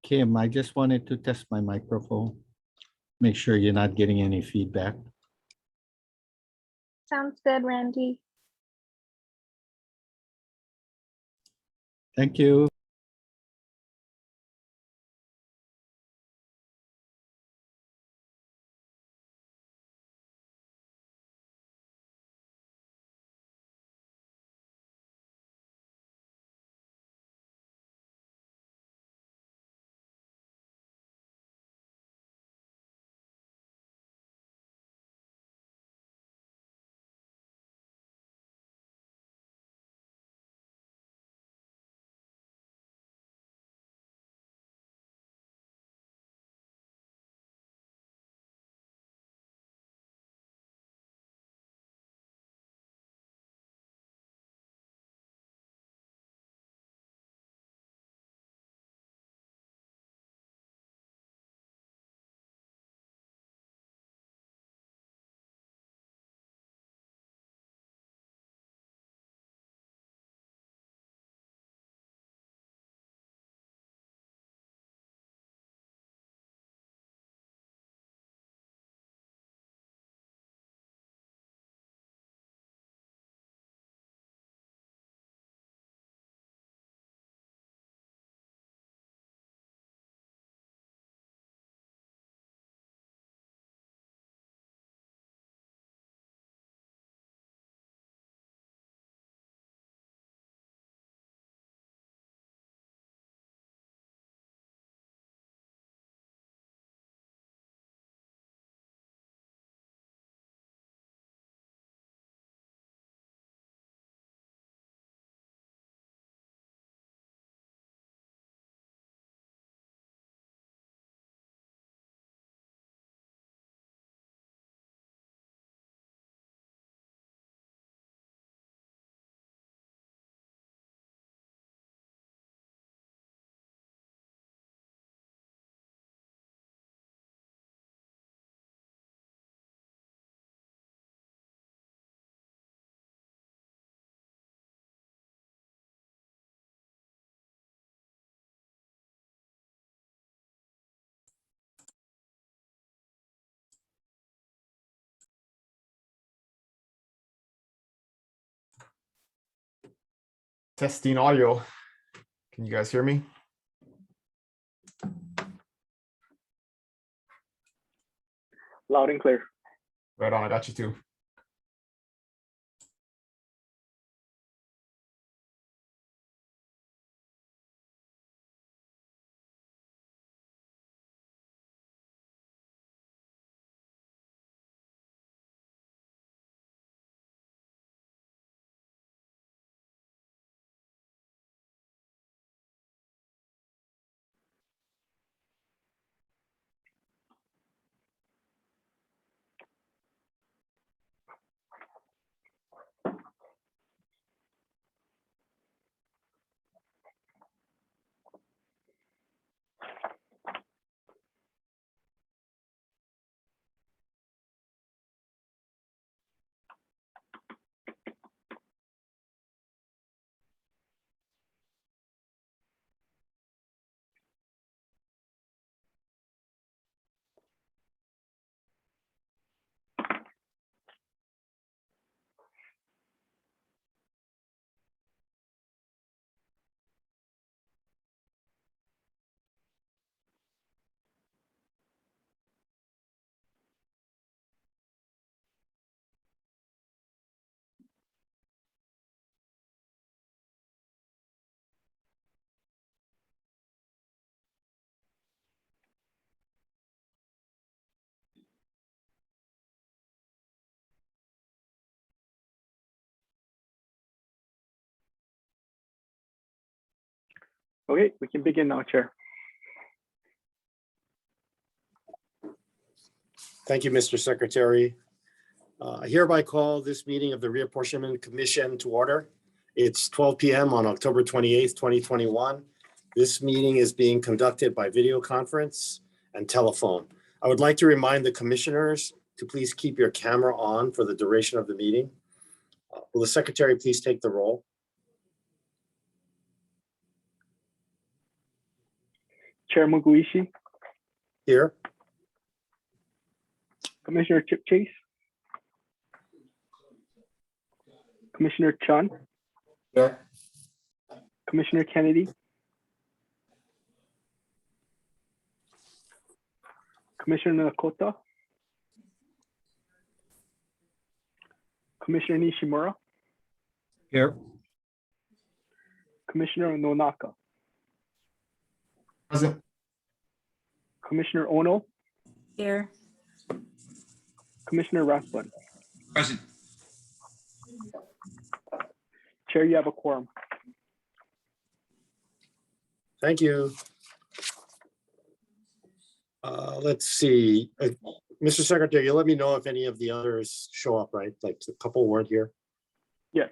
Kim, I just wanted to test my microphone. Make sure you're not getting any feedback. Sounds good, Randy. Thank you. Testing audio. Can you guys hear me? Loud and clear. Right on, I got you too. Okay, we can begin now, Chair. Thank you, Mr. Secretary. I hereby call this meeting of the Reapportionment Commission to order. It's 12 p.m. on October 28th, 2021. This meeting is being conducted by video conference and telephone. I would like to remind the commissioners to please keep your camera on for the duration of the meeting. Will the Secretary please take the roll? Chair Muguishi, Here. Commissioner Chip Chase, Commissioner Chun, Here. Commissioner Kennedy, Commissioner Nakota, Commissioner Nishimura, Here. Commissioner Nonaka, Present. Commissioner Ono, Here. Commissioner Rathbun. Present. Chair, you have a quorum. Thank you. Let's see. Mr. Secretary, you let me know if any of the others show up, right? Like a couple weren't here. Yes.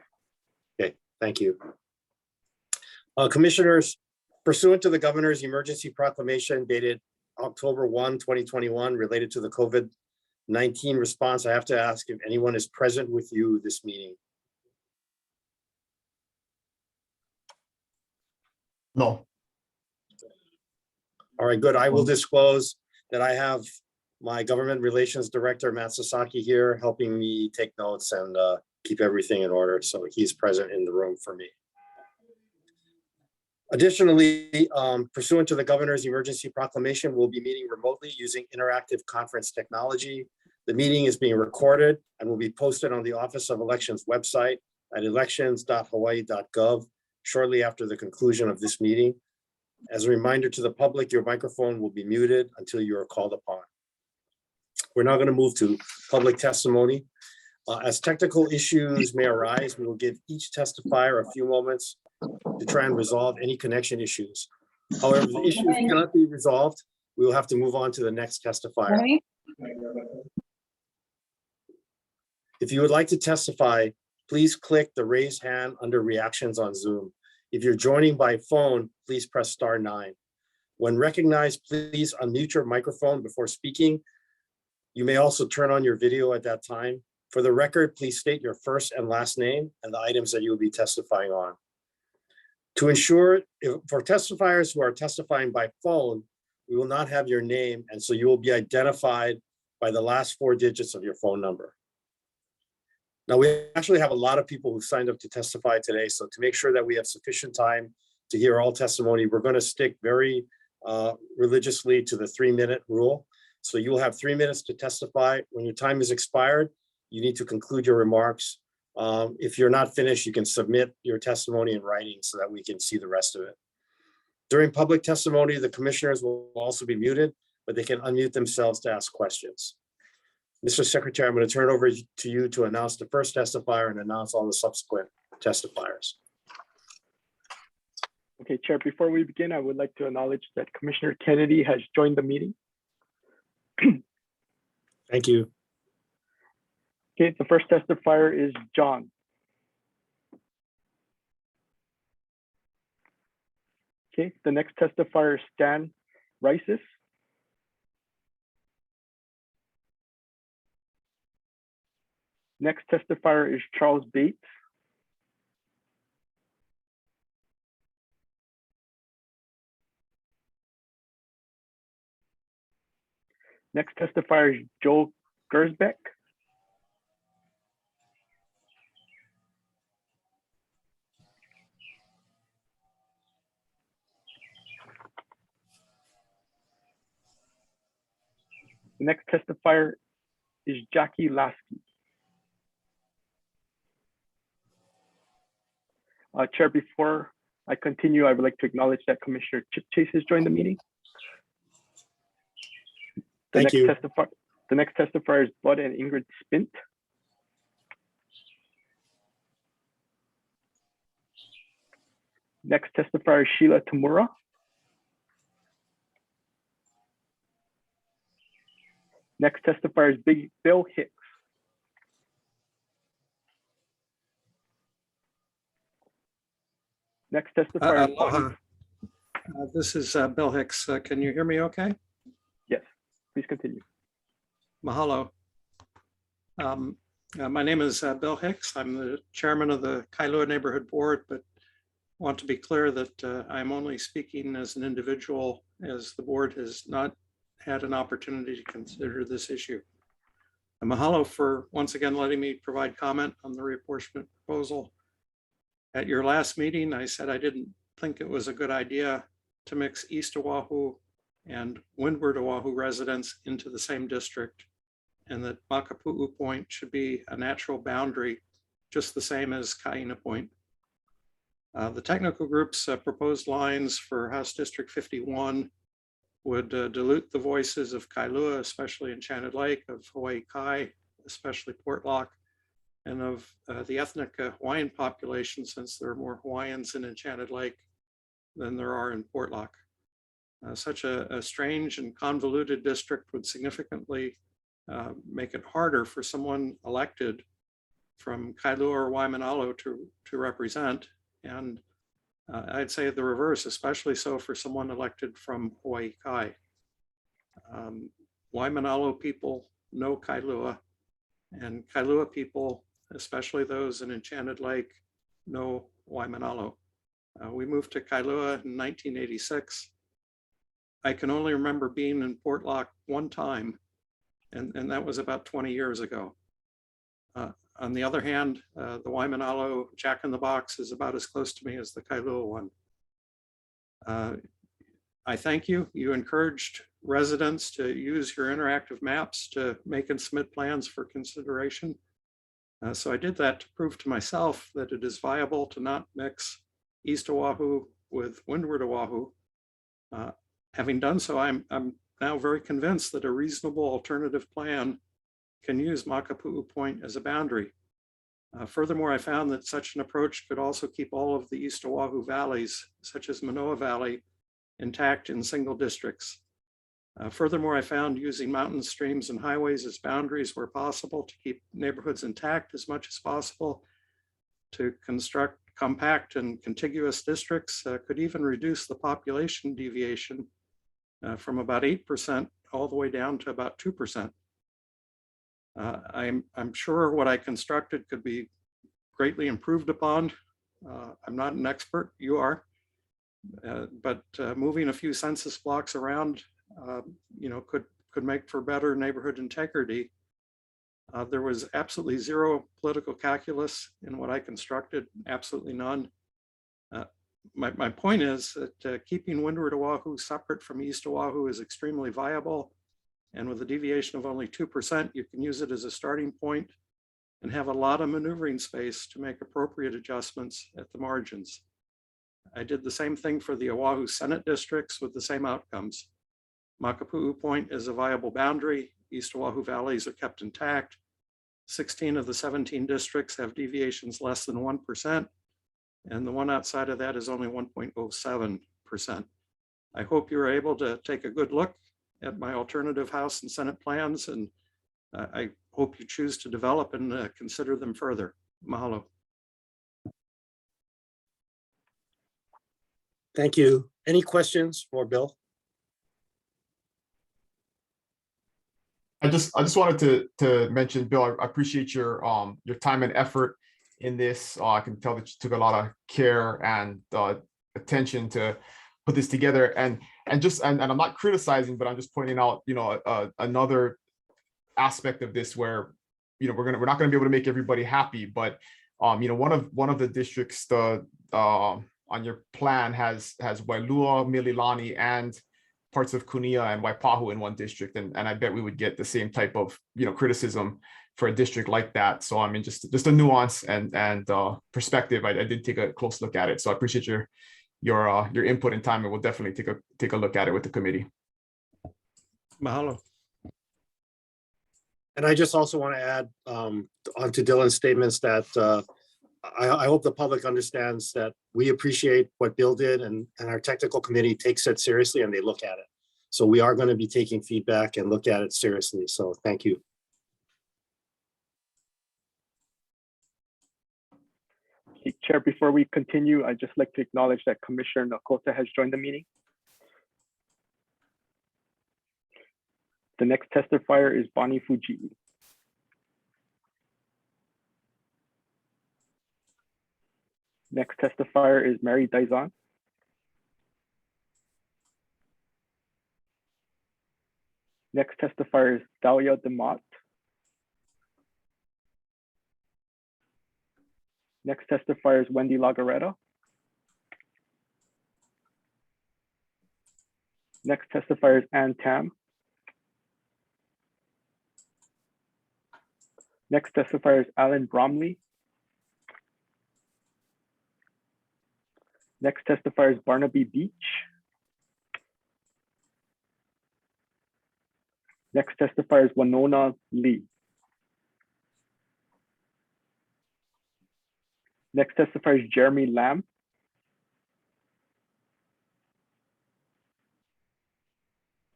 Okay, thank you. Commissioners, pursuant to the governor's emergency proclamation dated October 1, 2021, related to the COVID-19 response, I have to ask if anyone is present with you this meeting. No. All right, good. I will disclose that I have my government relations director, Matt Sasaki, here helping me take notes and keep everything in order. So he's present in the room for me. Additionally, pursuant to the governor's emergency proclamation, we'll be meeting remotely using interactive conference technology. The meeting is being recorded and will be posted on the Office of Elections website at elections.hawaii.gov shortly after the conclusion of this meeting. As a reminder to the public, your microphone will be muted until you are called upon. We're now going to move to public testimony. As technical issues may arise, we will give each testifier a few moments to try and resolve any connection issues. However, if the issues cannot be resolved, we will have to move on to the next testifier. If you would like to testify, please click the raise hand under reactions on Zoom. If you're joining by phone, please press *9. When recognized, please unmute your microphone before speaking. You may also turn on your video at that time. For the record, please state your first and last name and the items that you will be testifying on. To ensure, for testifiers who are testifying by phone, we will not have your name, and so you will be identified by the last 4 digits of your phone number. Now, we actually have a lot of people who signed up to testify today, so to make sure that we have sufficient time to hear all testimony, we're going to stick very religiously to the 3-minute rule. So you will have 3 minutes to testify. When your time is expired, you need to conclude your remarks. If you're not finished, you can submit your testimony in writing so that we can see the rest of it. During public testimony, the commissioners will also be muted, but they can unmute themselves to ask questions. Mr. Secretary, I'm going to turn it over to you to announce the first testifier and announce all the subsequent testifiers. Okay, Chair, before we begin, I would like to acknowledge that Commissioner Kennedy has joined the meeting. Thank you. Okay, the first testifier is John. Okay, the next testifier is Stan Rices. Next testifier is Charles Bates. Next testifier is Joe Gersbeck. The next testifier is Jackie Lasky. Chair, before I continue, I would like to acknowledge that Commissioner Chip Chase has joined the meeting. Thank you. The next testifier is Bud and Ingrid Spint. Next testifier is Sheila Tamura. Next testifier is Bill Hicks. Next testifier is Aloha. This is Bill Hicks. Can you hear me okay? Yes, please continue. Mahalo. My name is Bill Hicks. I'm the chairman of the Kailua Neighborhood Board, but want to be clear that I'm only speaking as an individual as the board has not had an opportunity to consider this issue. And mahalo for once again letting me provide comment on the reapportionment proposal. At your last meeting, I said I didn't think it was a good idea to mix East Oahu and Windward Oahu residents into the same district, and that Makapu'u Point should be a natural boundary, just the same as Kaina Point. The technical group's proposed lines for House District 51 would dilute the voices of Kailua, especially Enchanted Lake, of Hawaii Kai, especially Portlock, and of the ethnic Hawaiian population, since there are more Hawaiians in Enchanted Lake than there are in Portlock. Such a strange and convoluted district would significantly make it harder for someone elected from Kailua or Waimanalo to represent. And I'd say the reverse, especially so for someone elected from Hawaii Kai. Waimanalo people know Kailua, and Kailua people, especially those in Enchanted Lake, know Waimanalo. We moved to Kailua in 1986. I can only remember being in Portlock one time, and that was about 20 years ago. On the other hand, the Waimanalo Jack in the Box is about as close to me as the Kailua one. I thank you. You encouraged residents to use your interactive maps to make and submit plans for consideration. So I did that to prove to myself that it is viable to not mix East Oahu with Windward Oahu. Having done so, I'm now very convinced that a reasonable alternative plan can use Makapu'u Point as a boundary. Furthermore, I found that such an approach could also keep all of the East Oahu valleys, such as Manoa Valley, intact in single districts. Furthermore, I found using mountain streams and highways as boundaries where possible to keep neighborhoods intact as much as possible, to construct compact and contiguous districts could even reduce the population deviation from about 8% all the way down to about 2%. I'm sure what I constructed could be greatly improved upon. I'm not an expert, you are, but moving a few census blocks around, could make for better neighborhood integrity. There was absolutely zero political calculus in what I constructed, absolutely none. My point is that keeping Windward Oahu separate from East Oahu is extremely viable. And with a deviation of only 2%, you can use it as a starting point and have a lot of maneuvering space to make appropriate adjustments at the margins. I did the same thing for the Oahu Senate districts with the same outcomes. Makapu'u Point is a viable boundary. East Oahu valleys are kept intact. 16 of the 17 districts have deviations less than 1%. And the one outside of that is only 1.07%. I hope you're able to take a good look at my alternative House and Senate plans, and I hope you choose to develop and consider them further. Mahalo. Thank you. Any questions for Bill? I just wanted to mention, Bill, I appreciate your time and effort in this. I can tell that you took a lot of care and attention to put this together, and I'm not criticizing, but I'm just pointing out, another aspect of this where, we're not going to be able to make everybody happy, but one of the districts on your plan has Wailua, Mililani, and parts of Kunia and Waipahu in one district, and I bet we would get the same type of criticism for a district like that. So I mean, just a nuance and perspective. I did take a close look at it, so I appreciate your input and time, and we'll definitely take a look at it with the committee. Mahalo. And I just also want to add onto Dylan's statements that I hope the public understands that we appreciate what Bill did, and our technical committee takes it seriously and they look at it. So we are going to be taking feedback and look at it seriously. So thank you. Chair, before we continue, I'd just like to acknowledge that Commissioner Nakota has joined the meeting. The next testifier is Bonnie Fujii. Next testifier is Mary Daizan. Next testifier is Dalia Demott. Next testifier is Wendy Lagaretta. Next testifier is Ann Tam. Next testifier is Alan Bromley. Next testifier is Barnaby Beach. Next testifier is Winona Lee. Next testifier is Jeremy Lamb.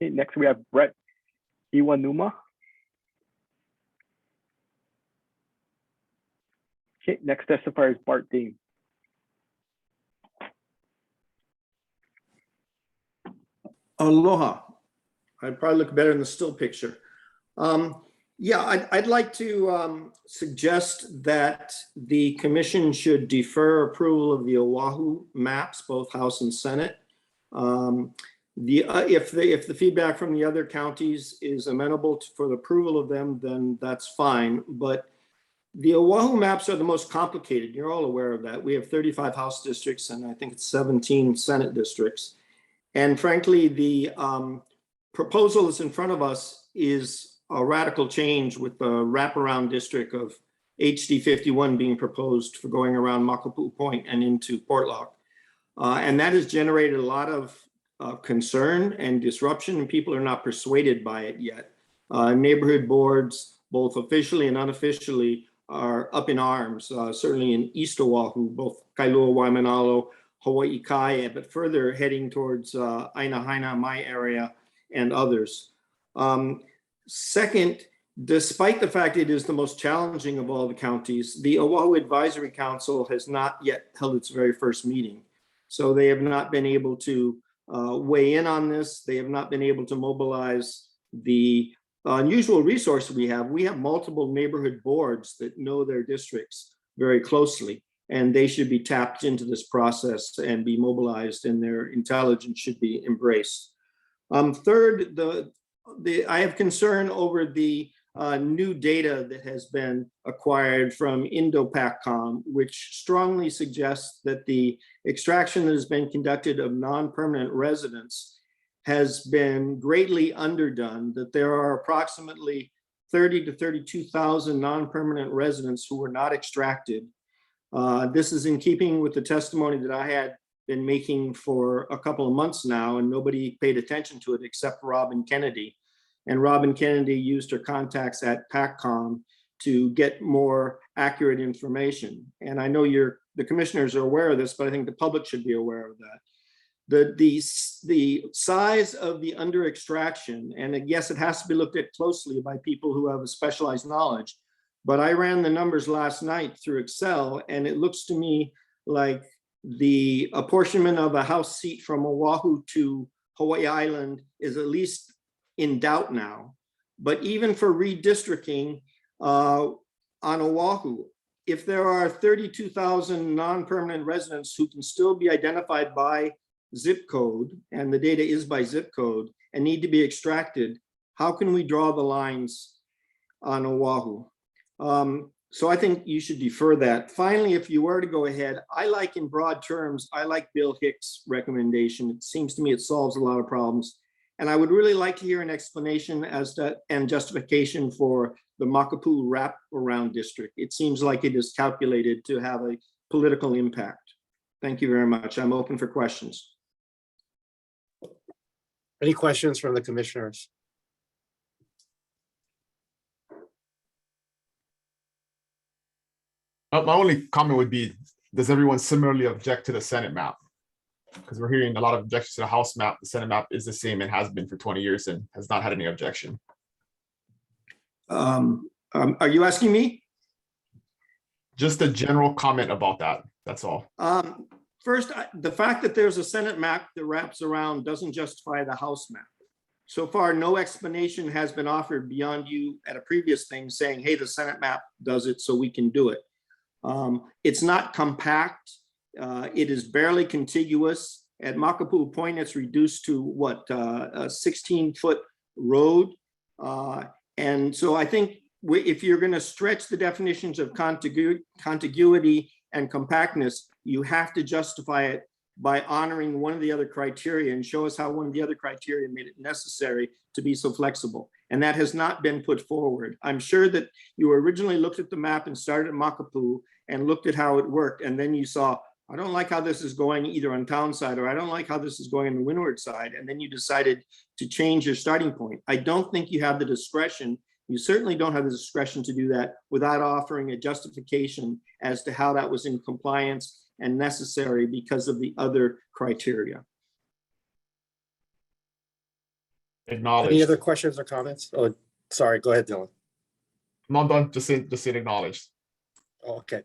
Okay, next we have Brett Iwanuma. Okay, next testifier is Bart Dean. Aloha. I'd probably look better in the still picture. Yeah, I'd like to suggest that the commission should defer approval of the Oahu maps, both House and Senate. If the feedback from the other counties is amenable for the approval of them, then that's fine. But the Oahu maps are the most complicated. You're all aware of that. We have 35 House districts and I think it's 17 Senate districts. And frankly, the proposal that's in front of us is a radical change with the wraparound district of HD 51 being proposed for going around Makapu'u Point and into Portlock. And that has generated a lot of concern and disruption, and people are not persuaded by it yet. Neighborhood boards, both officially and unofficially, are up in arms, certainly in East Oahu, both Kailua, Waimanalo, Hawaii Kai, but further heading towards Aina Haina, my area, and others. Second, despite the fact it is the most challenging of all the counties, the Oahu Advisory Council has not yet held its very first meeting. So they have not been able to weigh in on this. They have not been able to mobilize the unusual resource we have. We have multiple neighborhood boards that know their districts very closely, and they should be tapped into this process and be mobilized, and their intelligence should be embraced. Third, I have concern over the new data that has been acquired from Indo-PACCOM, which strongly suggests that the extraction that has been conducted of non-permanent residents has been greatly underdone, that there are approximately 30 to 32,000 non-permanent residents who were not extracted. This is in keeping with the testimony that I had been making for a couple of months now, and nobody paid attention to it except Robin Kennedy. And Robin Kennedy used her contacts at PACCOM to get more accurate information. And I know the commissioners are aware of this, but I think the public should be aware of that. The size of the under extraction, and yes, it has to be looked at closely by people who have a specialized knowledge, but I ran the numbers last night through Excel, and it looks to me like the apportionment of a House seat from Oahu to Hawaii Island is at least in doubt now. But even for redistricting on Oahu, if there are 32,000 non-permanent residents who can still be identified by zip code, and the data is by zip code, and need to be extracted, how can we draw the lines on Oahu? So I think you should defer that. Finally, if you were to go ahead, in broad terms, I like Bill Hicks' recommendation. It seems to me it solves a lot of problems. And I would really like to hear an explanation and justification for the Makapu'u wrap-around district. It seems like it is calculated to have a political impact. Thank you very much. I'm open for questions. Any questions from the commissioners? My only comment would be, does everyone similarly object to the Senate map? Because we're hearing a lot of objections to the House map. The Senate map is the same and has been for 20 years and has not had any objection. Are you asking me? Just a general comment about that. That's all. First, the fact that there's a Senate map that wraps around doesn't justify the House map. So far, no explanation has been offered beyond you at a previous thing saying, hey, the Senate map does it, so we can do it. It's not compact. It is barely contiguous. At Makapu'u Point, it's reduced to what, a 16-foot road. And so I think if you're going to stretch the definitions of contiguity and compactness, you have to justify it by honoring one of the other criteria and show us how one of the other criteria made it necessary to be so flexible. And that has not been put forward. I'm sure that you originally looked at the map and started at Makapu and looked at how it worked. And then you saw, I don't like how this is going either on town side, or I don't like how this is going on the windward side. And then you decided to change your starting point. I don't think you have the discretion. You certainly don't have the discretion to do that without offering a justification as to how that was in compliance and necessary because of the other criteria. Acknowledged. Any other questions or comments? Oh, sorry, go ahead, Dylan. Not done, just say acknowledged. Oh, okay.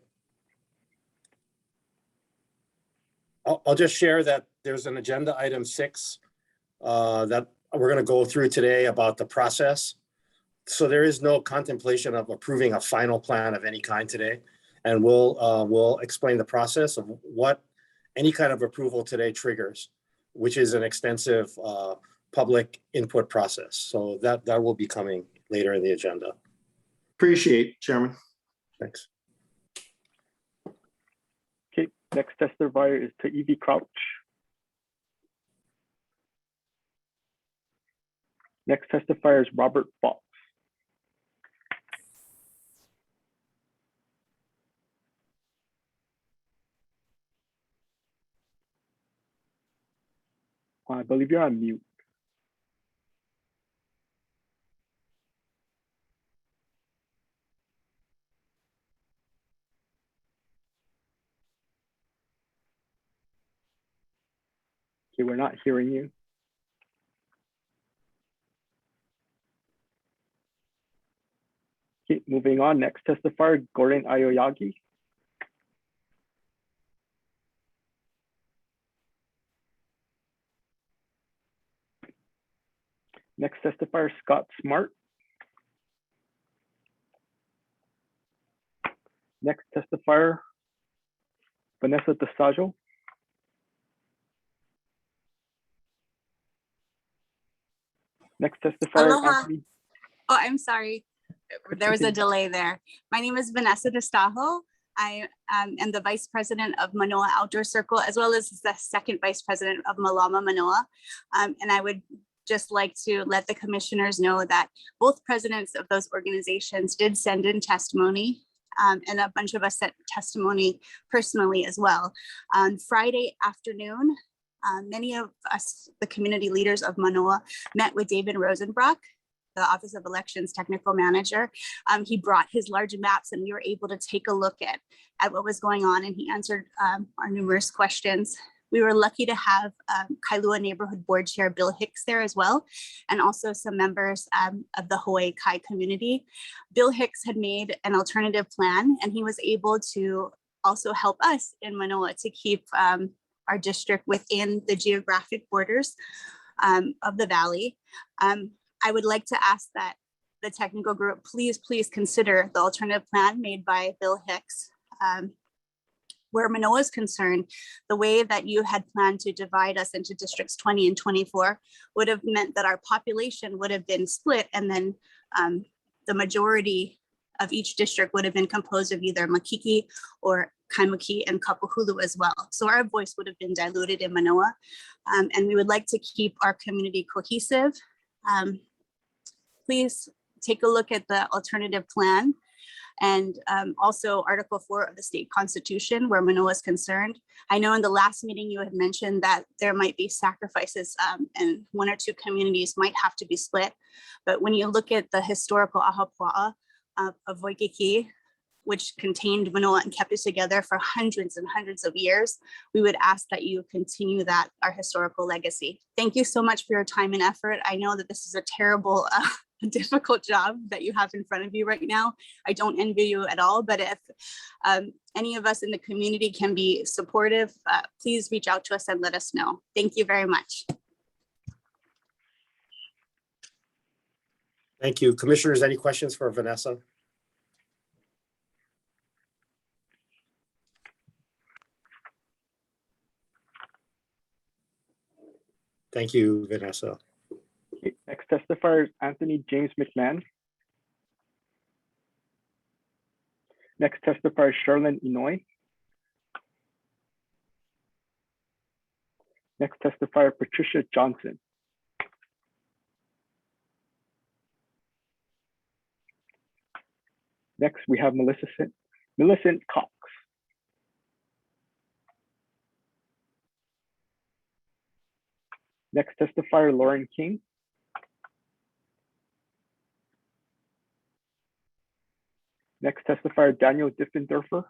I'll just share that there's an agenda item 6 that we're going to go through today about the process. So there is no contemplation of approving a final plan of any kind today. And we'll explain the process of what any kind of approval today triggers, which is an extensive public input process. So that will be coming later in the agenda. Appreciate, Chairman. Thanks. Okay, next testifier is to Evie Crouch. Next testifier is Robert Fox. I believe you're on mute. Okay, we're not hearing you. Okay, moving on. Next testifier, Gordon Aoyagi. Next testifier, Scott Smart. Next testifier, Vanessa DeSaggio. Next testifier, Aloha. Anthony. Oh, I'm sorry. There was a delay there. My name is Vanessa DeStajo. I am the Vice President of Manoa Outdoor Circle, as well as the second Vice President of Malama Manoa. And I would just like to let the commissioners know that both presidents of those organizations did send in testimony, and a bunch of us sent testimony personally as well. On Friday afternoon, many of us, the community leaders of Manoa, met with David Rosenbrock, the Office of Elections Technical Manager. He brought his large maps and we were able to take a look at what was going on, and he answered our numerous questions. We were lucky to have Kailua Neighborhood Board Chair Bill Hicks there as well, and also some members of the Hawaii Kai community. Bill Hicks had made an alternative plan, and he was able to also help us in Manoa to keep our district within the geographic borders of the valley. I would like to ask that the technical group please consider the alternative plan made by Bill Hicks. Where Manoa is concerned, the way that you had planned to divide us into districts 20 and 24 would have meant that our population would have been split, and then the majority of each district would have been composed of either Makiki or Kaimuki and Kapuhulu as well. So our voice would have been diluted in Manoa, and we would like to keep our community cohesive. Please take a look at the alternative plan, and also Article 4 of the state constitution where Manoa is concerned. I know in the last meeting you had mentioned that there might be sacrifices and one or two communities might have to be split. But when you look at the historical ahapua'a of Waikiki, which contained Manoa and kept it together for hundreds and hundreds of years, we would ask that you continue that, our historical legacy. Thank you so much for your time and effort. I know that this is a terrible, difficult job that you have in front of you right now. I don't envy you at all, but if any of us in the community can be supportive, please reach out to us and let us know. Thank you very much. Thank you. Commissioners, any questions for Vanessa? Thank you, Vanessa. Next testifier is Anthony James McMahon. Next testifier is Charlene Inoy. Next testifier, Patricia Johnson. Next, we have Millicent Cox. Next testifier, Lauren King. Next testifier, Daniel Diffendorfer.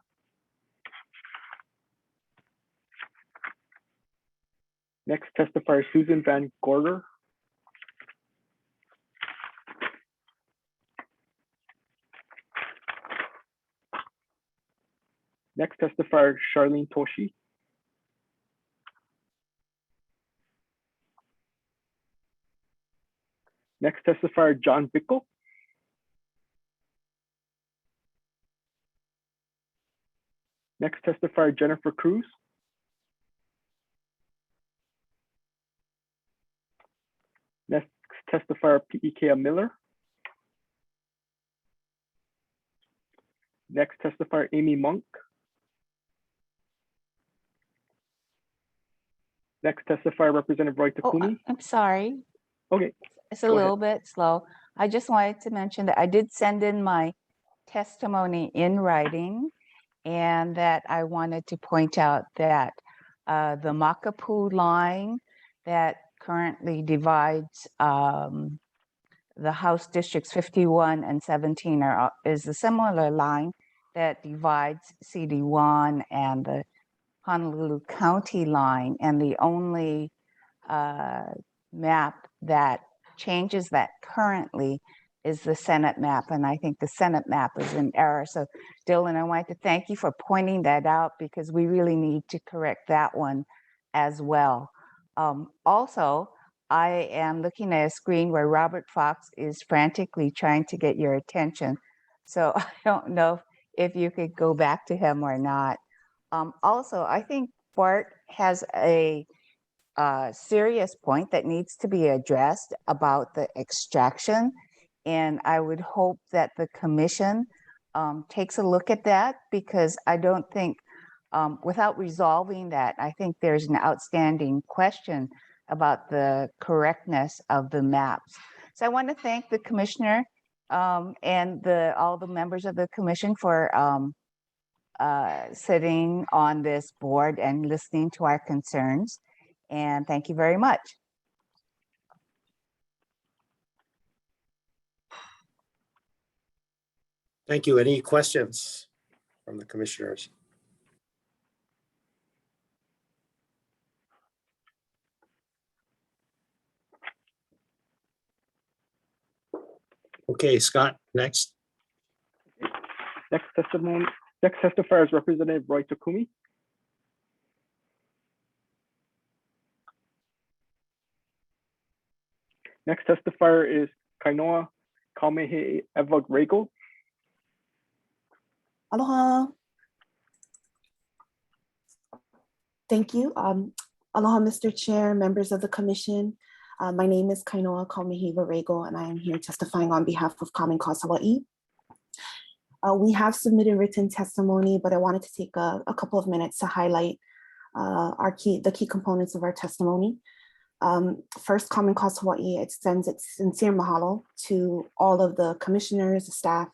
Next testifier, Susan Van Gorder. Next testifier, Charlene Toshi. Next testifier, John Bickle. Next testifier, Jennifer Cruz. Next testifier, P.E.K. Miller. Next testifier, Amy Monk. Next testifier, Representative Roy Oh, Takumi. I'm sorry. Okay, It's a Go ahead. little bit slow. I just wanted to mention that I did send in my testimony in writing, and that I wanted to point out that the Makapu line that currently divides the House Districts 51 and 17 is a similar line that divides CD1 and the Honolulu County line, and the only map that changes that currently is the Senate map, and I think the Senate map is in error. So Dylan, I wanted to thank you for pointing that out, because we really need to correct that one as well. Also, I am looking at a screen where Robert Fox is frantically trying to get your attention. So I don't know if you could go back to him or not. Also, I think Bart has a serious point that needs to be addressed about the extraction. And I would hope that the commission takes a look at that, because I don't think, without resolving that, I think there's an outstanding question about the correctness of the maps. So I want to thank the commissioner and all the members of the commission for sitting on this board and listening to our concerns. And thank you very much. Thank you. Any questions from the commissioners? Okay, Scott, next. next testifier is Representative Roy Takumi. Next testifier is Kainoa Kaumehe Evag Rego. Aloha. Thank you. Aloha, Mr. Chair, members of the commission. My name is Kainoa Kaumehe Rego, and I am here testifying on behalf of Common Cause Hawaii. We have submitted written testimony, but I wanted to take a couple of minutes to highlight the key components of our testimony. First, Common Cause Hawaii extends its sincere mahalo to all of the commissioners, the staff,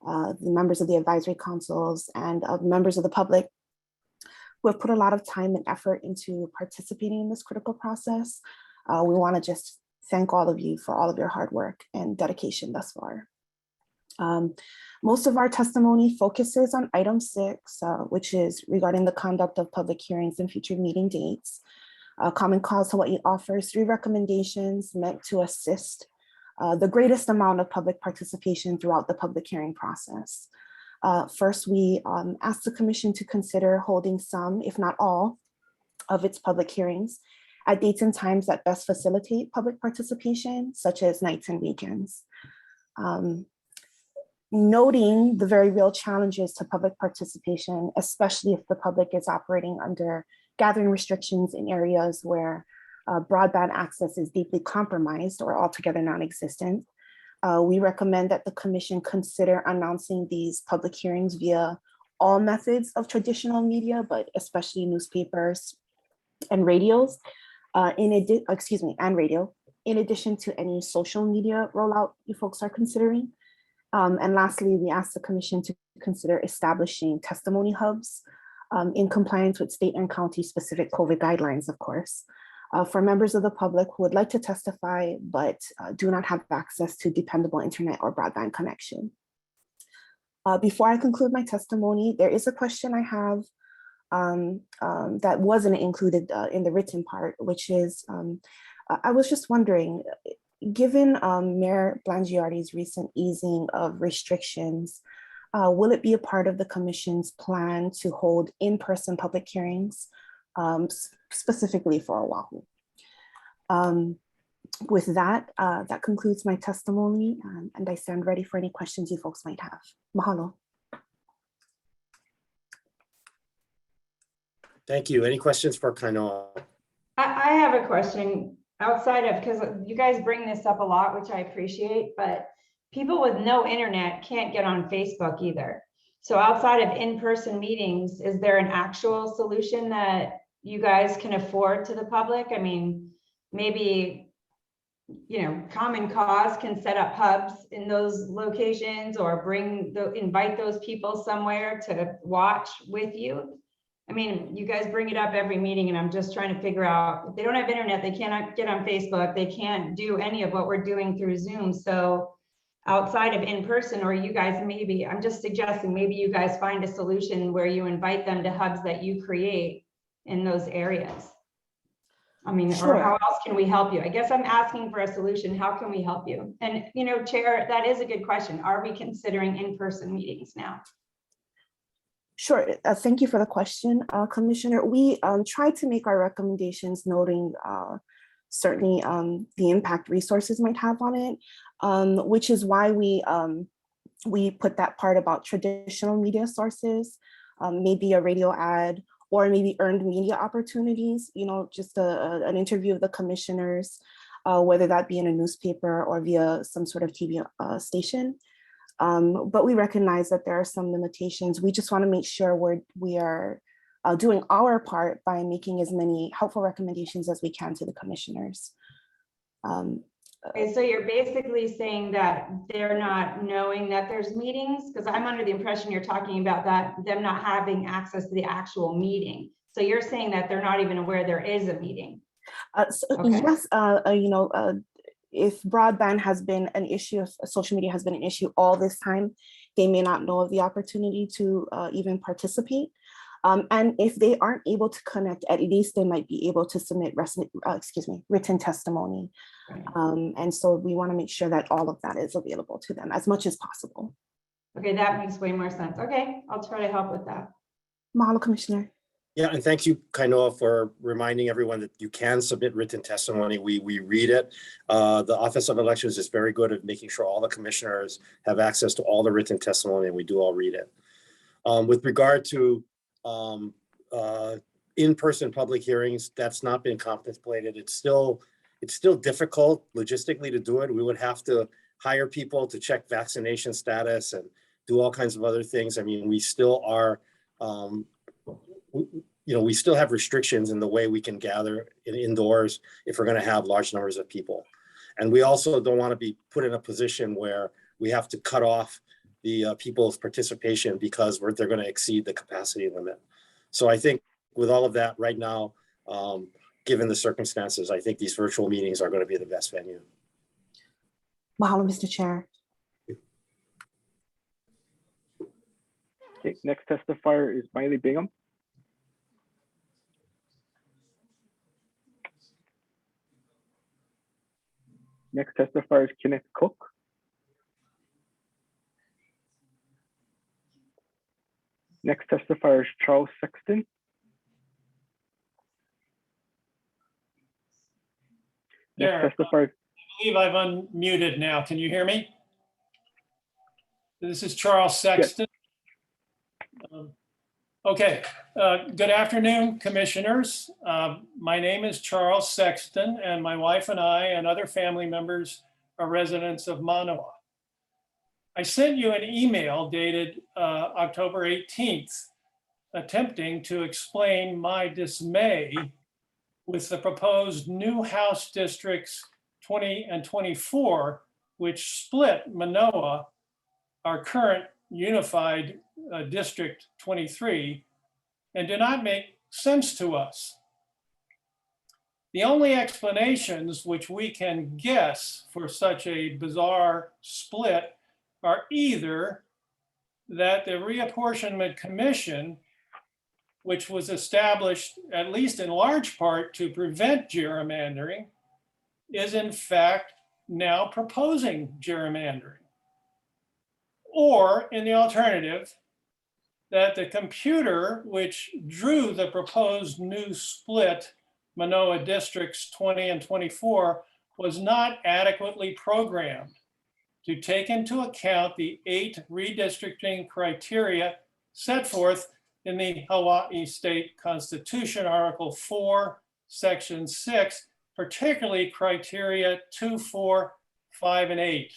the members of the advisory councils, and members of the public who have put a lot of time and effort into participating in this critical process. We want to just thank all of you for all of your hard work and dedication thus far. Most of our testimony focuses on item 6, which is regarding the conduct of public hearings and future meeting dates. Common Cause Hawaii offers 3 recommendations meant to assist the greatest amount of public participation throughout the public hearing process. First, we asked the commission to consider holding some, if not all, of its public hearings at dates and times that best facilitate public participation, such as nights and weekends. Noting the very real challenges to public participation, especially if the public is operating under gathering restrictions in areas where broadband access is deeply compromised or altogether non-existent. We recommend that the commission consider announcing these public hearings via all methods of traditional media, but especially newspapers and radios, and radio, in addition to any social media rollout you folks are considering. And lastly, we ask the commission to consider establishing testimony hubs in compliance with state and county specific COVID guidelines, of course, for members of the public who would like to testify, but do not have access to dependable internet or broadband connection. Before I conclude my testimony, there is a question I have that wasn't included in the written part, which is, I was just wondering, given Mayor Blangiardi's recent easing of restrictions, will it be a part of the commission's plan to hold in-person public hearings, specifically for Oahu? With that, that concludes my testimony, and I stand ready for any questions you folks might have. Mahalo. Thank you. Any questions for Kainoa? I have a question outside of, because you guys bring this up a lot, which I appreciate, but people with no internet can't get on Facebook either. So outside of in-person meetings, is there an actual solution that you guys can afford to the public? I mean, maybe, you know, Common Cause can set up hubs in those locations or invite those people somewhere to watch with you. I mean, you guys bring it up every meeting, and I'm just trying to figure out, if they don't have internet, they cannot get on Facebook, they can't do any of what we're doing through Zoom. So outside of in-person, or you guys maybe, I'm just suggesting maybe you guys find a solution where you invite them to hubs that you create in those areas. I mean, Sure. Or how else can we help you? I guess I'm asking for a solution. How can we help you? And, you know, Chair, that is a good question. Are we considering in-person meetings now? Sure. Thank you for the question, Commissioner. We tried to make our recommendations noting certainly the impact resources might have on it, which is why we put that part about traditional media sources, maybe a radio ad, or maybe earned media opportunities, you know, just an interview of the commissioners, whether that be in a newspaper or via some sort of TV station. But we recognize that there are some limitations. We just want to make sure we are doing our part by making as many helpful recommendations as we can to the commissioners. Okay, so you're basically saying that they're not knowing that there's meetings? Because I'm under the impression you're talking about that them not having access to the actual meeting. So you're saying that they're not even aware there is a meeting? Okay. Yes, you know, if broadband has been an issue, if social media has been an issue all this time, they may not know of the opportunity to even participate. And if they aren't able to connect, at least they might be able to submit written testimony. Right. And so we want to make sure that all of that is available to them as much as possible. Okay, that makes way more sense. Okay, I'll try to help with that. Mahalo, Commissioner. Yeah, and thank you, Kainoa, for reminding everyone that you can submit written testimony. We read it. The Office of Elections is very good at making sure all the commissioners have access to all the written testimony, and we do all read it. With regard to in-person public hearings, that's not been contemplated. It's still difficult logistically to do it. We would have to hire people to check vaccination status and do all kinds of other things. I mean, we still are, we still have restrictions in the way we can gather indoors if we're going to have large numbers of people. And we also don't want to be put in a position where we have to cut off the people's participation because they're going to exceed the capacity limit. So I think with all of that right now, given the circumstances, I think these virtual meetings are going to be the best venue. Mahalo, Mr. Chair. Okay, next testifier is Miley Bingham. Next testifier is Kenneth Cook. Next testifier is Charles Sexton. There, Next testifier. I believe I've unmuted now. Can you hear me? This is Charles Sexton. Okay, good afternoon, commissioners. My name is Charles Sexton, and my wife and I and other family members are residents of Manoa. I sent you an email dated October 18th, attempting to explain my dismay with the proposed new House districts 20 and 24, which split Manoa, our current unified District 23, and do not make sense to us. The only explanations which we can guess for such a bizarre split are either that the Reapportionment Commission, which was established at least in large part to prevent gerrymandering, is in fact now proposing gerrymandering. Or in the alternative, that the computer which drew the proposed new split Manoa districts 20 and 24 was not adequately programmed to take into account the 8 redistricting criteria set forth in the Hawaii State Constitution, Article 4, Section 6, particularly criteria 2, 4, 5, and 8.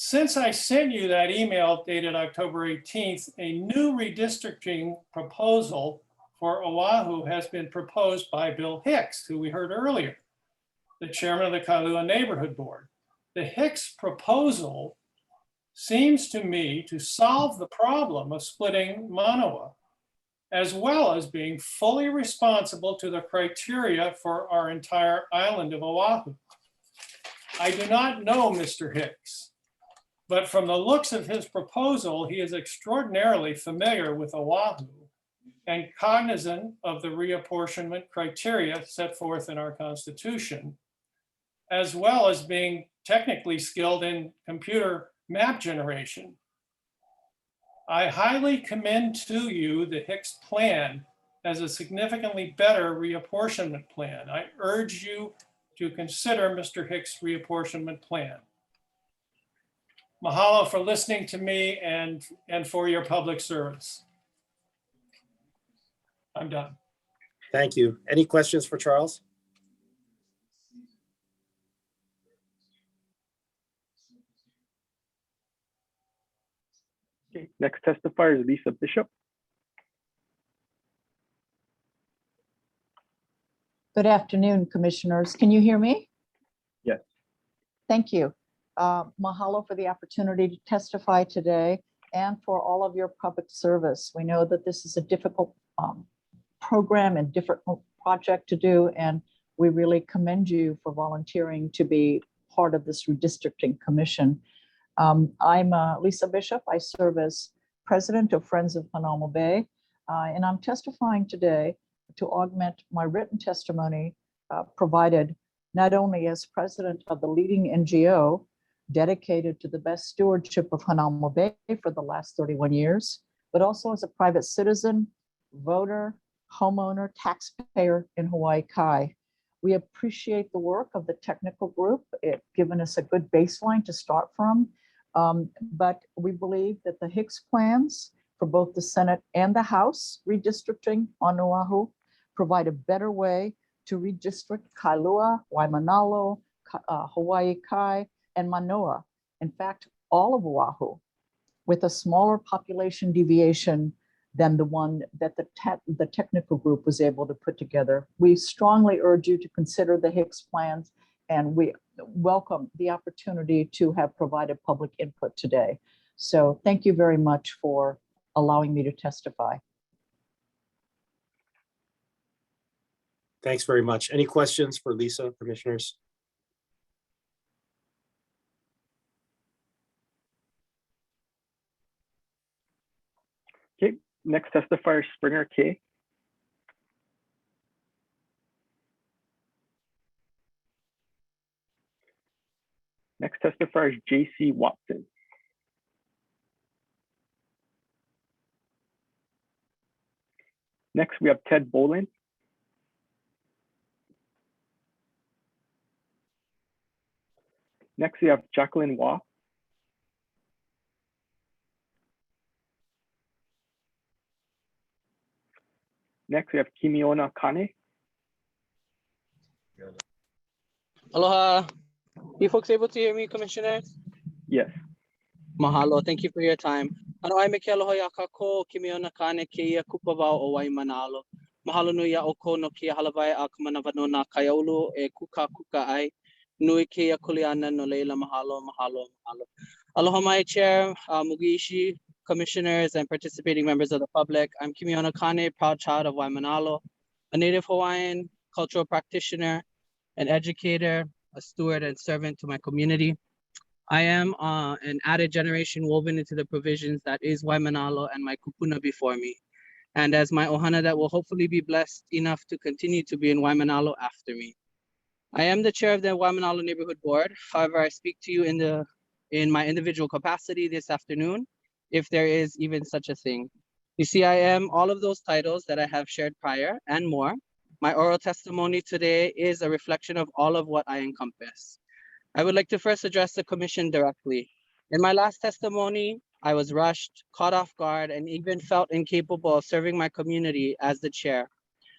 Since I sent you that email dated October 18th, a new redistricting proposal for Oahu has been proposed by Bill Hicks, who we heard earlier, the chairman of the Kailua Neighborhood Board. The Hicks proposal seems to me to solve the problem of splitting Manoa, as well as being fully responsible to the criteria for our entire island of Oahu. I do not know Mr. Hicks, but from the looks of his proposal, he is extraordinarily familiar with Oahu and cognizant of the reapportionment criteria set forth in our Constitution, as well as being technically skilled in computer map generation. I highly commend to you the Hicks plan as a significantly better reapportionment plan. I urge you to consider Mr. Hicks' reapportionment plan. Mahalo for listening to me and for your public service. I'm done. Thank you. Any questions for Charles? Okay, next testifier is Lisa Bishop. Good afternoon, commissioners. Can you hear me? Yes. Thank you. Mahalo for the opportunity to testify today and for all of your public service. We know that this is a difficult program and difficult project to do, and we really commend you for volunteering to be part of this redistricting commission. I'm Lisa Bishop. I serve as president of Friends of Hanauma Bay, and I'm testifying today to augment my written testimony provided not only as president of the leading NGO dedicated to the best stewardship of Hanauma Bay for the last 31 years, but also as a private citizen, voter, homeowner, taxpayer in Hawaii Kai. We appreciate the work of the technical group. It's given us a good baseline to start from, but we believe that the Hicks plans for both the Senate and the House redistricting on Oahu provide a better way to redistrict Kailua, Waimanalo, Hawaii Kai, and Manoa. In fact, all of Oahu, with a smaller population deviation than the one that the technical group was able to put together. We strongly urge you to consider the Hicks plans, and we welcome the opportunity to have provided public input today. So thank you very much for allowing me to testify. Thanks very much. Any questions for Lisa, commissioners? Okay, next testifier is Springer K. Next testifier is JC Watson. Next, we have Ted Bolin. Next, we have Jacqueline Waugh. Next, we have Kimiona Kane. Aloha. You folks able to hear me, Commissioners? Yes. Mahalo. Thank you for your time. Ano ai me ke aloha ia kako Kimiona Kane ke ia kupa wau o wai manalo. Mahalo nui ia o kono kia halawai a kamanawano na kaiaulu e kuka ai. Nui ke ia kuleana no leila mahalo. Aloha mai Chair, Mugishi, Commissioners, and participating members of the public. I'm Kimiona Kane, proud child of Waimanalo, a native Hawaiian, cultural practitioner, an educator, a steward and servant to my community. I am an added generation woven into the provisions that is Waimanalo and my kupuna before me. And as my ohana that will hopefully be blessed enough to continue to be in Waimanalo after me. I am the chair of the Waimanalo Neighborhood Board. However, I speak to you in my individual capacity this afternoon, if there is even such a thing. You see, I am all of those titles that I have shared prior and more. My oral testimony today is a reflection of all of what I encompass. I would like to first address the commission directly. In my last testimony, I was rushed, caught off guard, and even felt incapable of serving my community as the chair.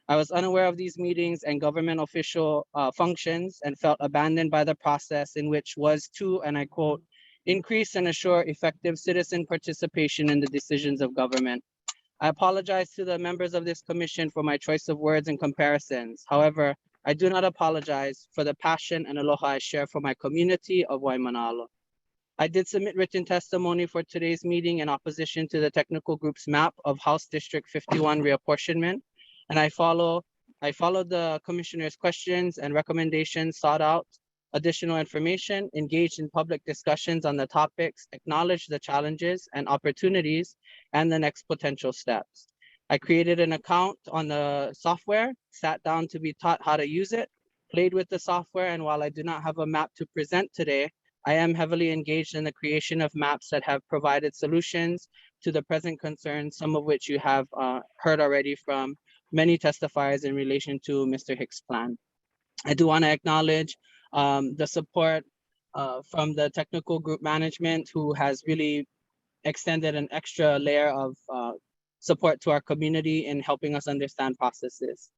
I was unaware of these meetings and government official functions and felt abandoned by the process in which was to, and I quote, increase and assure effective citizen participation in the decisions of government. I apologize to the members of this commission for my choice of words and comparisons. However, I do not apologize for the passion and aloha I share for my community of Waimanalo. I did submit written testimony for today's meeting in opposition to the technical group's map of House District 51 reapportionment, and I followed the commissioner's questions and recommendations, sought out additional information, engaged in public discussions on the topics, acknowledged the challenges and opportunities, and the next potential steps. I created an account on the software, sat down to be taught how to use it, played with the software, and while I do not have a map to present today, I am heavily engaged in the creation of maps that have provided solutions to the present concerns, some of which you have heard already from many testifiers in relation to Mr. Hicks' plan. I do want to acknowledge the support from the technical group management, who has really extended an extra layer of support to our community in helping us understand processes.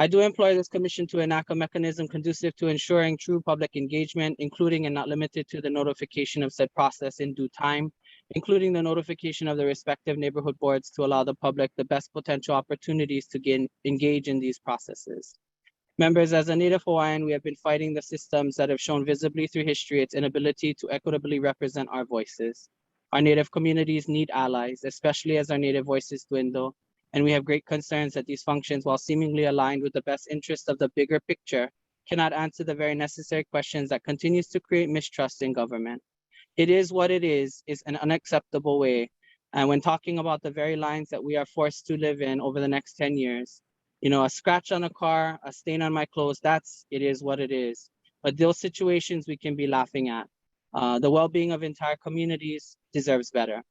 I do employ this commission to enact a mechanism conducive to ensuring true public engagement, including and not limited to the notification of said process in due time, including the notification of the respective neighborhood boards to allow the public the best potential opportunities to engage in these processes. Members, as a Native Hawaiian, we have been fighting the systems that have shown visibly through history its inability to equitably represent our voices. Our Native communities need allies, especially as our Native voices dwindle, and we have great concerns that these functions, while seemingly aligned with the best interest of the bigger picture, cannot answer the very necessary questions that continues to create mistrust in government. It is what it is an unacceptable way. And when talking about the very lines that we are forced to live in over the next 10 years, you know, a scratch on a car, a stain on my clothes, it is what it is. But those situations we can be laughing at. The well-being of entire communities deserves better.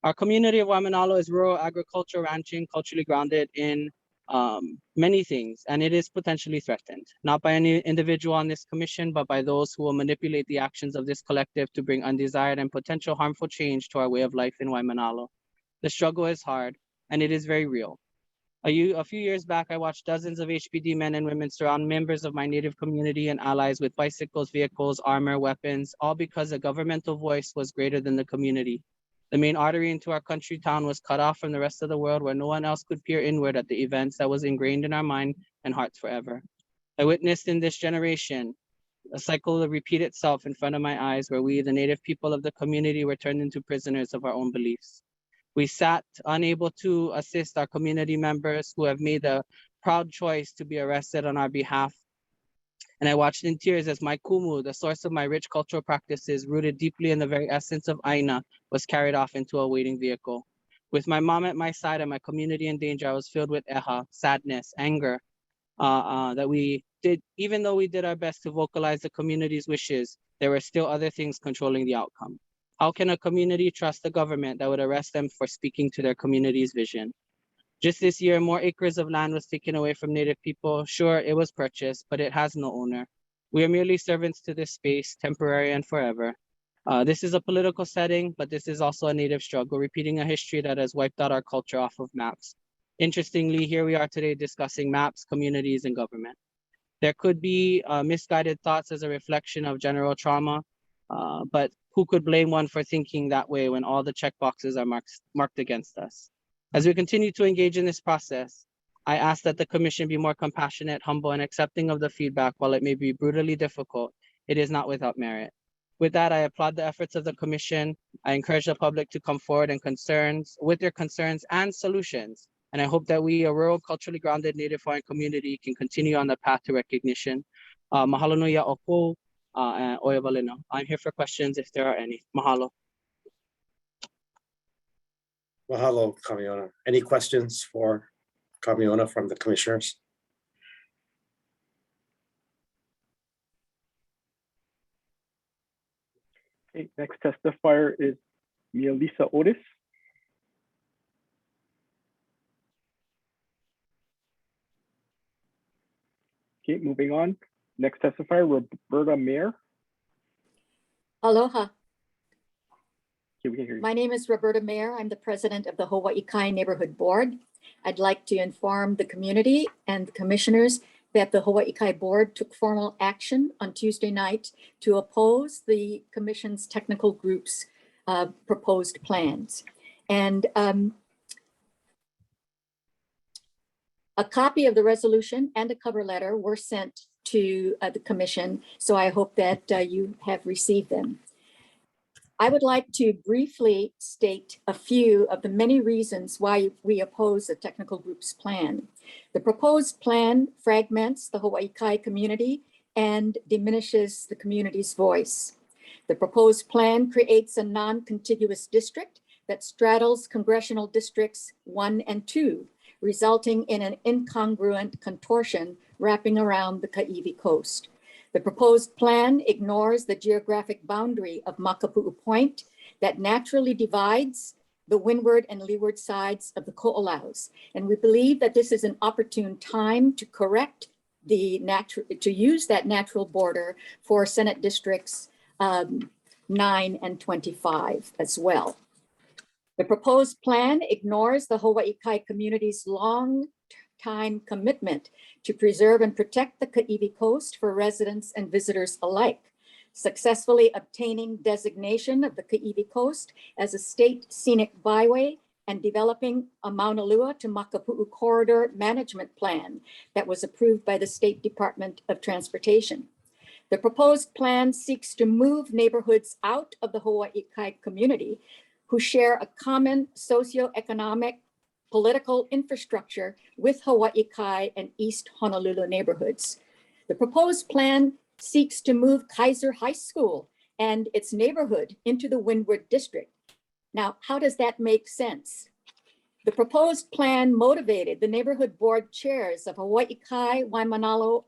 Our community of Waimanalo is rural agriculture, ranching, culturally grounded in many things, and it is potentially threatened, not by any individual on this commission, but by those who will manipulate the actions of this collective to bring undesired and potential harmful change to our way of life in Waimanalo. The struggle is hard, and it is very real. A few years back, I watched dozens of HPD men and women surround members of my Native community and allies with bicycles, vehicles, armor, weapons, all because a governmental voice was greater than the community. The main artery into our country town was cut off from the rest of the world, where no one else could peer inward at the events that was ingrained in our mind and hearts forever. I witnessed in this generation a cycle that repeat itself in front of my eyes, where we, the Native people of the community, were turned into prisoners of our own beliefs. We sat unable to assist our community members who have made the proud choice to be arrested on our behalf. And I watched in tears as my kumu, the source of my rich cultural practices, rooted deeply in the very essence of Aina, was carried off into a waiting vehicle. With my mom at my side and my community in danger, I was filled with eha, sadness, anger, that we did, even though we did our best to vocalize the community's wishes, there were still other things controlling the outcome. How can a community trust the government that would arrest them for speaking to their community's vision? Just this year, more acres of land was taken away from Native people. Sure, it was purchased, but it has no owner. We are merely servants to this space, temporary and forever. This is a political setting, but this is also a Native struggle, repeating a history that has wiped out our culture off of maps. Interestingly, here we are today discussing maps, communities, and government. There could be misguided thoughts as a reflection of general trauma, but who could blame one for thinking that way when all the checkboxes are marked against us? As we continue to engage in this process, I ask that the commission be more compassionate, humble, and accepting of the feedback. While it may be brutally difficult, it is not without merit. With that, I applaud the efforts of the commission. I encourage the public to come forward with their concerns and solutions. And I hope that we, a rural, culturally grounded Native Hawaiian community, can continue on the path to recognition. Mahalo nui ya oko, and oia walena. I'm here for questions if there are any. Mahalo. Mahalo, Kamiona. Any questions for Kamiona from the commissioners? Okay, next testifier is Mia Lisa Otis. Okay, moving on. Next testifier, Roberta Mayer. Aloha. Okay, we can hear you. My name is Roberta Mayer. I'm the president of the Hawaii Kai Neighborhood Board. I'd like to inform the community and the commissioners that the Hawaii Kai Board took formal action on Tuesday night to oppose the commission's technical group's proposed plans. And a copy of the resolution and a cover letter were sent to the commission, so I hope that you have received them. I would like to briefly state a few of the many reasons why we oppose the technical group's plan. The proposed plan fragments the Hawaii Kai community and diminishes the community's voice. The proposed plan creates a non-contiguous district that straddles congressional districts 1 and 2, resulting in an incongruent contortion wrapping around the Kaiwi Coast. The proposed plan ignores the geographic boundary of Makapu'u Point that naturally divides the windward and leeward sides of the Ko'olaus. And we believe that this is an opportune time to correct to use that natural border for Senate districts 9 and 25 as well. The proposed plan ignores the Hawaii Kai community's long-time commitment to preserve and protect the Kaiwi Coast for residents and visitors alike, successfully obtaining designation of the Kaiwi Coast as a state scenic byway and developing a Mauna Lua to Makapu'u Corridor Management Plan that was approved by the State Department of Transportation. The proposed plan seeks to move neighborhoods out of the Hawaii Kai community who share a common socioeconomic, political infrastructure with Hawaii Kai and East Honolulu neighborhoods. The proposed plan seeks to move Kaiser High School and its neighborhood into the Windward District. Now, how does that make sense? The proposed plan motivated the neighborhood board chairs of Hawaii Kai, Waimanalo,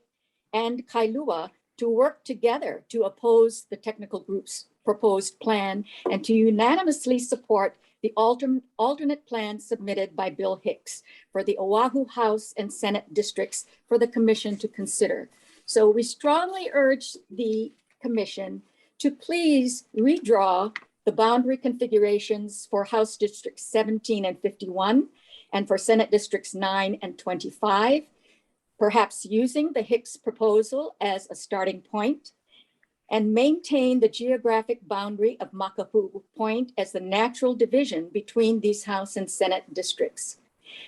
and Kailua to work together to oppose the technical group's proposed plan and to unanimously support the alternate plan submitted by Bill Hicks for the Oahu House and Senate districts for the commission to consider. So we strongly urge the commission to please redraw the boundary configurations for House Districts 17 and 51 and for Senate Districts 9 and 25, perhaps using the Hicks proposal as a starting point, and maintain the geographic boundary of Makapu'u Point as the natural division between these House and Senate districts.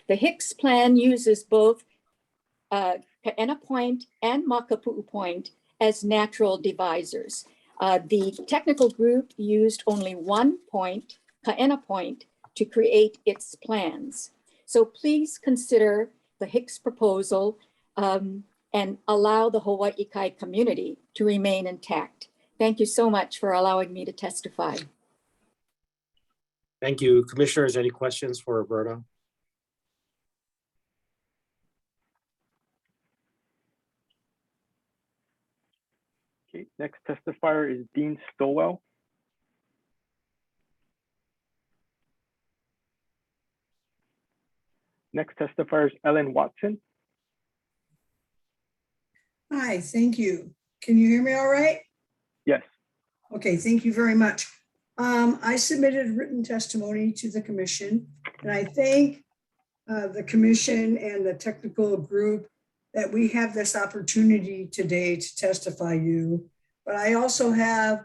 The Hicks plan uses both Ka'ena Point and Makapu'u Point as natural divisors. The technical group used only one point, Ka'ena Point, to create its plans. So please consider the Hicks proposal and allow the Hawaii Kai community to remain intact. Thank you so much for allowing me to testify. Thank you. Commissioners, any questions for Roberta? Okay, next testifier is Dean Stowell. Next testifier is Ellen Watson. Hi, thank you. Can you hear me all right? Yes. Okay, thank you very much. I submitted written testimony to the commission, and I thank the commission and the technical group that we have this opportunity today to testify you, but I also have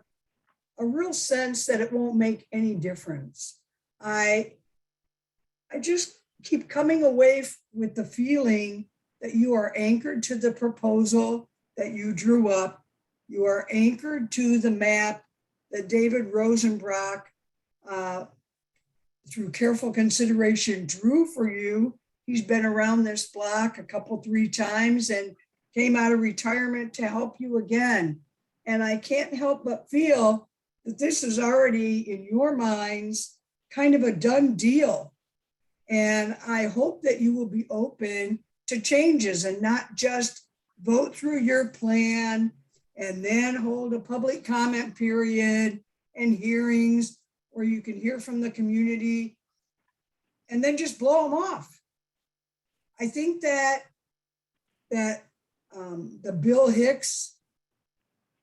a real sense that it won't make any difference. I just keep coming away with the feeling that you are anchored to the proposal that you drew up. You are anchored to the map that David Rosenbrock, through careful consideration, drew for you. He's been around this block a couple, 3 times and came out of retirement to help you again. And I can't help but feel that this is already in your minds kind of a done deal. And I hope that you will be open to changes and not just vote through your plan and then hold a public comment period and hearings where you can hear from the community and then just blow them off. I think that the Bill Hicks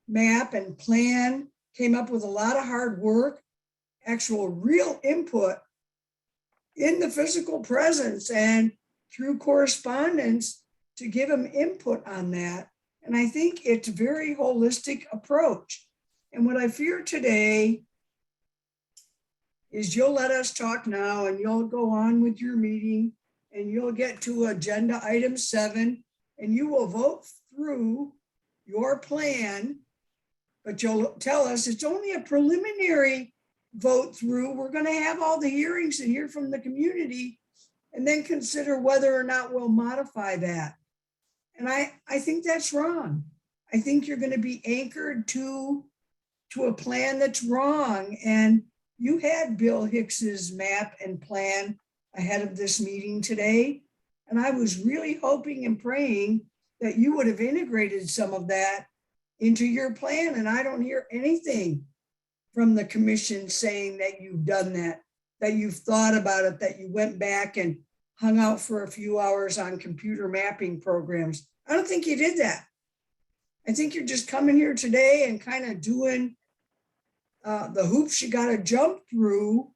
map and plan came up with a lot of hard work, actual real input in the physical presence and through correspondence to give them input on that. And I think it's a very holistic approach. And what I fear today is you'll let us talk now and you'll go on with your meeting and you'll get to agenda item 7 and you will vote through your plan, but you'll tell us it's only a preliminary vote through. We're going to have all the hearings and hear from the community and then consider whether or not we'll modify that. And I think that's wrong. I think you're going to be anchored to a plan that's wrong. And you had Bill Hicks's map and plan ahead of this meeting today. And I was really hoping and praying that you would have integrated some of that into your plan. And I don't hear anything from the commission saying that you've done that, that you've thought about it, that you went back and hung out for a few hours on computer mapping programs. I don't think you did that. I think you're just coming here today and kind of doing the hoops you got to jump through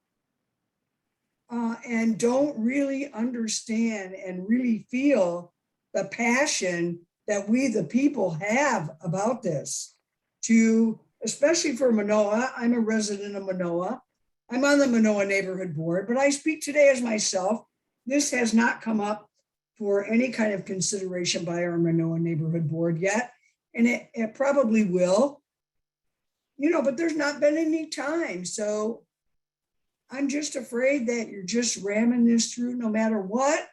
and don't really understand and really feel the passion that we, the people, have about this. Especially for Manoa, I'm a resident of Manoa. I'm on the Manoa Neighborhood Board, but I speak today as myself. This has not come up for any kind of consideration by our Manoa Neighborhood Board yet, and it probably will. But there's not been any time. So I'm just afraid that you're just ramming this through no matter what.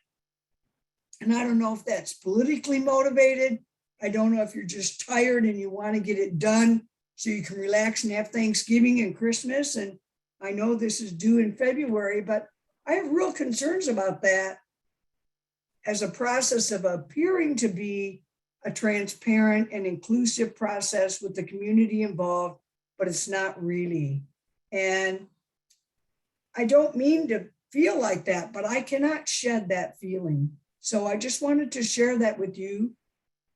And I don't know if that's politically motivated. I don't know if you're just tired and you want to get it done so you can relax and have Thanksgiving and Christmas. And I know this is due in February, but I have real concerns about that as a process of appearing to be a transparent and inclusive process with the community involved, but it's not really. And I don't mean to feel like that, but I cannot shed that feeling. So I just wanted to share that with you.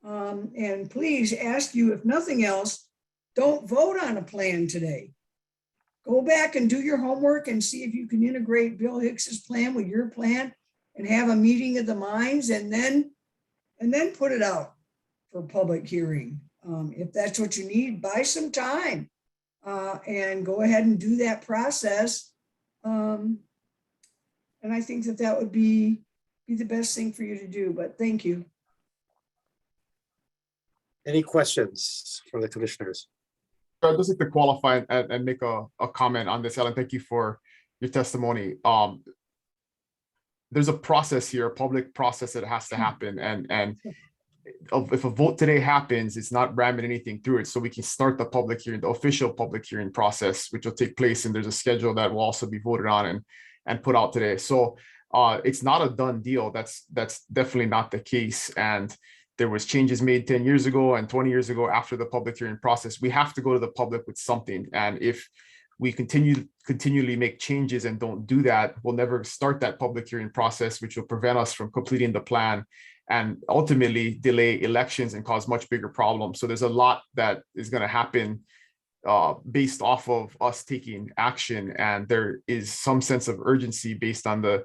And please ask you, if nothing else, don't vote on a plan today. Go back and do your homework and see if you can integrate Bill Hicks's plan with your plan and have a meeting of the minds and then put it out for public hearing. If that's what you need, buy some time and go ahead and do that process. And I think that would be the best thing for you to do, but thank you. Any questions for the commissioners? I'd just like to qualify and make a comment on this, Ellen. Thank you for your testimony. There's a process here, a public process that has to happen. And if a vote today happens, it's not ramming anything through it. So we can start the public hearing, the official public hearing process, which will take place. And there's a schedule that will also be voted on and put out today. So it's not a done deal. That's definitely not the case. And there was changes made 10 years ago and 20 years ago after the public hearing process. We have to go to the public with something. And if we continually make changes and don't do that, we'll never start that public hearing process, which will prevent us from completing the plan and ultimately delay elections and cause much bigger problems. So there's a lot that is going to happen based off of us taking action. And there is some sense of urgency based on the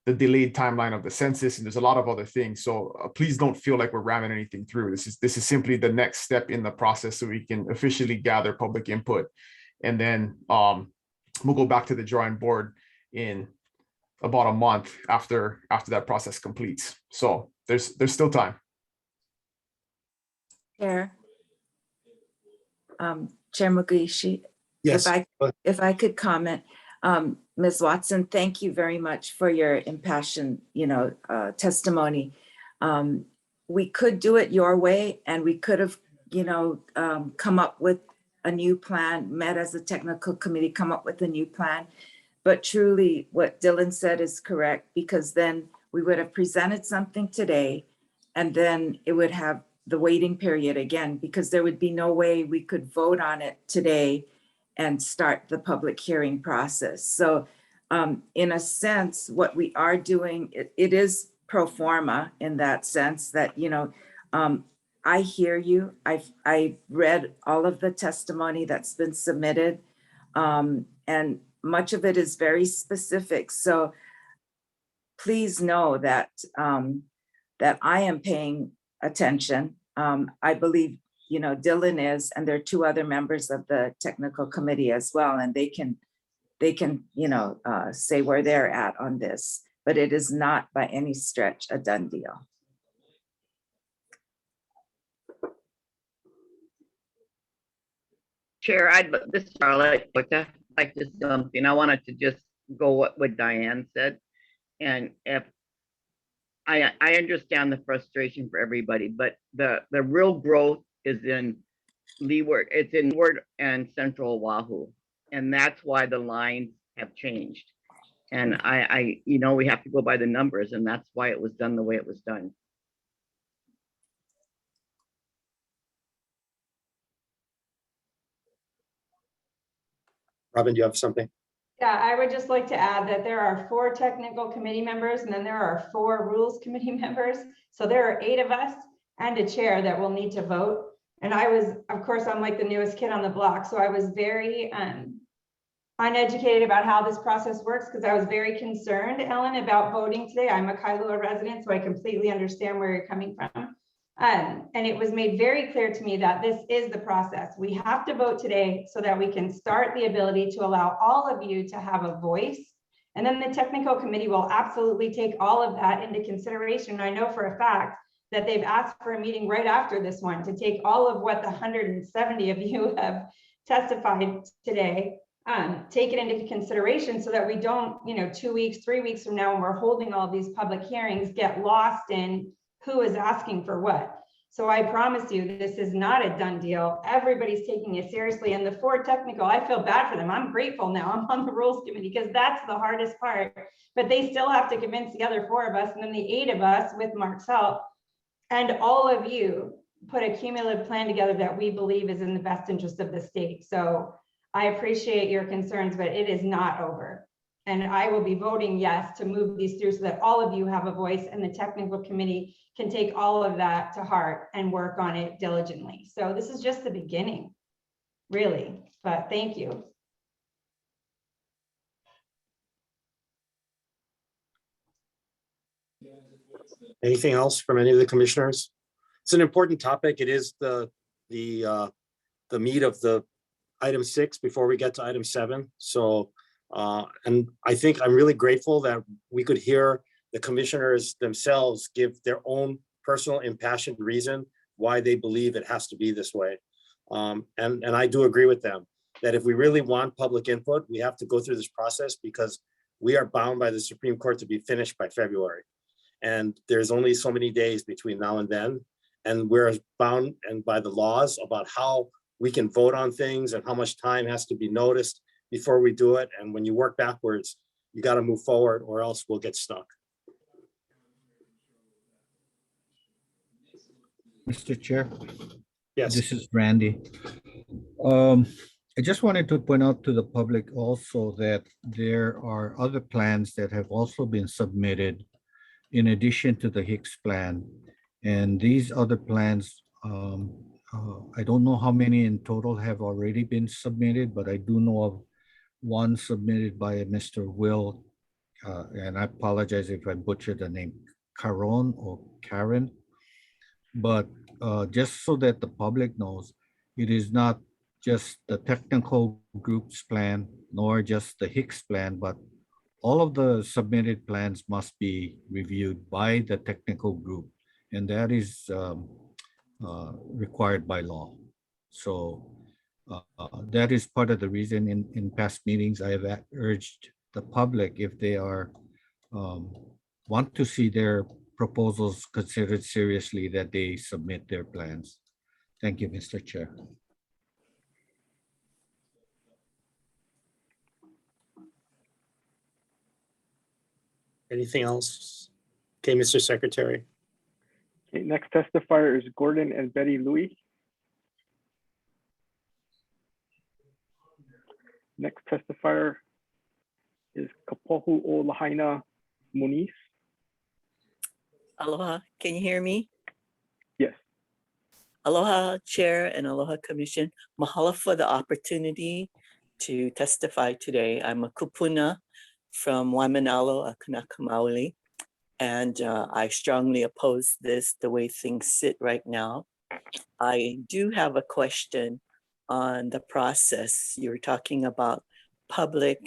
the delayed timeline of the census, and there's a lot of other things. So please don't feel like we're ramming anything through. This is simply the next step in the process so we can officially gather public input. And then we'll go back to the drawing board in about a month after that process completes. So there's still time. Chair. Chair Mugishi, Yes. if I could comment, Ms. Watson, thank you very much for your impassioned, testimony. We could do it your way, and we could have, come up with a new plan, met as a technical committee, come up with a new plan. But truly, what Dylan said is correct, because then we would have presented something today, and then it would have the waiting period again, because there would be no way we could vote on it today and start the public hearing process. So in a sense, what we are doing, it is pro forma in that sense that, I hear you. I read all of the testimony that's been submitted, and much of it is very specific. So please know that that I am paying attention. I believe, Dylan is, and there are two other members of the technical committee as well, and they can, say where they're at on this, but it is not by any stretch a done deal. Chair, this is Charlotte, I'd like to say something. I wanted to just go what Diane said. And if I understand the frustration for everybody, but the real growth is in Leeward, it's in Leeward and Central Oahu. And that's why the lines have changed. And we have to go by the numbers, and that's why it was done the way it was done. Robin, do you have something? Yeah, I would just like to add that there are 4 technical committee members, and then there are 4 rules committee members. So there are 8 of us and a chair that will need to vote. And I was, of course, I'm like the newest kid on the block. So I was very uneducated about how this process works, because I was very concerned, Ellen, about voting today. I'm a Kailua resident, so I completely understand where you're coming from. And it was made very clear to me that this is the process. We have to vote today so that we can start the ability to allow all of you to have a voice. And then the technical committee will absolutely take all of that into consideration. I know for a fact that they've asked for a meeting right after this one to take all of what the 170 of you have testified today, take it into consideration so that we don't, 2 weeks, 3 weeks from now, when we're holding all these public hearings, get lost in who is asking for what. So I promise you, this is not a done deal. Everybody's taking it seriously. And the 4 technical, I feel bad for them. I'm grateful now I'm on the rules committee, because that's the hardest part. But they still have to convince the other 4 of us, and then the 8 of us with Mark's help, and all of you put a cumulative plan together that we believe is in the best interest of the state. So I appreciate your concerns, but it is not over. And I will be voting yes to move these through so that all of you have a voice, and the technical committee can take all of that to heart and work on it diligently. So this is just the beginning, really, but thank you. Anything else from any of the commissioners? It's an important topic. It is the meat of the item 6 before we get to item 7. So, and I think I'm really grateful that we could hear the commissioners themselves give their own personal impassioned reason why they believe it has to be this way. And I do agree with them that if we really want public input, we have to go through this process, because we are bound by the Supreme Court to be finished by February. And there's only so many days between now and then. And we're bound and by the laws about how we can vote on things and how much time has to be noticed before we do it. And when you work backwards, you got to move forward, or else we'll get stuck. Mr. Chair. Yes. This is Randy. I just wanted to point out to the public also that there are other plans that have also been submitted in addition to the Hicks plan. And these other plans, I don't know how many in total have already been submitted, but I do know of one submitted by Mr. Will and I apologize if I butchered the name, Caron or Karen. But just so that the public knows, it is not just the technical group's plan, nor just the Hicks plan, but all of the submitted plans must be reviewed by the technical group, and that is required by law. So that is part of the reason in past meetings I have urged the public, if they are want to see their proposals considered seriously, that they submit their plans. Thank you, Mr. Chair. Anything else? Okay, Mr. Secretary. Okay, next testifier is Gordon and Betty Louis. Next testifier is Kapohu o Lahaina Muniz. Aloha, can you hear me? Yes. Aloha, Chair, and aloha, Commission. Mahalo for the opportunity to testify today. I'm a kupuna from Waimanalo, a Kanaka Maoli, and I strongly oppose this the way things sit right now. I do have a question on the process. You were talking about public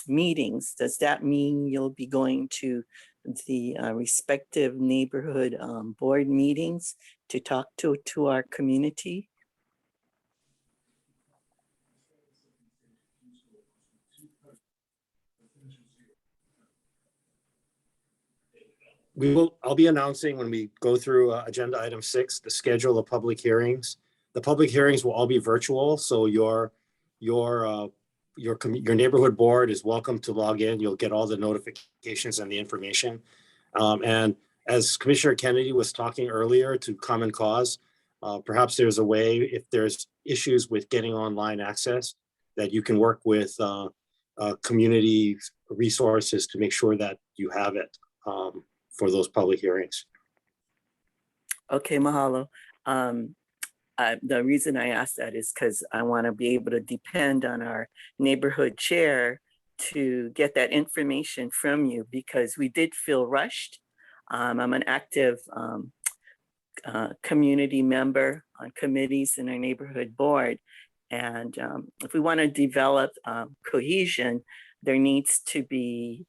meetings. Does that mean you'll be going to the respective neighborhood board meetings to talk to our community? I'll be announcing when we go through agenda item 6, the schedule of public hearings. The public hearings will all be virtual, so your neighborhood board is welcome to log in. You'll get all the notifications and the information. And as Commissioner Kennedy was talking earlier to Common Cause, perhaps there's a way, if there's issues with getting online access, that you can work with community resources to make sure that you have it for those public hearings. Okay, mahalo. The reason I ask that is because I want to be able to depend on our neighborhood chair to get that information from you, because we did feel rushed. I'm an active community member on committees in our neighborhood board. And if we want to develop cohesion, there needs to be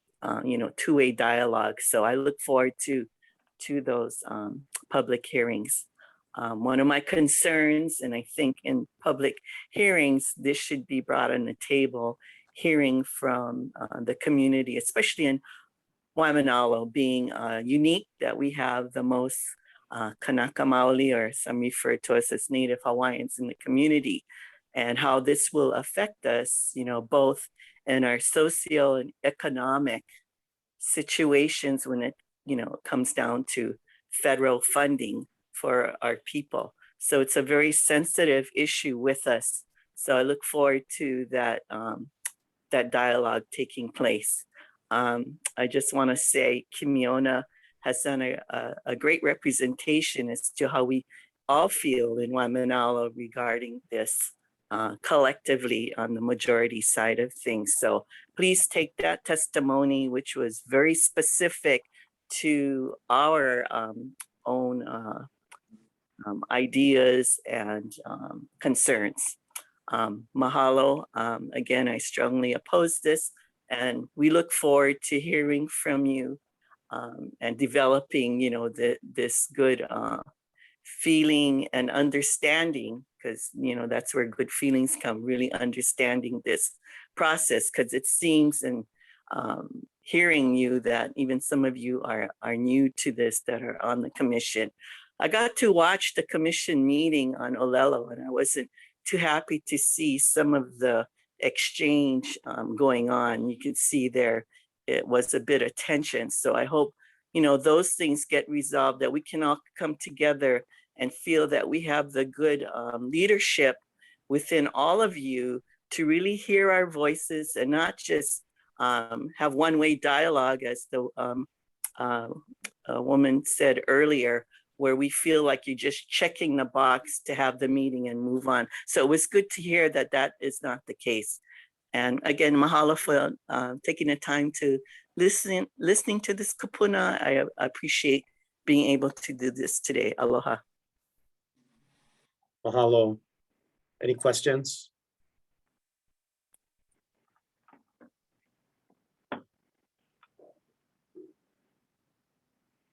two-way dialogue. So I look forward to those public hearings. One of my concerns, and I think in public hearings, this should be brought on the table, hearing from the community, especially in Waimanalo, being unique, that we have the most Kanaka Maoli, or some refer to us as Native Hawaiians, in the community, and how this will affect us, both in our socio and economic situations when it, comes down to federal funding for our people. So it's a very sensitive issue with us. So I look forward to that, that dialogue taking place. I just want to say Kimiona has done a great representation as to how we all feel in Waimanalo regarding this collectively on the majority side of things. So please take that testimony, which was very specific to our own ideas and concerns. Mahalo. Again, I strongly oppose this, and we look forward to hearing from you and developing, this good feeling and understanding, because that's where good feelings come, really understanding this process, because it seems, and hearing you, that even some of you are new to this that are on the commission. I got to watch the commission meeting on Olelo, and I wasn't too happy to see some of the exchange going on. You could see there it was a bit of tension. So I hope those things get resolved, that we can all come together and feel that we have the good leadership within all of you to really hear our voices, and not just have one-way dialogue, as the woman said earlier, where we feel like you're just checking the box to have the meeting and move on. So it was good to hear that that is not the case. And again, mahalo for taking the time to listening to this kupuna. I appreciate being able to do this today. Aloha. Mahalo. Any questions?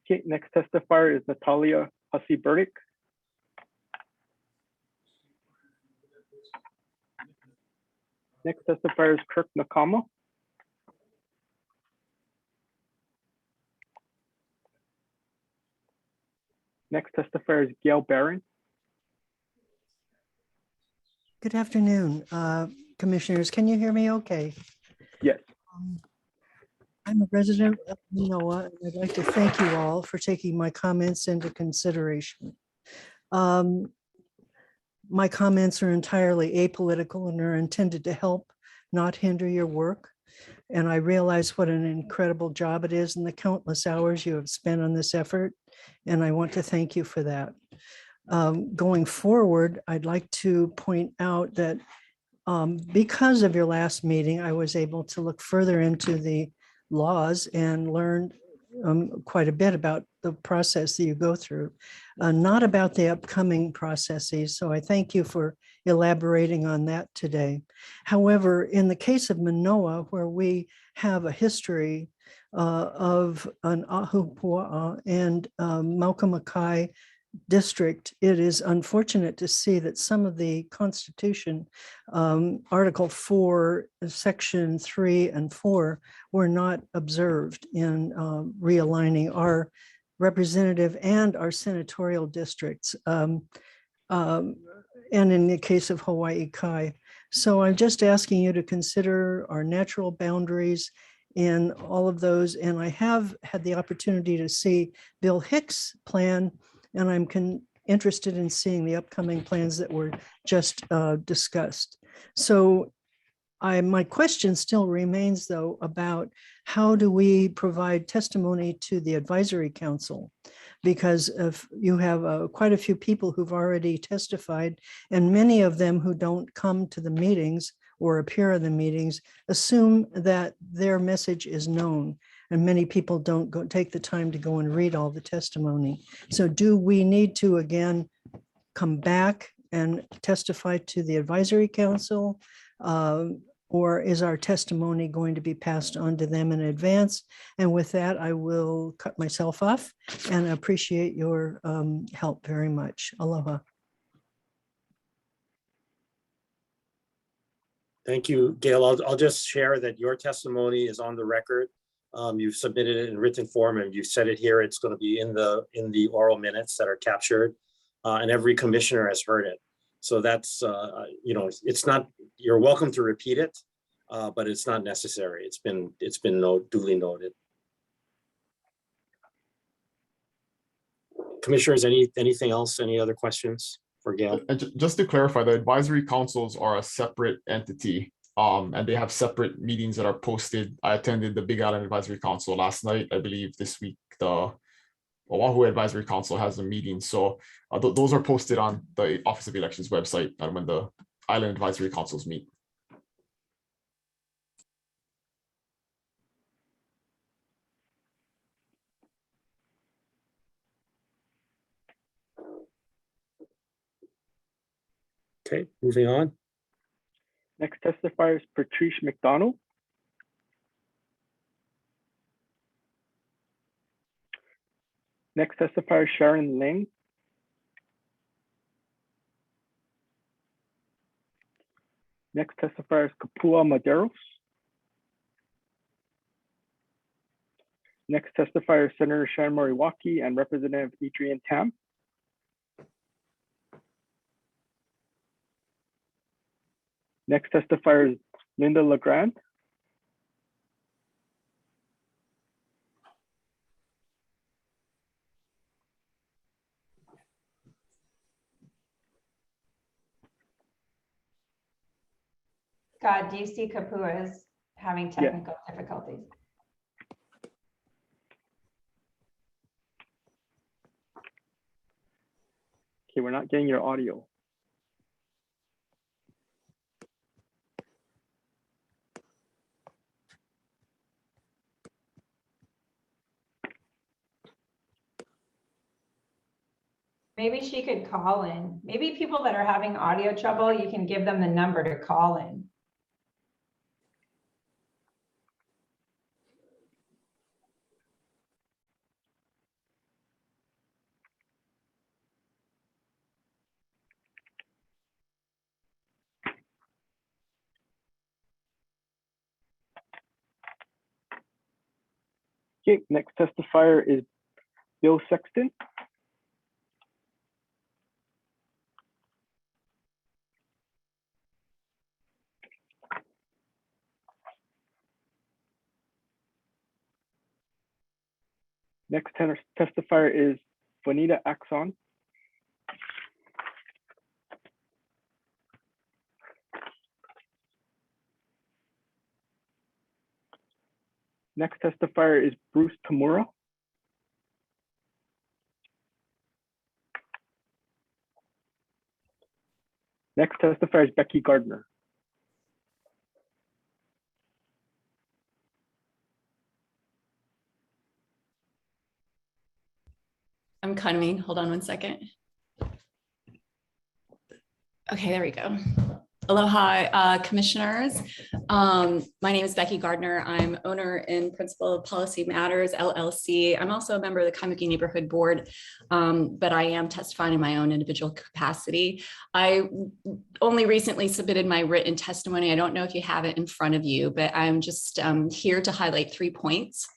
Okay, next testifier is Natalia Hussey-Burdick. Next testifier is Kirk Nakama. Next testifier is Gail Barron. Good afternoon, commissioners. Can you hear me okay? Yes. I'm a resident of Manoa, and I'd like to thank you all for taking my comments into consideration. My comments are entirely apolitical and are intended to help, not hinder your work. And I realize what an incredible job it is and the countless hours you have spent on this effort. And I want to thank you for that. Going forward, I'd like to point out that because of your last meeting, I was able to look further into the laws and learned quite a bit about the process that you go through, not about the upcoming processes. So I thank you for elaborating on that today. However, in the case of Manoa, where we have a history of an Ahupua'a and Maukamakai district, it is unfortunate to see that some of the Constitution, Article 4, Section 3 and 4, were not observed in realigning our representative and our senatorial districts, and in the case of Hawaii Kai. So I'm just asking you to consider our natural boundaries in all of those. And I have had the opportunity to see Bill Hicks' plan, and I'm interested in seeing the upcoming plans that were just discussed. So my question still remains, though, about how do we provide testimony to the advisory council? Because if you have quite a few people who've already testified, and many of them who don't come to the meetings or appear at the meetings assume that their message is known. And many people don't take the time to go and read all the testimony. So do we need to, again, come back and testify to the advisory council? Or is our testimony going to be passed on to them in advance? And with that, I will cut myself off and appreciate your help very much. Aloha. Thank you, Gail. I'll just share that your testimony is on the record. You've submitted it in written form and you've said it here. It's going to be in the oral minutes that are captured, and every commissioner has heard it. So that's, it's not, you're welcome to repeat it, but it's not necessary. It's been duly noted. Commissioners, anything else? Any other questions for Gail? And just to clarify, the advisory councils are a separate entity, and they have separate meetings that are posted. I attended the Big Island Advisory Council last night. I believe this week the Oahu Advisory Council has a meeting. So those are posted on the Office of Elections website when the Island Advisory Councils meet. Okay, moving on. Next testifier is Patrice McDonald. Next testifier is Sharon Ling. Next testifier is Kapua Maderos. Next testifier is Senator Shan Moriwaki and Representative Adrian Tam. Next testifier is Linda LeGrand. Scott, do you see Kapua is having technical difficulties? Okay, we're not getting your audio. Maybe she could call in. Maybe people that are having audio trouble, you can give them the number to call in. Okay, next testifier is Bill Sexton. Next testifier is Bonita Axon. Next testifier is Bruce Tamura. Next testifier is Becky Gardner. I'm coming. Hold on one second. Okay, there we go. Aloha, commissioners. My name is Becky Gardner. I'm owner and principal of Policy Matters, LLC. I'm also a member of the Kaimuki Neighborhood Board, but I am testifying in my own individual capacity. I only recently submitted my written testimony. I don't know if you have it in front of you, but I'm just here to highlight 3 points.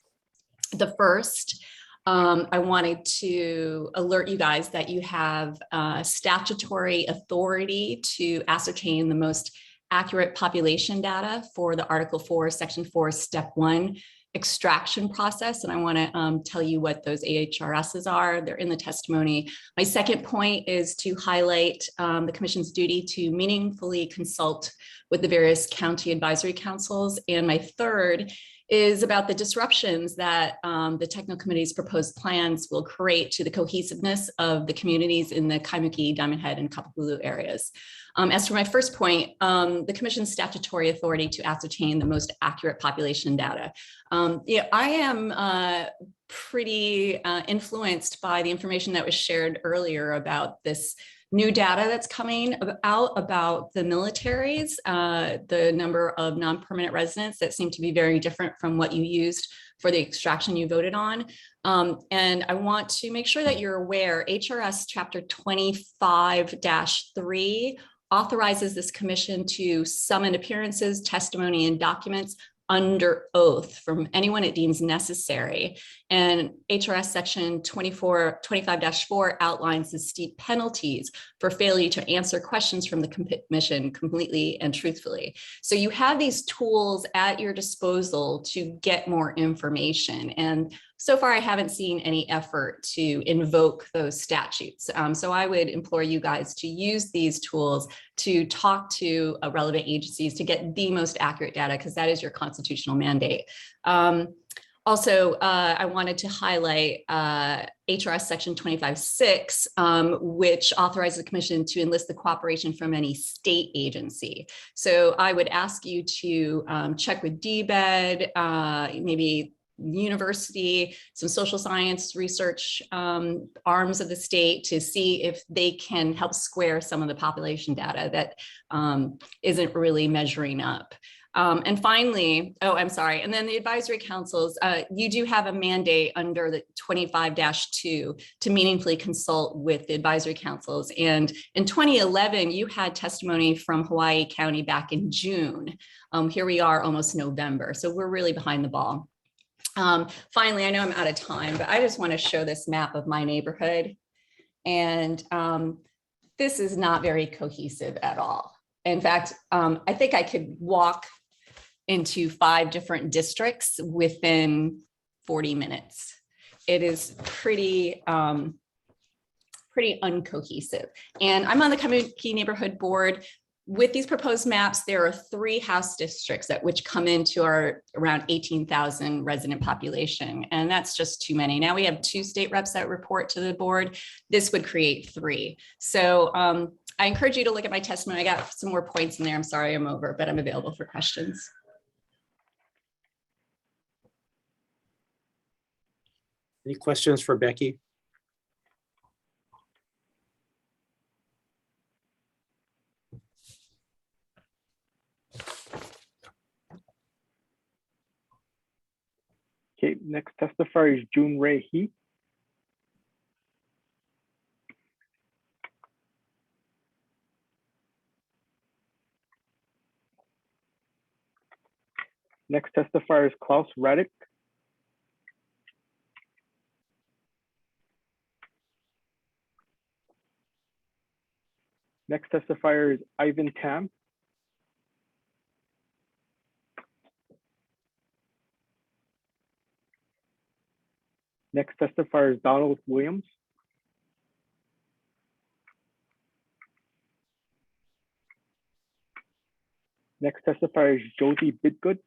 The first, I wanted to alert you guys that you have statutory authority to ascertain the most accurate population data for the Article 4, Section 4, Step 1 extraction process. And I want to tell you what those AHRSs are. They're in the testimony. My second point is to highlight the Commission's duty to meaningfully consult with the various county advisory councils. And my third is about the disruptions that the technical committee's proposed plans will create to the cohesiveness of the communities in the Kaimuki, Diamond Head, and Kapapulu areas. As for my first point, the Commission's statutory authority to ascertain the most accurate population data. Yeah, I am pretty influenced by the information that was shared earlier about this new data that's coming out about the militaries, the number of non-permanent residents that seem to be very different from what you used for the extraction you voted on. And I want to make sure that you're aware, HRS Chapter 25-3 authorizes this commission to summon appearances, testimony, and documents under oath from anyone it deems necessary. And HRS section 25-4 outlines the steep penalties for failure to answer questions from the commission completely and truthfully. So you have these tools at your disposal to get more information. And so far, I haven't seen any effort to invoke those statutes. So I would implore you guys to use these tools to talk to relevant agencies to get the most accurate data, because that is your constitutional mandate. Also, I wanted to highlight HRS section 25-6, which authorizes the commission to enlist the cooperation from any state agency. So I would ask you to check with DBED, maybe university, some social science research arms of the state to see if they can help square some of the population data that isn't really measuring up. And finally, oh, I'm sorry. And then the advisory councils, you do have a mandate under the 25-2 to meaningfully consult with the advisory councils. And in 2011, you had testimony from Hawaii County back in June. Here we are almost November. So we're really behind the ball. Finally, I know I'm out of time, but I just want to show this map of my neighborhood. And this is not very cohesive at all. In fact, I think I could walk into 5 different districts within 40 minutes. It is pretty uncohesive. And I'm on the Kaimuki Neighborhood Board. With these proposed maps, there are 3 House districts that which come into our around 18,000 resident population. And that's just too many. Now we have 2 state reps that report to the board. This would create 3. So I encourage you to look at my testimony. I got some more points in there. I'm sorry I'm over, but I'm available for questions. Any questions for Becky? Okay, next testifier is June Ray He. Next testifier is Klaus Radick. Next testifier is Ivan Tam. Next testifier is Donald Williams. Next testifier is Josie Bidgood.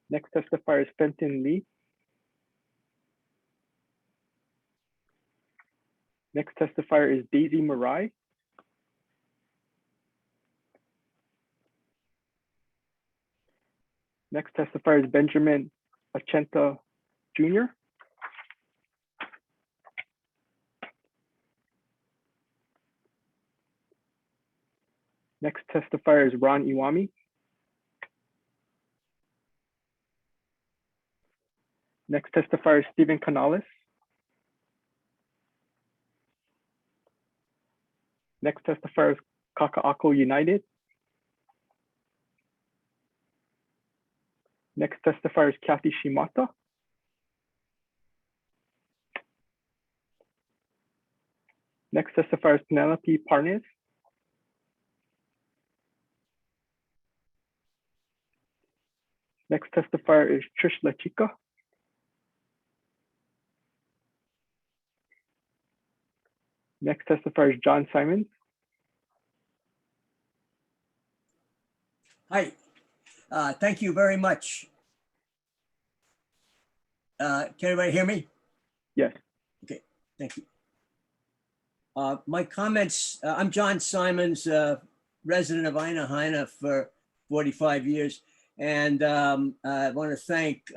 Next testifier is Fenton Lee. Next testifier is Daisy Marai. Next testifier is Benjamin Achenta Jr. Next testifier is Ron Iwami. Next testifier is Stephen Canales. Next testifier is Kaka'ako United. Next testifier is Kathy Shimata. Next testifier is Penelope Parnes. Next testifier is Trish Lachica. Next testifier is John Simons. Hi, thank you very much. Can everybody hear me? Yes. Okay, thank you. My comments, I'm John Simons, resident of Aina for 45 years. And I want to thank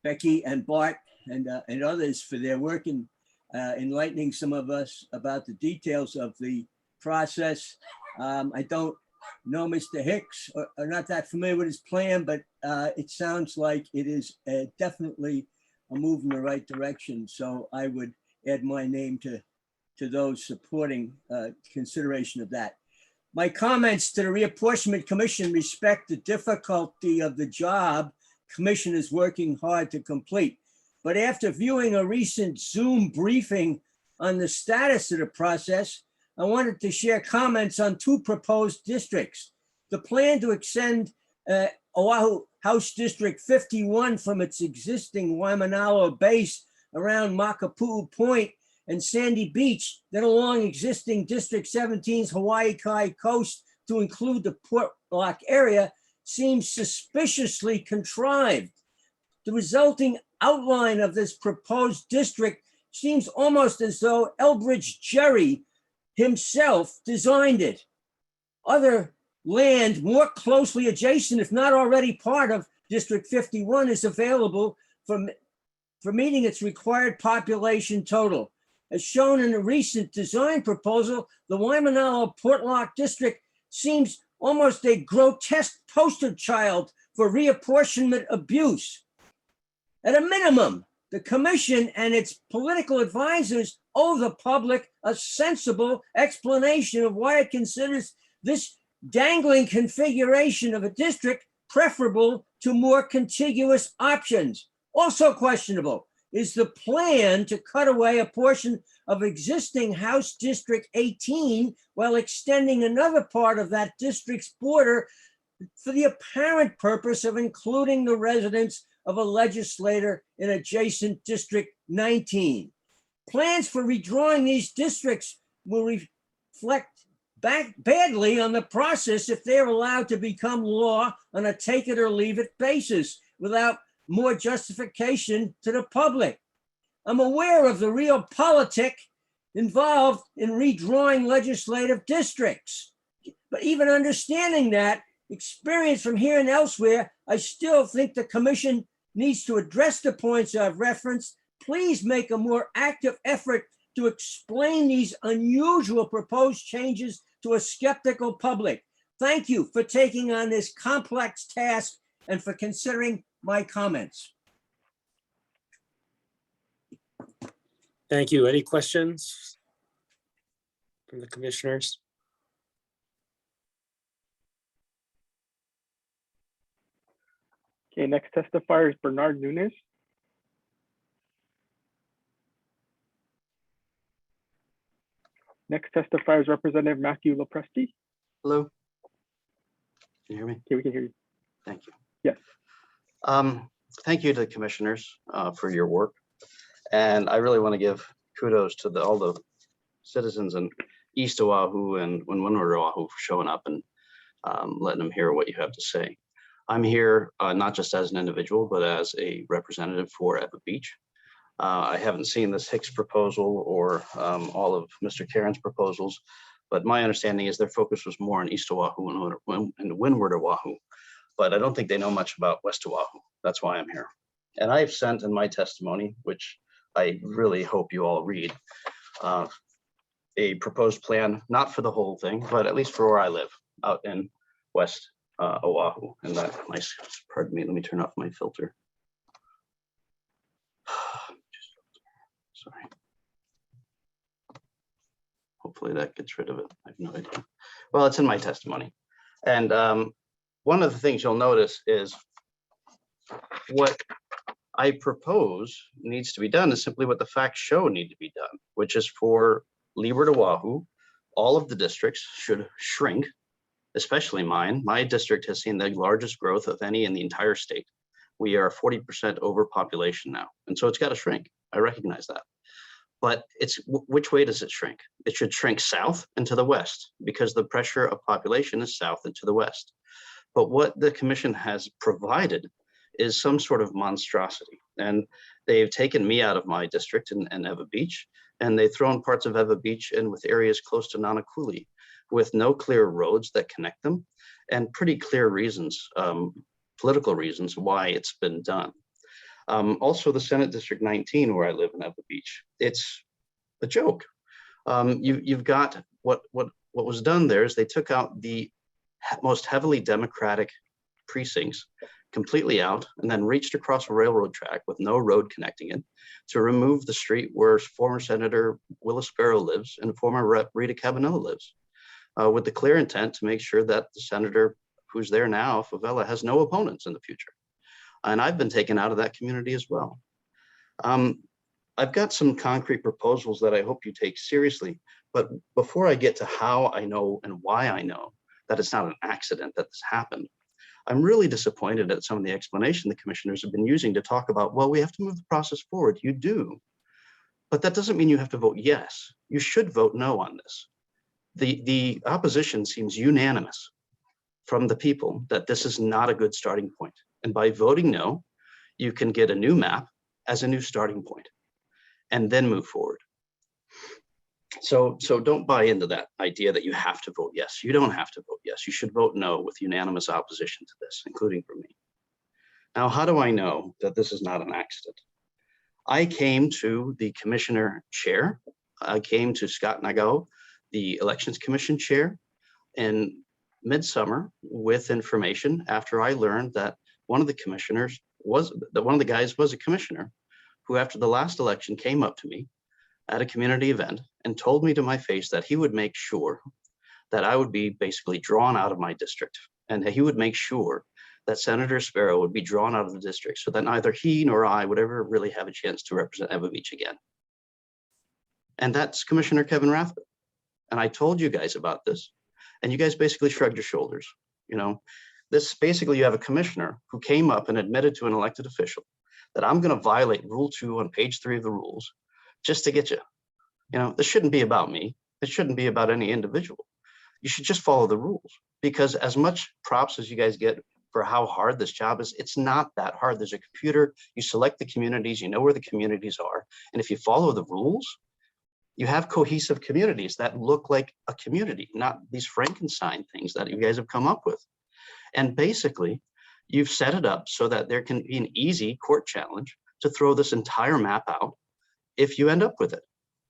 Becky and Bart and others for their work in enlightening some of us about the details of the process. I don't know Mr. Hicks or not that familiar with his plan, but it sounds like it is definitely a move in the right direction. So I would add my name to those supporting consideration of that. My comments to the Reapportionment Commission respect the difficulty of the job Commission is working hard to complete. But after viewing a recent Zoom briefing on the status of the process, I wanted to share comments on two proposed districts. The plan to extend Oahu House District 51 from its existing Waimanalo base around Makapu'u Point and Sandy Beach, then along existing District 17's Hawaii Kai coast to include the Port Lock area, seems suspiciously contrived. The resulting outline of this proposed district seems almost as though Elbridge Gerry himself designed it. Other land more closely adjacent, if not already part of District 51, is available for meeting its required population total. As shown in a recent design proposal, the Waimanalo Portlock District seems almost a grotesque poster child for reapportionment abuse. At a minimum, the Commission and its political advisors owe the public a sensible explanation of why it considers this dangling configuration of a district preferable to more contiguous options. Also questionable is the plan to cut away a portion of existing House District 18 while extending another part of that district's border for the apparent purpose of including the residents of a legislator in adjacent District 19. Plans for redrawing these districts will reflect back badly on the process if they're allowed to become law on a take it or leave it basis without more justification to the public. I'm aware of the real politic involved in redrawing legislative districts, but even understanding that experience from here and elsewhere, I still think the Commission needs to address the points I've referenced. Please make a more active effort to explain these unusual proposed changes to a skeptical public. thank you for taking on this complex task and for considering my comments. Thank you. Any questions from the commissioners? Okay, next testifier is Bernard Nunes. Next testifier is Representative Matthew Lopresti. Hello. Can you hear me? Okay, we can hear you. Thank you. Yes. Thank you to the commissioners for your work. And I really want to give kudos to all the citizens in East Oahu and Windward Oahu for showing up and letting them hear what you have to say. I'm here not just as an individual, but as a representative for Eva Beach. I haven't seen this Hicks proposal or all of Mr. Karen's proposals, but my understanding is their focus was more on East Oahu and Windward Oahu, but I don't think they know much about West Oahu. That's why I'm here. And I've sent in my testimony, which I really hope you all read, a proposed plan, not for the whole thing, but at least for where I live out in West Oahu. And that nice, pardon me, let me turn off my filter. Sorry. Hopefully that gets rid of it. I have no idea. Well, it's in my testimony. And one of the things you'll notice is what I propose needs to be done is simply what the facts show need to be done, which is for Leeward Oahu, all of the districts should shrink, especially mine. My district has seen the largest growth of any in the entire state. We are 40% overpopulation now, and so it's got to shrink. I recognize that. But it's which way does it shrink? It should shrink south and to the west because the pressure of population is south and to the west. But what the commission has provided is some sort of monstrosity. And they've taken me out of my district in Eva Beach, and they've thrown parts of Eva Beach in with areas close to Nanakuli with no clear roads that connect them and pretty clear reasons, political reasons why it's been done. Also, the Senate District 19, where I live in Eva Beach, it's a joke. You've got what was done there is they took out the most heavily Democratic precincts completely out and then reached across a railroad track with no road connecting it to remove the street where former Senator Willis Sparrow lives and former Rep. Rita Cabanilla lives, with the clear intent to make sure that the senator who's there now, Favela, has no opponents in the future. And I've been taken out of that community as well. I've got some concrete proposals that I hope you take seriously, but before I get to how I know and why I know that it's not an accident that this happened, I'm really disappointed at some of the explanation the commissioners have been using to talk about, well, we have to move the process forward. You do, but that doesn't mean you have to vote yes. You should vote no on this. The opposition seems unanimous from the people that this is not a good starting point. And by voting no, you can get a new map as a new starting point and then move forward. So don't buy into that idea that you have to vote yes. You don't have to vote yes. You should vote no with unanimous opposition to this, including from me. Now, how do I know that this is not an accident? I came to the commissioner chair. I came to Scott Nagao, the elections commission chair, in midsummer with information after I learned that one of the commissioners was, that one of the guys was a commissioner who after the last election came up to me at a community event and told me to my face that he would make sure that I would be basically drawn out of my district and that he would make sure that Senator Sparrow would be drawn out of the district so that neither he nor I would ever really have a chance to represent Eva Beach again. And that's Commissioner Kevin Rathbun. And I told you guys about this and you guys basically shrugged your shoulders. You know, this basically you have a commissioner who came up and admitted to an elected official that I'm going to violate Rule 2 on page 3 of the rules just to get you. You know, this shouldn't be about me. It shouldn't be about any individual. You should just follow the rules because as much props as you guys get for how hard this job is, it's not that hard. There's a computer, you select the communities, you know where the communities are. And if you follow the rules, you have cohesive communities that look like a community, not these Frankenstein things that you guys have come up with. And basically, you've set it up so that there can be an easy court challenge to throw this entire map out if you end up with it.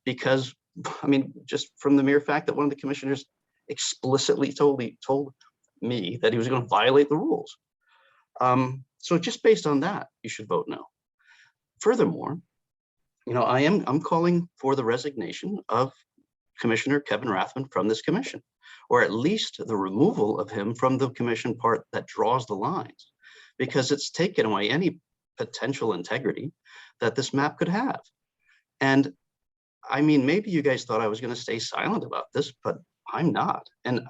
Because, I mean, just from the mere fact that one of the commissioners explicitly told me that he was going to violate the rules. So just based on that, you should vote no. Furthermore, I'm calling for the resignation of Commissioner Kevin Rathman from this commission, or at least the removal of him from the commission part that draws the lines, because it's taken away any potential integrity that this map could have. And I mean, maybe you guys thought I was going to stay silent about this, but I'm not. And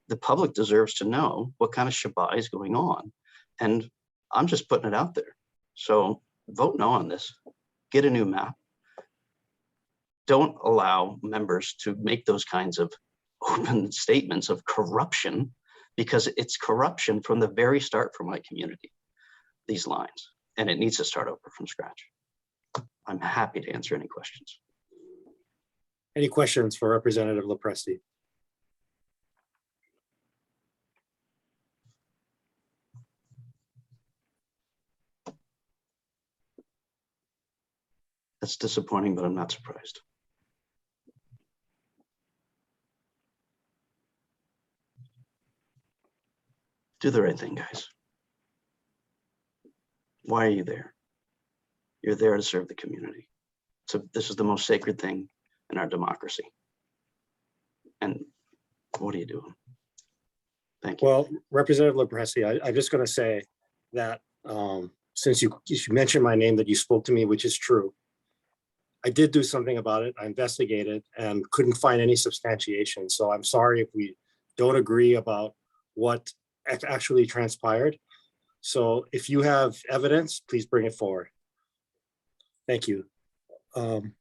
the public deserves to know what kind of shabbat is going on. And I'm just putting it out there. So vote no on this. Get a new map. Don't allow members to make those kinds of open statements of corruption, because it's corruption from the very start for my community, these lines, and it needs to start over from scratch. I'm happy to answer any questions. Any questions for Representative Lopresti? That's disappointing, but I'm not surprised. Do the right thing, guys. Why are you there? You're there to serve the community. So this is the most sacred thing in our democracy. And what are you doing? Thank you. Well, Representative Lopresti, I'm just going to say that since you mentioned my name, that you spoke to me, which is true. I did do something about it. I investigated and couldn't find any substantiation. So I'm sorry if we don't agree about what actually transpired. So if you have evidence, please bring it forward. Thank you. Mr.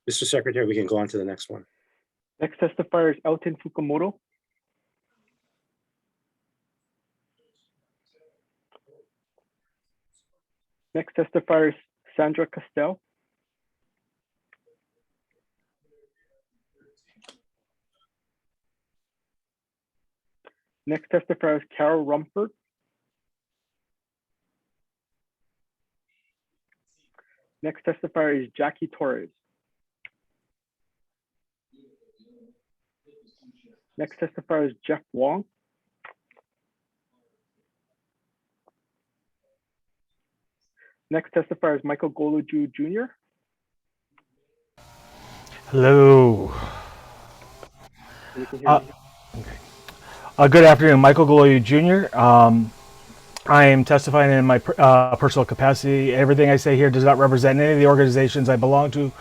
Secretary, we can go on to the next one. Next testifier is Elton Fukumoto. Next testifier is Sandra Castell. Next testifier is Carol Rumford. Next testifier is Jackie Torres. Next testifier is Jeff Wong. Next testifier is Michael Goluju Jr. Hello. We can hear you. Good afternoon, Michael Goluju Jr. I am testifying in my personal capacity. Everything I say here does not represent any of the organizations I belong to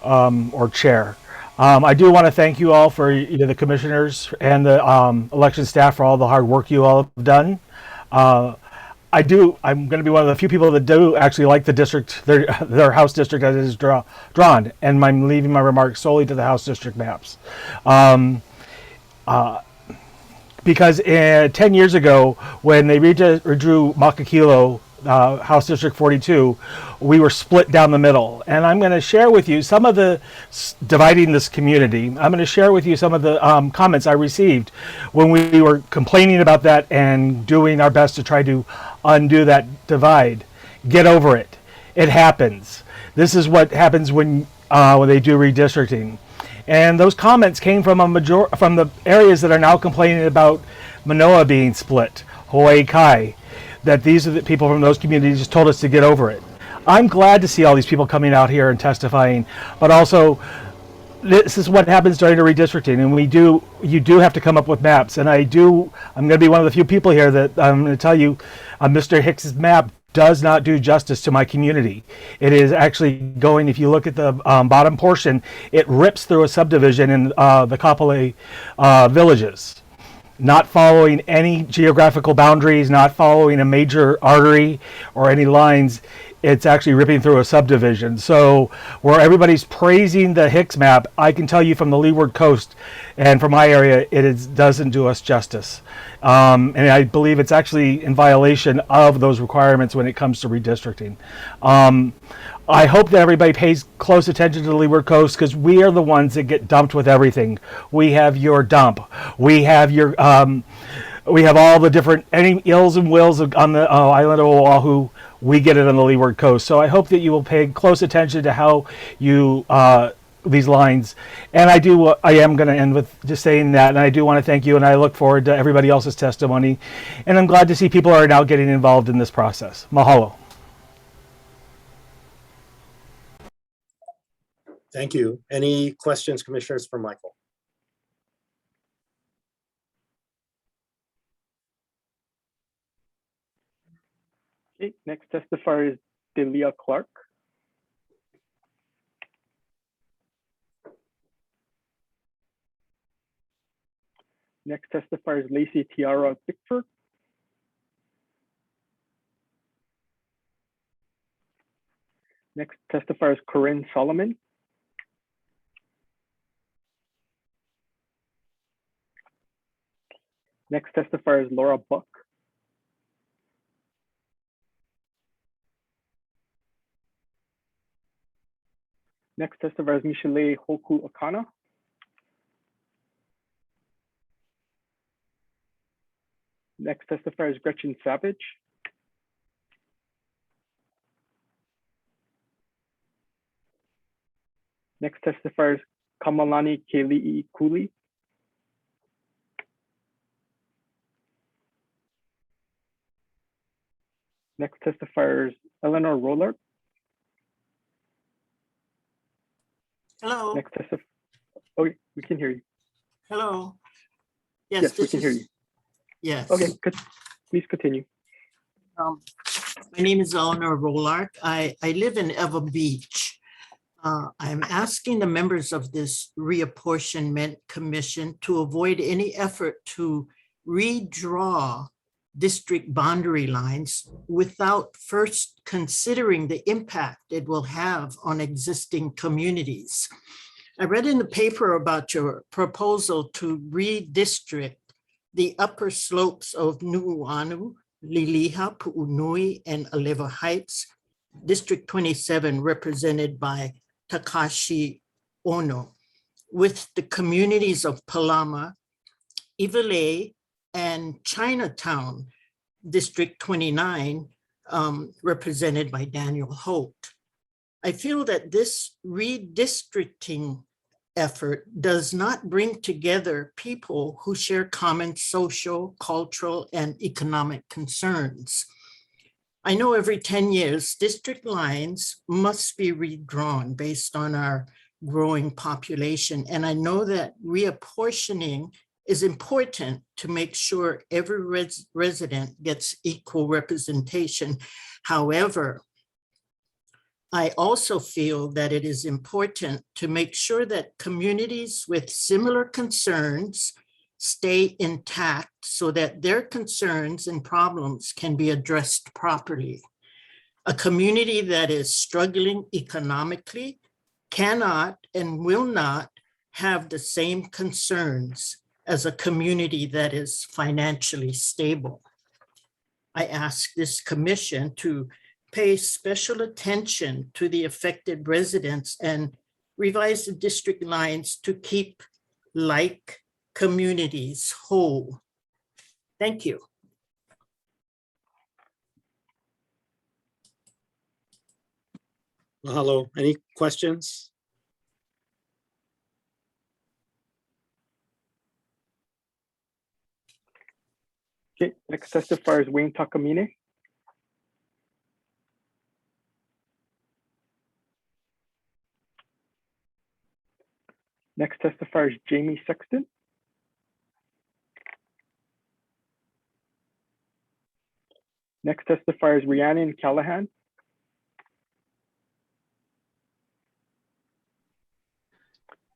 or chair. I do want to thank you all for the commissioners and the election staff for all the hard work you all have done. I'm going to be one of the few people that do actually like the district, their House district as it is drawn, and I'm leaving my remarks solely to the House district maps. Because 10 years ago, when they redrew Makakilo, House District 42, we were split down the middle. And I'm going to share with you some of the, dividing this community, I'm going to share with you some of the comments I received when we were complaining about that and doing our best to try to undo that divide. Get over it. It happens. This is what happens when they do redistricting. And those comments came from from the areas that are now complaining about Manoa being split, Hawaii Kai, that these are the people from those communities just told us to get over it. I'm glad to see all these people coming out here and testifying, but also this is what happens during the redistricting, and you do have to come up with maps. And I'm going to be one of the few people here that I'm going to tell you, Mr. Hicks's map does not do justice to my community. It is actually going, if you look at the bottom portion, it rips through a subdivision in the Kapolei villages, not following any geographical boundaries, not following a major artery or any lines. It's actually ripping through a subdivision. So where everybody's praising the Hicks map, I can tell you from the Leeward Coast and from my area, doesn't do us justice. And I believe it's actually in violation of those requirements when it comes to redistricting. I hope that everybody pays close attention to the Leeward Coast, because we are the ones that get dumped with everything. We have your dump. We have your, we have all the different, any ills and wills on the island of Oahu. We get it on the Leeward Coast. So I hope that you will pay close attention to how you these lines. And I am going to end with just saying that, and I do want to thank you, and I look forward to everybody else's testimony. And I'm glad to see people are now getting involved in this process. Mahalo. Thank you. Any questions, commissioners, for Michael? Okay, next testifier is Delia Clark. Next testifier is Lacey Tiara Bickford. Next testifier is Corinne Solomon. Next testifier is Laura Buck. Next testifier is Michele Hoku Akana. Next testifier is Gretchen Savage. Next testifier is Kamalani Keli'i Kuli. Next testifier is Eleanor Roller. Hello. Next testifier. Oh, we can hear you. Hello. Yes, we can hear you. Yes. Okay, please continue. My name is Eleanor Rolark. I live in Eva Beach. I'm asking the members of this reapportionment commission to avoid any effort to redraw district boundary lines without first considering the impact it will have on existing communities. I read in the paper about your proposal to redistrict the upper slopes of Nuuanu, Liliha, Pu'unui, and Alewa Heights, District 27, represented by Takashi Ono, with the communities of Palama, Iwilei, and Chinatown, District 29, represented by Daniel Holt. I feel that this redistricting effort does not bring together people who share common social, cultural, and economic concerns. I know every 10 years, district lines must be redrawn based on our growing population. And I know that reapportioning is important to make sure every resident gets equal representation. However, I also feel that it is important to make sure that communities with similar concerns stay intact so that their concerns and problems can be addressed properly. A community that is struggling economically cannot and will not have the same concerns as a community that is financially stable. I ask this commission to pay special attention to the affected residents and revise the district lines to keep like communities whole. Thank you. Mahalo. Any questions? Okay, next testifier is Wayne Takamine. Next testifier is Jamie Sexton. Next testifier is Rhiannon Callahan.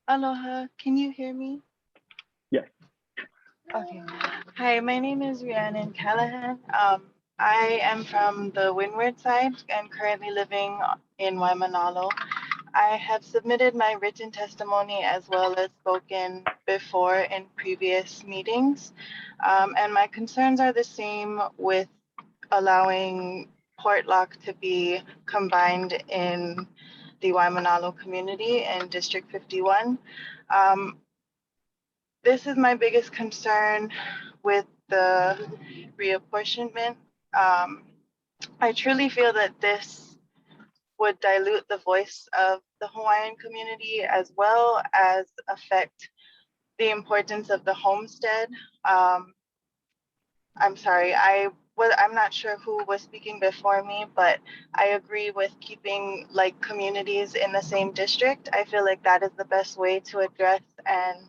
Aloha, can you hear me? Yes. Okay. Hi, my name is Rhiannon Callahan. I am from the Windward side and currently living in Waimanalo. I have submitted my written testimony as well as spoken before in previous meetings. And my concerns are the same with allowing Portlock to be combined in the Waimanalo community in District 51. This is my biggest concern with the reapportionment. I truly feel that this would dilute the voice of the Hawaiian community as well as affect the importance of the homestead. I'm sorry, I'm not sure who was speaking before me, but I agree with keeping like communities in the same district. I feel like that is the best way to address and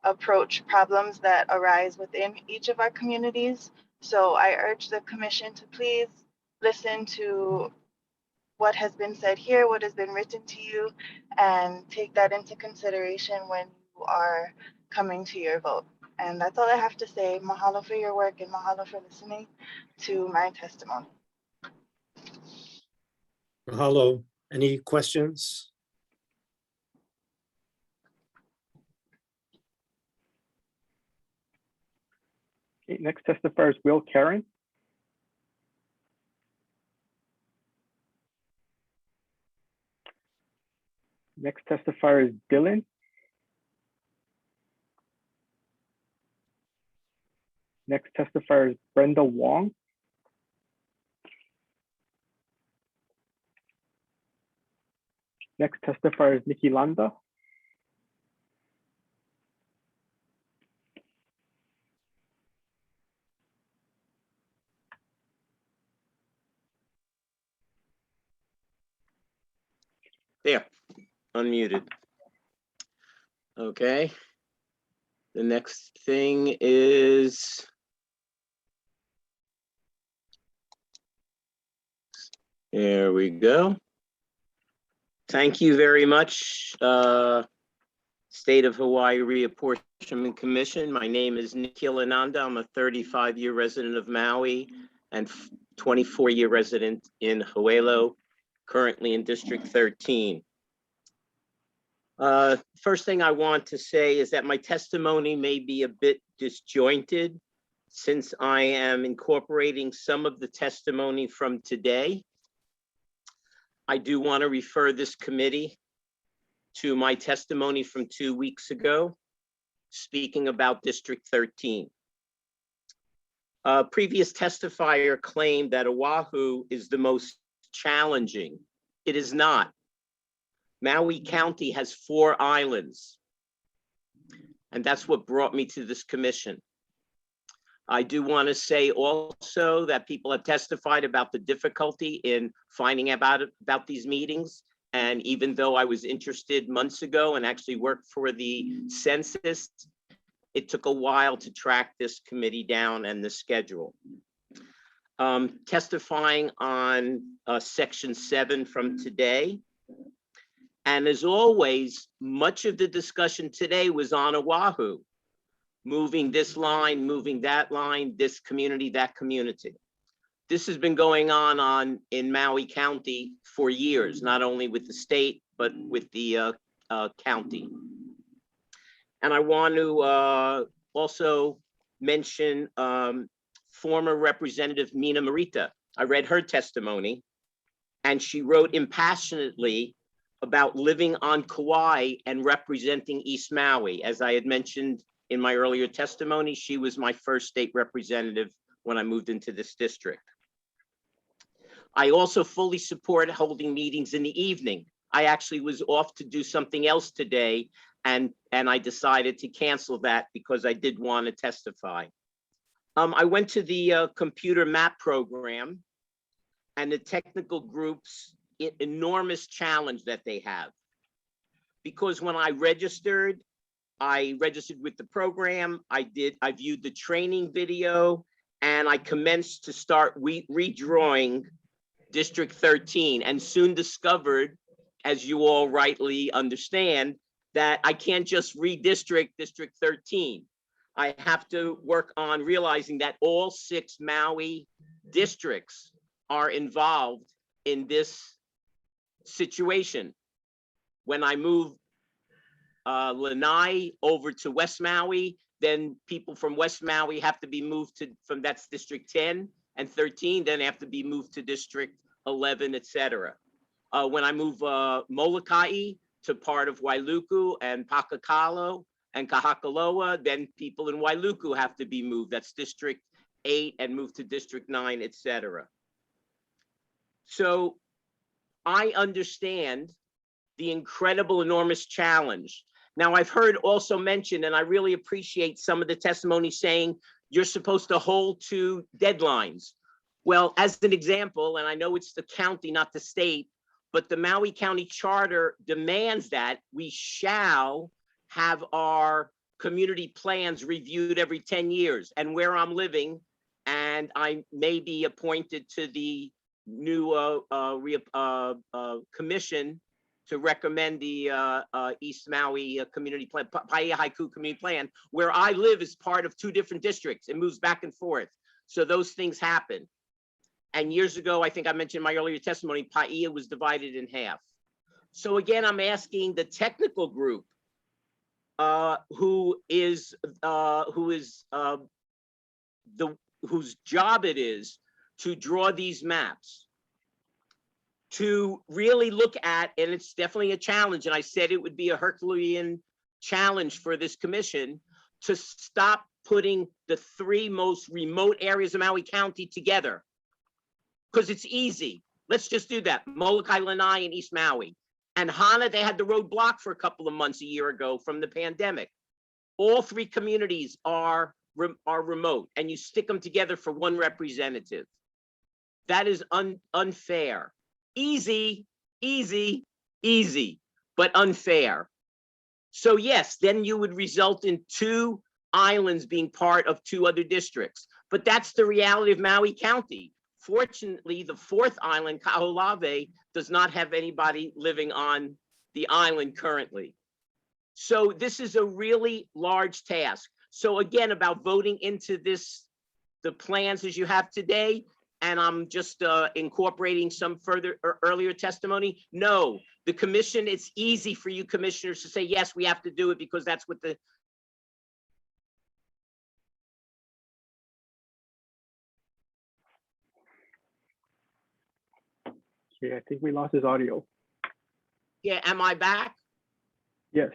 approach problems that arise within each of our communities. So I urge the commission to please listen to what has been said here, what has been written to you, and take that into consideration when you are coming to your vote. And that's all I have to say. Mahalo for your work and mahalo for listening to my testimony. Mahalo. Any questions? Okay, next testifier is Will Karen. Next testifier is Dylan. Next testifier is Brenda Wong. Next testifier is Nikki Landa. There, unmuted. Okay. The next thing is there we go. Thank you very much, State of Hawaii Reapportionment Commission. My name is Nikhil Ananda. I'm a 35-year resident of Maui and 24-year resident in Hawelo, currently in District 13. First thing I want to say is that my testimony may be a bit disjointed since I am incorporating some of the testimony from today. I do want to refer this committee to my testimony from 2 weeks ago, speaking about District 13. A previous testifier claimed that Oahu is the most challenging. It is not. Maui County has 4 islands, and that's what brought me to this commission. I do want to say also that people have testified about the difficulty in finding about these meetings. And even though I was interested months ago and actually worked for the census, it took a while to track this committee down and the schedule. Testifying on Section 7 from today. And as always, much of the discussion today was on Oahu. Moving this line, moving that line, this community, that community. This has been going on in Maui County for years, not only with the state, but with the county. And I want to also mention former Representative Mina Morita. I read her testimony, and she wrote impassionately about living on Kauai and representing East Maui. As I had mentioned in my earlier testimony, she was my first state representative when I moved into this district. I also fully support holding meetings in the evening. I actually was off to do something else today, and I decided to cancel that because I did want to testify. I went to the computer map program and the technical group's enormous challenge that they have. Because when I registered with the program, I viewed the training video, and I commenced to start redrawing District 13, and soon discovered, as you all rightly understand, that I can't just redistrict District 13. I have to work on realizing that all 6 Maui districts are involved in this situation. When I move Lanai over to West Maui, then people from West Maui have to be moved to, that's District 10 and 13, then have to be moved to District 11, etc. When I move Molokai to part of Wailuku and Pakakalo and Kahakaloa, then people in Wailuku have to be moved. That's District 8 and moved to District 9, etc. So I understand the incredible, enormous challenge. Now, I've heard also mentioned, and I really appreciate some of the testimony saying you're supposed to hold to deadlines. Well, as an example, and I know it's the county, not the state, but the Maui County Charter demands that we shall have our community plans reviewed every 10 years. And where I'm living, and I may be appointed to the new commission to recommend the East Maui community plan, Paia Haiku community plan, where I live is part of 2 different districts. It moves back and forth. So those things happen. And years ago, I think I mentioned in my earlier testimony, Paia was divided in half. So again, I'm asking the technical group whose job it is to draw these maps, to really look at, and it's definitely a challenge, and I said it would be a Herculean challenge for this commission, to stop putting the 3 most remote areas of Maui County together. Because it's easy. Let's just do that. Molokai, Lanai, and East Maui. And Hana, they had the road blocked for a couple of months a year ago from the pandemic. All 3 communities are remote, and you stick them together for 1 representative. That is unfair. Easy, easy, easy, but unfair. So yes, then you would result in 2 islands being part of 2 other districts. But that's the reality of Maui County. Fortunately, the 4th island, Kaho'olawe, does not have anybody living on the island currently. So this is a really large task. So again, about voting into this, the plans as you have today, and I'm just incorporating some further or earlier testimony. No, the commission, it's easy for you commissioners to say, yes, we have to do it because that's what the Okay, I think we lost his audio. Yeah, am I back? Yes.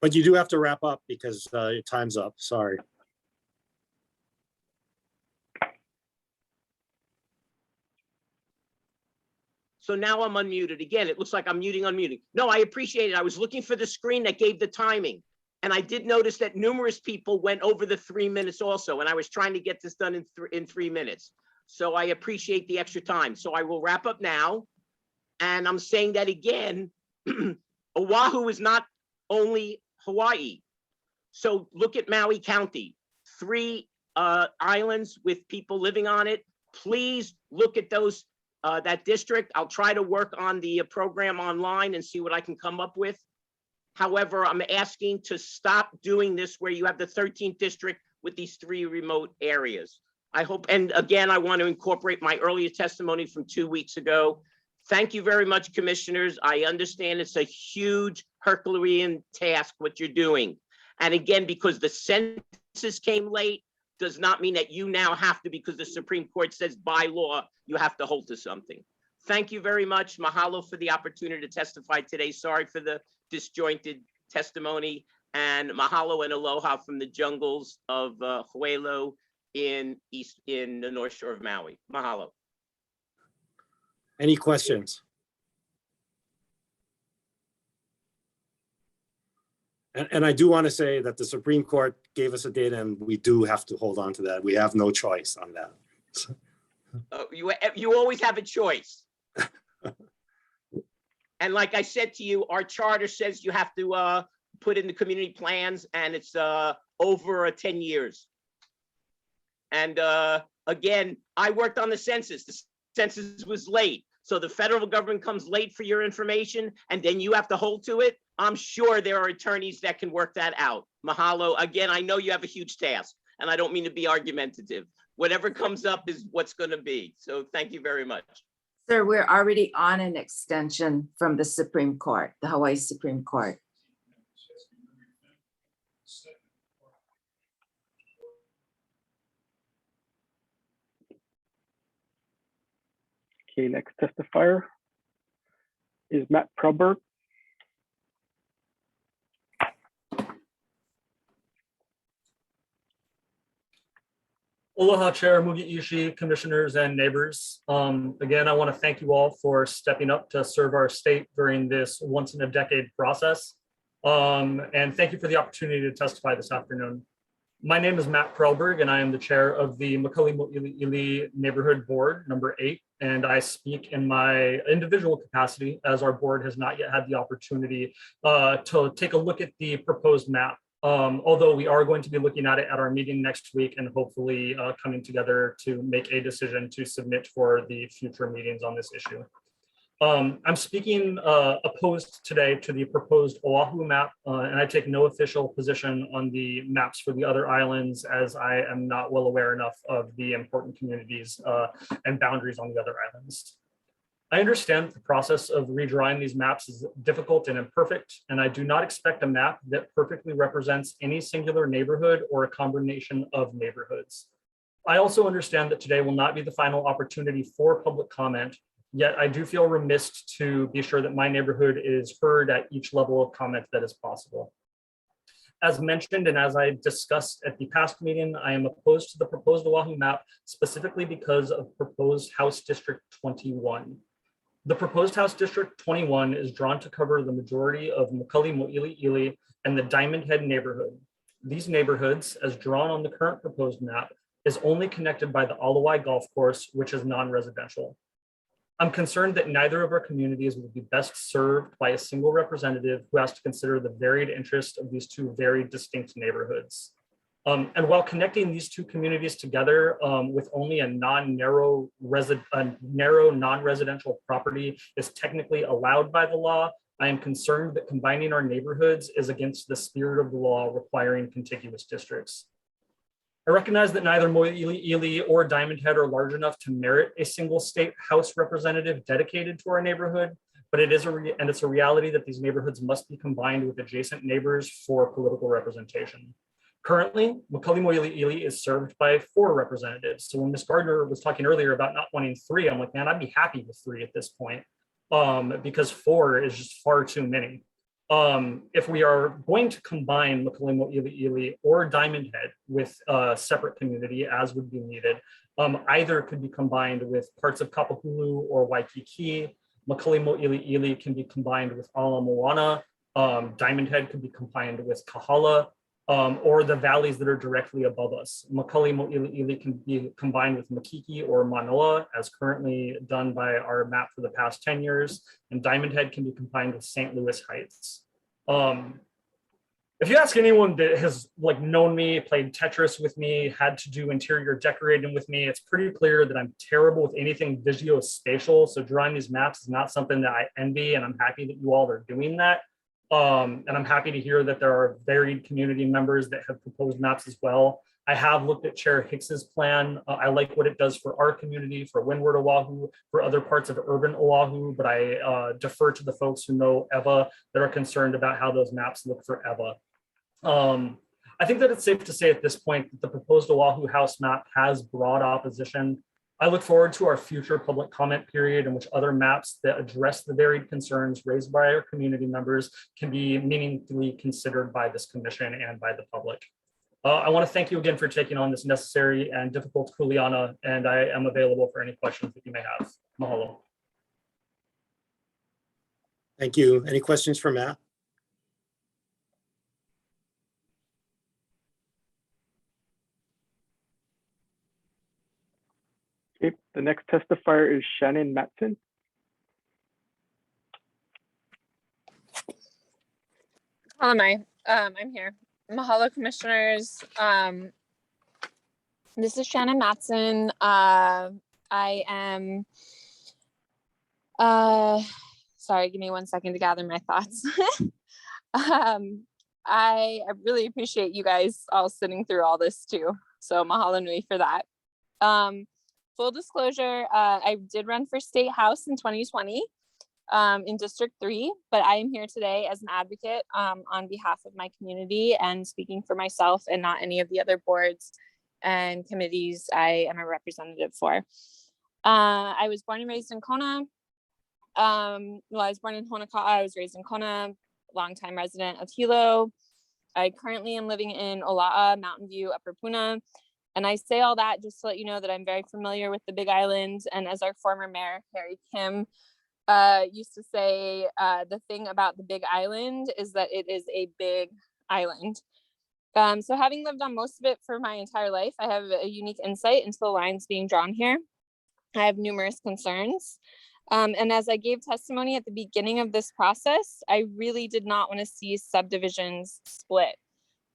But you do have to wrap up because your time's up. Sorry. So now I'm unmuted. Again, it looks like I'm unmuting. No, I appreciate it. I was looking for the screen that gave the timing. And I did notice that numerous people went over the 3 minutes also. And I was trying to get this done in 3 minutes. So I appreciate the extra time. So I will wrap up now. And I'm saying that again, Oahu is not only Hawaii. So look at Maui County, 3 islands with people living on it. Please look at those, that district. I'll try to work on the program online and see what I can come up with. However, I'm asking to stop doing this where you have the 13th district with these 3 remote areas. I hope, and again, I want to incorporate my earlier testimony from 2 weeks ago. Thank you very much, commissioners. I understand it's a huge Herculean task what you're doing. And again, because the census came late, does not mean that you now have to, because the Supreme Court says by law, you have to hold to something. Thank you very much. Mahalo for the opportunity to testify today. Sorry for the disjointed testimony, and mahalo and aloha from the jungles of Huelo in the North Shore of Maui. Mahalo. Any questions? And I do want to say that the Supreme Court gave us a date and we do have to hold on to that. We have no choice on that. You always have a choice. And like I said to you, our charter says you have to put in the community plans, and it's over 10 years. And again, I worked on the census. The census was late. So the federal government comes late for your information, and then you have to hold to it. I'm sure there are attorneys that can work that out. Mahalo. Again, I know you have a huge task, and I don't mean to be argumentative. Whatever comes up is what's going to be. So thank you very much. Sir, we're already on an extension from the Supreme Court, the Hawaii Supreme Court. Okay, next testifier is Matt Proberg. Aloha Chair Mugi Ishii, commissioners and neighbors. Again, I want to thank you all for stepping up to serve our state during this once in a decade process. And thank you for the opportunity to testify this afternoon. My name is Matt Krelberg, and I am the chair of the Makali Mo'ili'ili Neighborhood Board, number 8, and I speak in my individual capacity as our board has not yet had the opportunity to take a look at the proposed map. Although we are going to be looking at it at our meeting next week and hopefully coming together to make a decision to submit for the future meetings on this issue. I'm speaking opposed today to the proposed Oahu map, and I take no official position on the maps for the other islands as I am not well aware enough of the important communities and boundaries on the other islands. I understand that the process of redrawing these maps is difficult and imperfect, and I do not expect a map that perfectly represents any singular neighborhood or a combination of neighborhoods. I also understand that today will not be the final opportunity for public comment, yet I do feel remiss to be sure that my neighborhood is heard at each level of comment that is possible. As mentioned, and as I discussed at the past meeting, I am opposed to the proposed Oahu map specifically because of proposed House District 21. The proposed House District 21 is drawn to cover the majority of Makali Mo'ili'ili and the Diamond Head neighborhood. These neighborhoods, as drawn on the current proposed map, is only connected by the Alawai Golf Course, which is non-residential. I'm concerned that neither of our communities will be best served by a single representative who has to consider the varied interests of these two very distinct neighborhoods. And while connecting these two communities together with only a narrow non-residential property is technically allowed by the law, I am concerned that combining our neighborhoods is against the spirit of the law requiring contiguous districts. I recognize that neither Mo'ili'ili or Diamond Head are large enough to merit a single state House representative dedicated to our neighborhood, but it's a reality that these neighborhoods must be combined with adjacent neighbors for political representation. Currently, Makali Mo'ili'ili is served by 4 representatives. So when Ms. Gardner was talking earlier about not wanting 3, I'm like, man, I'd be happy with 3 at this point because 4 is just far too many. If we are going to combine Makali Mo'ili'ili or Diamond Head with a separate community as would be needed, either could be combined with parts of Kapahulu or Waikiki. Makali Mo'ili'ili can be combined with Ala Moana. Diamond Head could be combined with Kahala. Or the valleys that are directly above us. Makali Mo'ili'ili can be combined with Makiki or Manoa, as currently done by our map for the past 10 years, and Diamond Head can be combined with St. Louis Heights. If you ask anyone that has known me, played Tetris with me, had to do interior decorating with me, it's pretty clear that I'm terrible with anything visuospatial. So drawing these maps is not something that I envy, and I'm happy that you all are doing that. And I'm happy to hear that there are varied community members that have proposed maps as well. I have looked at Chair Hicks's plan. I like what it does for our community, for Windward Oahu, for other parts of urban Oahu, but I defer to the folks who know EVA that are concerned about how those maps look for EVA. I think that it's safe to say at this point that the proposed Oahu House map has broad opposition. I look forward to our future public comment period in which other maps that address the varied concerns raised by our community members can be meaningfully considered by this commission and by the public. I want to thank you again for taking on this necessary and difficult kuleana, and I am available for any questions that you may have. Mahalo. Thank you. Any questions for Matt? Okay, the next testifier is Shannon Matson. I'm here. Mahalo, commissioners. This is Shannon Matson. I am, sorry, give me 1 second to gather my thoughts. I really appreciate you guys all sitting through all this too. So mahalo nui for that. Full disclosure, I did run for State House in 2020 in District 3, but I am here today as an advocate on behalf of my community and speaking for myself and not any of the other boards and committees I am a representative for. I was born and raised in Kona. I was born in Honaka'a, I was raised in Kona, longtime resident of Hilo. I currently am living in Ola'a, Mountain View, Upper Puna, And I say all that just to let you know that I'm very familiar with the Big Island. And as our former mayor, Harry Kim, used to say, the thing about the Big Island is that it is a big island. So having lived on most of it for my entire life, I have a unique insight into the lines being drawn here. I have numerous concerns. And as I gave testimony at the beginning of this process, I really did not want to see subdivisions split.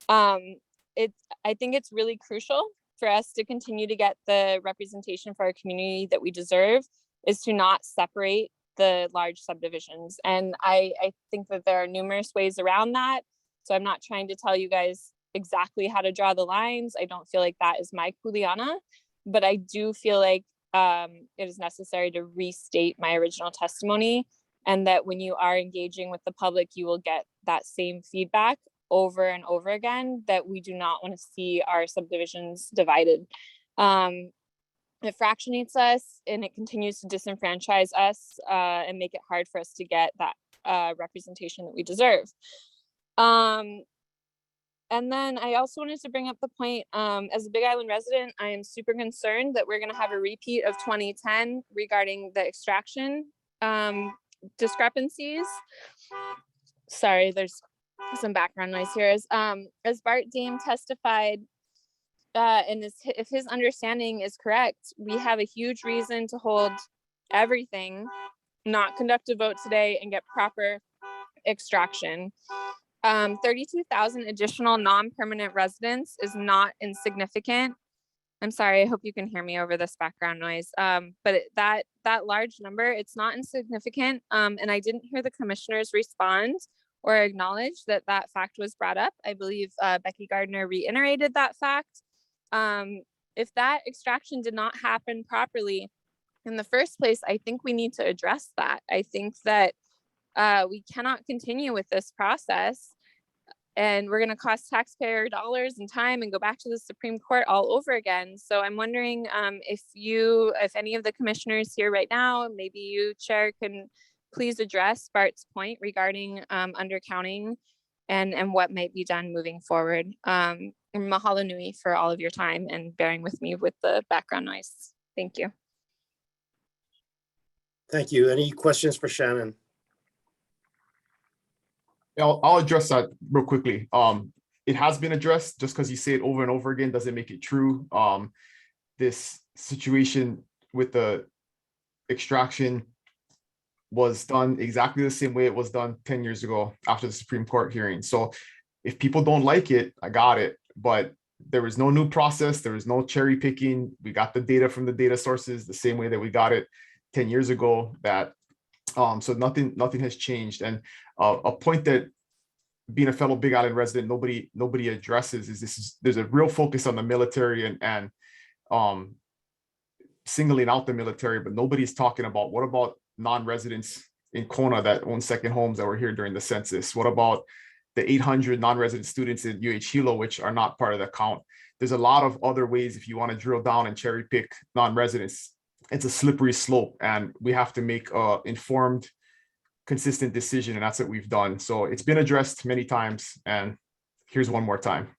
I think it's really crucial for us to continue to get the representation for our community that we deserve, is to not separate the large subdivisions. And I think that there are numerous ways around that. So I'm not trying to tell you guys exactly how to draw the lines. I don't feel like that is my kuleana, but I do feel like it is necessary to restate my original testimony, and that when you are engaging with the public, you will get that same feedback over and over again, that we do not want to see our subdivisions divided. It fractionates us and it continues to disenfranchise us and make it hard for us to get that representation that we deserve. And then I also wanted to bring up the point, as a Big Island resident, I am super concerned that we're going to have a repeat of 2010 regarding the extraction discrepancies. Sorry, there's some background noise here. As Bart Dame testified, and if his understanding is correct, we have a huge reason to hold everything, not conduct a vote today, and get proper extraction. 32,000 additional non-permanent residents is not insignificant. I'm sorry, I hope you can hear me over this background noise. But that large number, it's not insignificant. And I didn't hear the commissioners respond or acknowledge that that fact was brought up. I believe Becky Gardner reiterated that fact. If that extraction did not happen properly in the first place, I think we need to address that. I think that we cannot continue with this process, and we're going to cost taxpayer dollars and time and go back to the Supreme Court all over again. So I'm wondering if any of the commissioners here right now, maybe you, Chair, can please address Bart's point regarding undercounting and what might be done moving forward. Mahalo nui for all of your time and bearing with me with the background noise. Thank you. Thank you. Any questions for Shannon? I'll address that real quickly. It has been addressed. Just because you say it over and over again doesn't make it true. This situation with the extraction was done exactly the same way it was done 10 years ago after the Supreme Court hearing. So if people don't like it, I got it. But there was no new process. There was no cherry picking. We got the data from the data sources the same way that we got it 10 years ago. So nothing has changed. And a point that, being a fellow Big Island resident, nobody addresses is there's a real focus on the military and singling out the military, but nobody's talking about what about non-residents in Kona that own second homes that were here during the census? What about the 800 non-resident students in UH Hilo, which are not part of the count? There's a lot of other ways if you want to drill down and cherry pick non-residents. It's a slippery slope, and we have to make an informed, consistent decision, and that's what we've done. So it's been addressed many times, and here's one more time.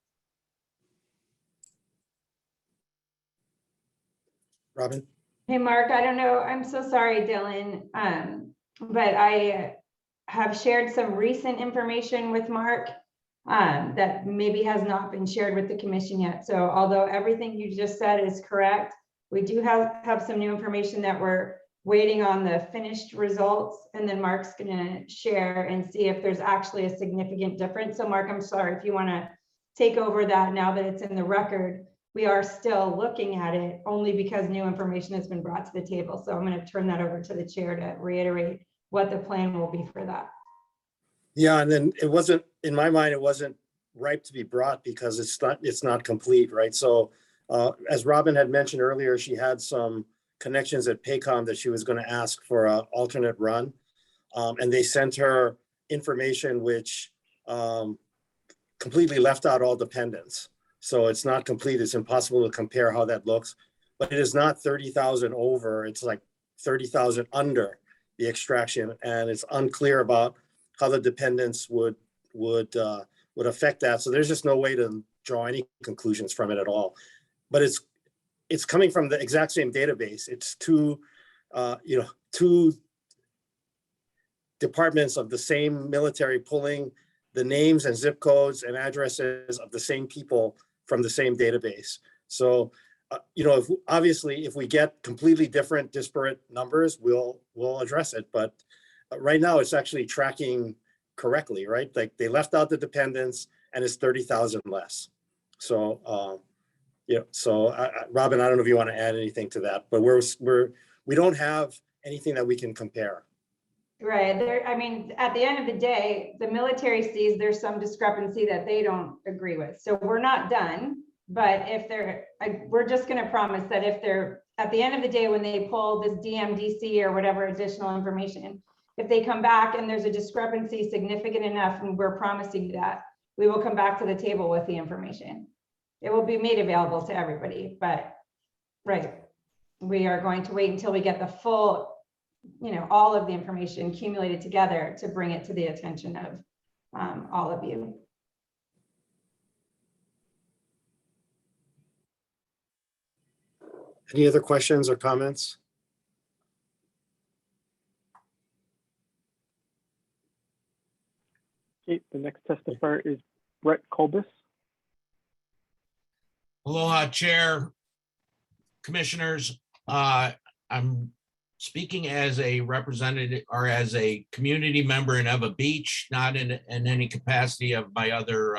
Robin? Hey, Mark, I don't know. I'm so sorry, Dylan. But I have shared some recent information with Mark that maybe has not been shared with the commission yet. So although everything you just said is correct, we do have some new information that we're waiting on the finished results, and then Mark's gonna share and see if there's actually a significant difference. So Mark, I'm sorry if you wanna take over that now that it's in the record. We are still looking at it only because new information has been brought to the table. So I'm gonna turn that over to the chair to reiterate what the plan will be for that. Yeah, and then it wasn't, in my mind, it wasn't ripe to be brought because it's not complete, right? So as Robin had mentioned earlier, she had some connections at Paycom that she was going to ask for an alternate run. And they sent her information which completely left out all dependents. So it's not complete. It's impossible to compare how that looks, but it is not 30,000 over. It's like 30,000 under the extraction. And it's unclear about how the dependents would affect that. So there's just no way to draw any conclusions from it at all. but it's coming from the exact same database. It's two departments of the same military pulling the names and zip codes and addresses of the same people from the same database. So, if we get completely different, disparate numbers, we'll address it. But right now, it's actually tracking correctly, right? Like they left out the dependents, and it's 30,000 less. So, Robin, I don't know if you want to add anything to that, but we don't have anything that we can compare. Right. I mean, at the end of the day, the military sees there's some discrepancy that they don't agree with. So we're not done. But we're just going to promise that if they're at the end of the day, when they pull this DMDC or whatever additional information, if they come back and there's a discrepancy significant enough, and we're promising that, we will come back to the table with the information. It will be made available to everybody, but we are going to wait until we get the full, all of the information accumulated together to bring it to the attention of all of you. Any other questions or comments? Okay, the next testifier is Brett Colbus. Aloha, Chair, Commissioners. I'm speaking as a representative or as a community member in Eva Beach, not in any capacity of my other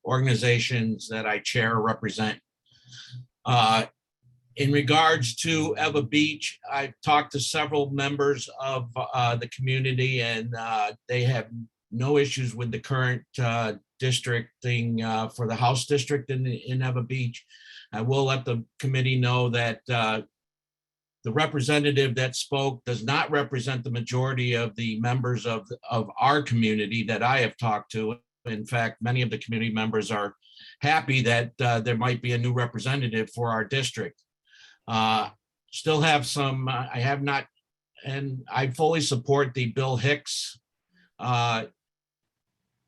organizations that I chair or represent. In regards to Eva Beach, I've talked to several members of the community, and they have no issues with the current districting for the House district in Eva Beach. I will let the committee know that the representative that spoke does not represent the majority of the members of our community that I have talked to. In fact, many of the community members are happy that there might be a new representative for our district. Still have some, I have not, and I fully support the Bill Hicks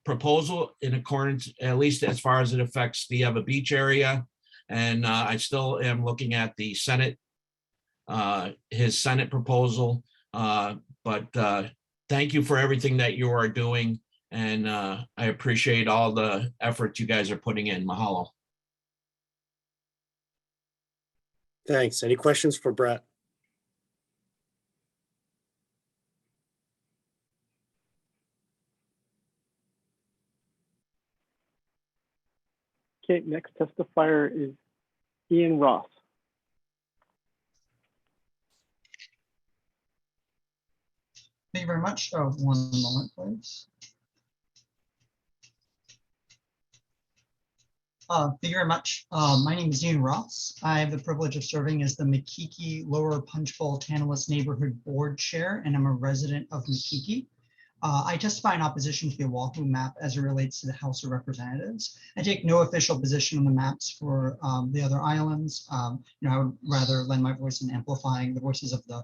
proposal in accordance, at least as far as it affects the Eva Beach area. And I still am looking at the Senate, his Senate proposal. But thank you for everything that you are doing. And I appreciate all the effort you guys are putting in. Mahalo. Thanks. Any questions for Brett? Okay, next testifier is Ian Ross. Thank you very much. One moment, please. Thank you very much. My name is Ian Ross. I have the privilege of serving as the Makiki Lower Punchbowl Tantalus Neighborhood Board Chair, and I'm a resident of Makiki. I testify in opposition to the Oahu map as it relates to the House of Representatives. I take no official position on the maps for the other islands. I would rather lend my voice in amplifying the voices of the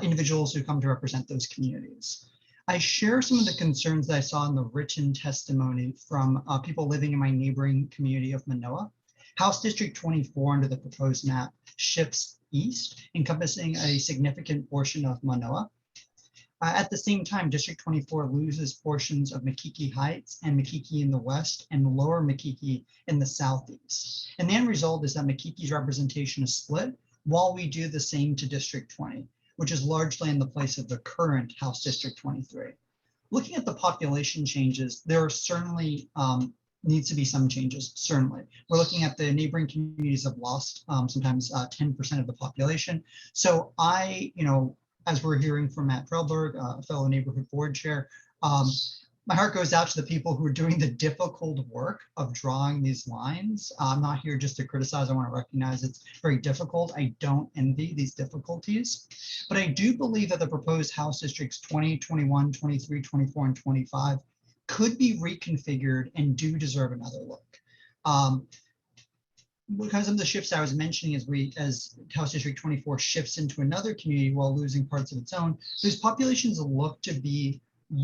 individuals who come to represent those communities. I share some of the concerns that I saw in the written testimony from people living in my neighboring community of Manoa. House District 24 under the proposed map shifts east, encompassing a significant portion of Manoa. At the same time, District 24 loses portions of Makiki Heights and Makiki in the west and Lower Makiki in the southeast. And the end result is that Makiki's representation is split while we do the same to District 20, which is largely in the place of the current House District 23. Looking at the population changes, there are certainly needs to be some changes, certainly. We're looking at the neighboring communities have lost sometimes 10% of the population. So as we're hearing from Matt Frelberg, a fellow neighborhood board chair, my heart goes out to the people who are doing the difficult work of drawing these lines. I'm not here just to criticize. I want to recognize it's very difficult. I don't envy these difficulties, but I do believe that the proposed House districts 20, 21, 23, 24, and 25 could be reconfigured and do deserve another look. Because of the shifts I was mentioning as House District 24 shifts into another community while losing parts of its own, those populations look to be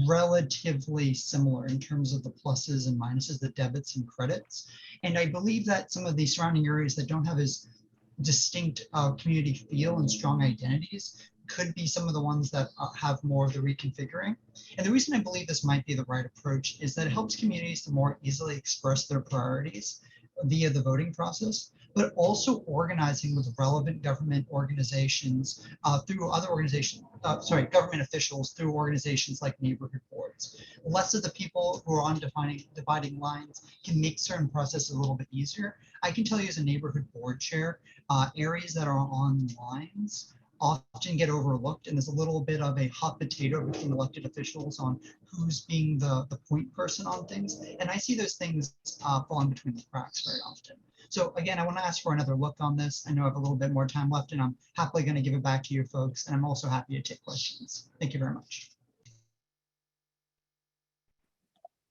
relatively similar in terms of the pluses and minuses, the debits and credits. And I believe that some of the surrounding areas that don't have as distinct community feel and strong identities could be some of the ones that have more of the reconfiguring. And the reason I believe this might be the right approach is that it helps communities to more easily express their priorities via the voting process, but also organizing with relevant government organizations through other organizations, government officials through organizations like neighborhood boards. Less of the people who are on dividing lines can make certain processes a little bit easier. I can tell you as a neighborhood board chair, areas that are on lines often get overlooked, and there's a little bit of a hot potato between elected officials on who's being the point person on things. And I see those things falling between the cracks very often. So again, I want to ask for another look on this. I know I have a little bit more time left, and I'm happily going to give it back to you folks. And I'm also happy to take questions. Thank you very much.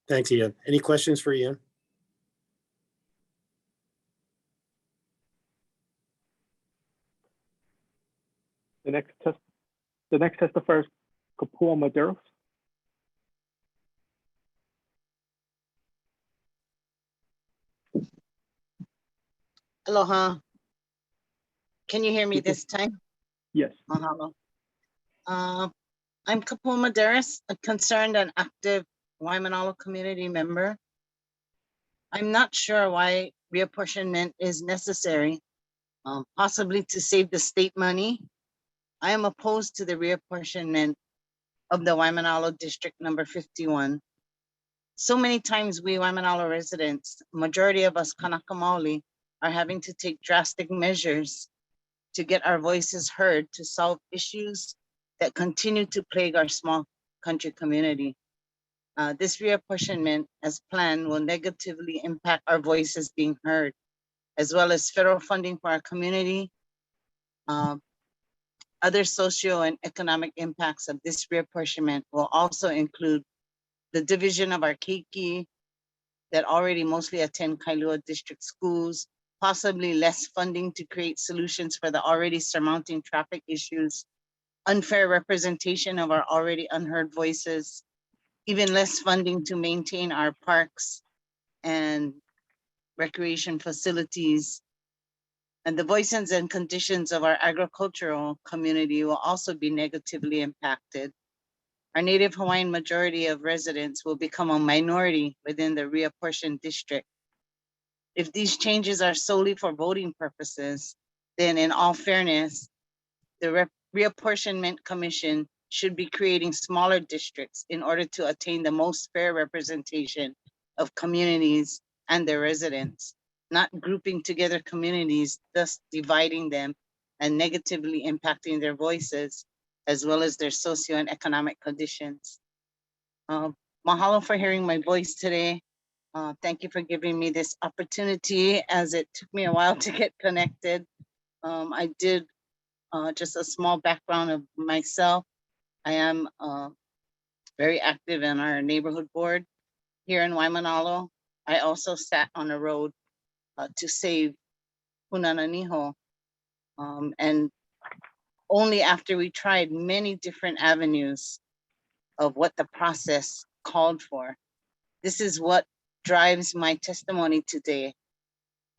Thanks, Ian. Any questions for Ian? The next testifier is Kapua Maderos. Aloha. Can you hear me this time? Yes. Mahalo. I'm Kapua Maderos, a concerned and active Waimanalo community member. I'm not sure why reapportionment is necessary, possibly to save the state money. I am opposed to the reapportionment of the Waimanalo District number 51. So many times we Waimanalo residents, majority of us Kanaka Maoli, are having to take drastic measures to get our voices heard to solve issues that continue to plague our small country community. This reapportionment as planned will negatively impact our voices being heard, as well as federal funding for our community. Other socio and economic impacts of this reapportionment will also include the division of our keiki that already mostly attend Kailua district schools, possibly less funding to create solutions for the already surmounting traffic issues, unfair representation of our already unheard voices, even less funding to maintain our parks and recreation facilities. And the voices and conditions of our agricultural community will also be negatively impacted. Our Native Hawaiian majority of residents will become a minority within the reapportioned district. If these changes are solely for voting purposes, then in all fairness, the Reapportionment Commission should be creating smaller districts in order to attain the most fair representation of communities and their residents, not grouping together communities, thus dividing them and negatively impacting their voices, as well as their socio and economic conditions. Mahalo for hearing my voice today. Thank you for giving me this opportunity, as it took me a while to get connected. I did just a small background of myself. I am very active in our neighborhood board here in Waimanalo. I also sat on a road to save Punananiho. And only after we tried many different avenues of what the process called for. This is what drives my testimony today,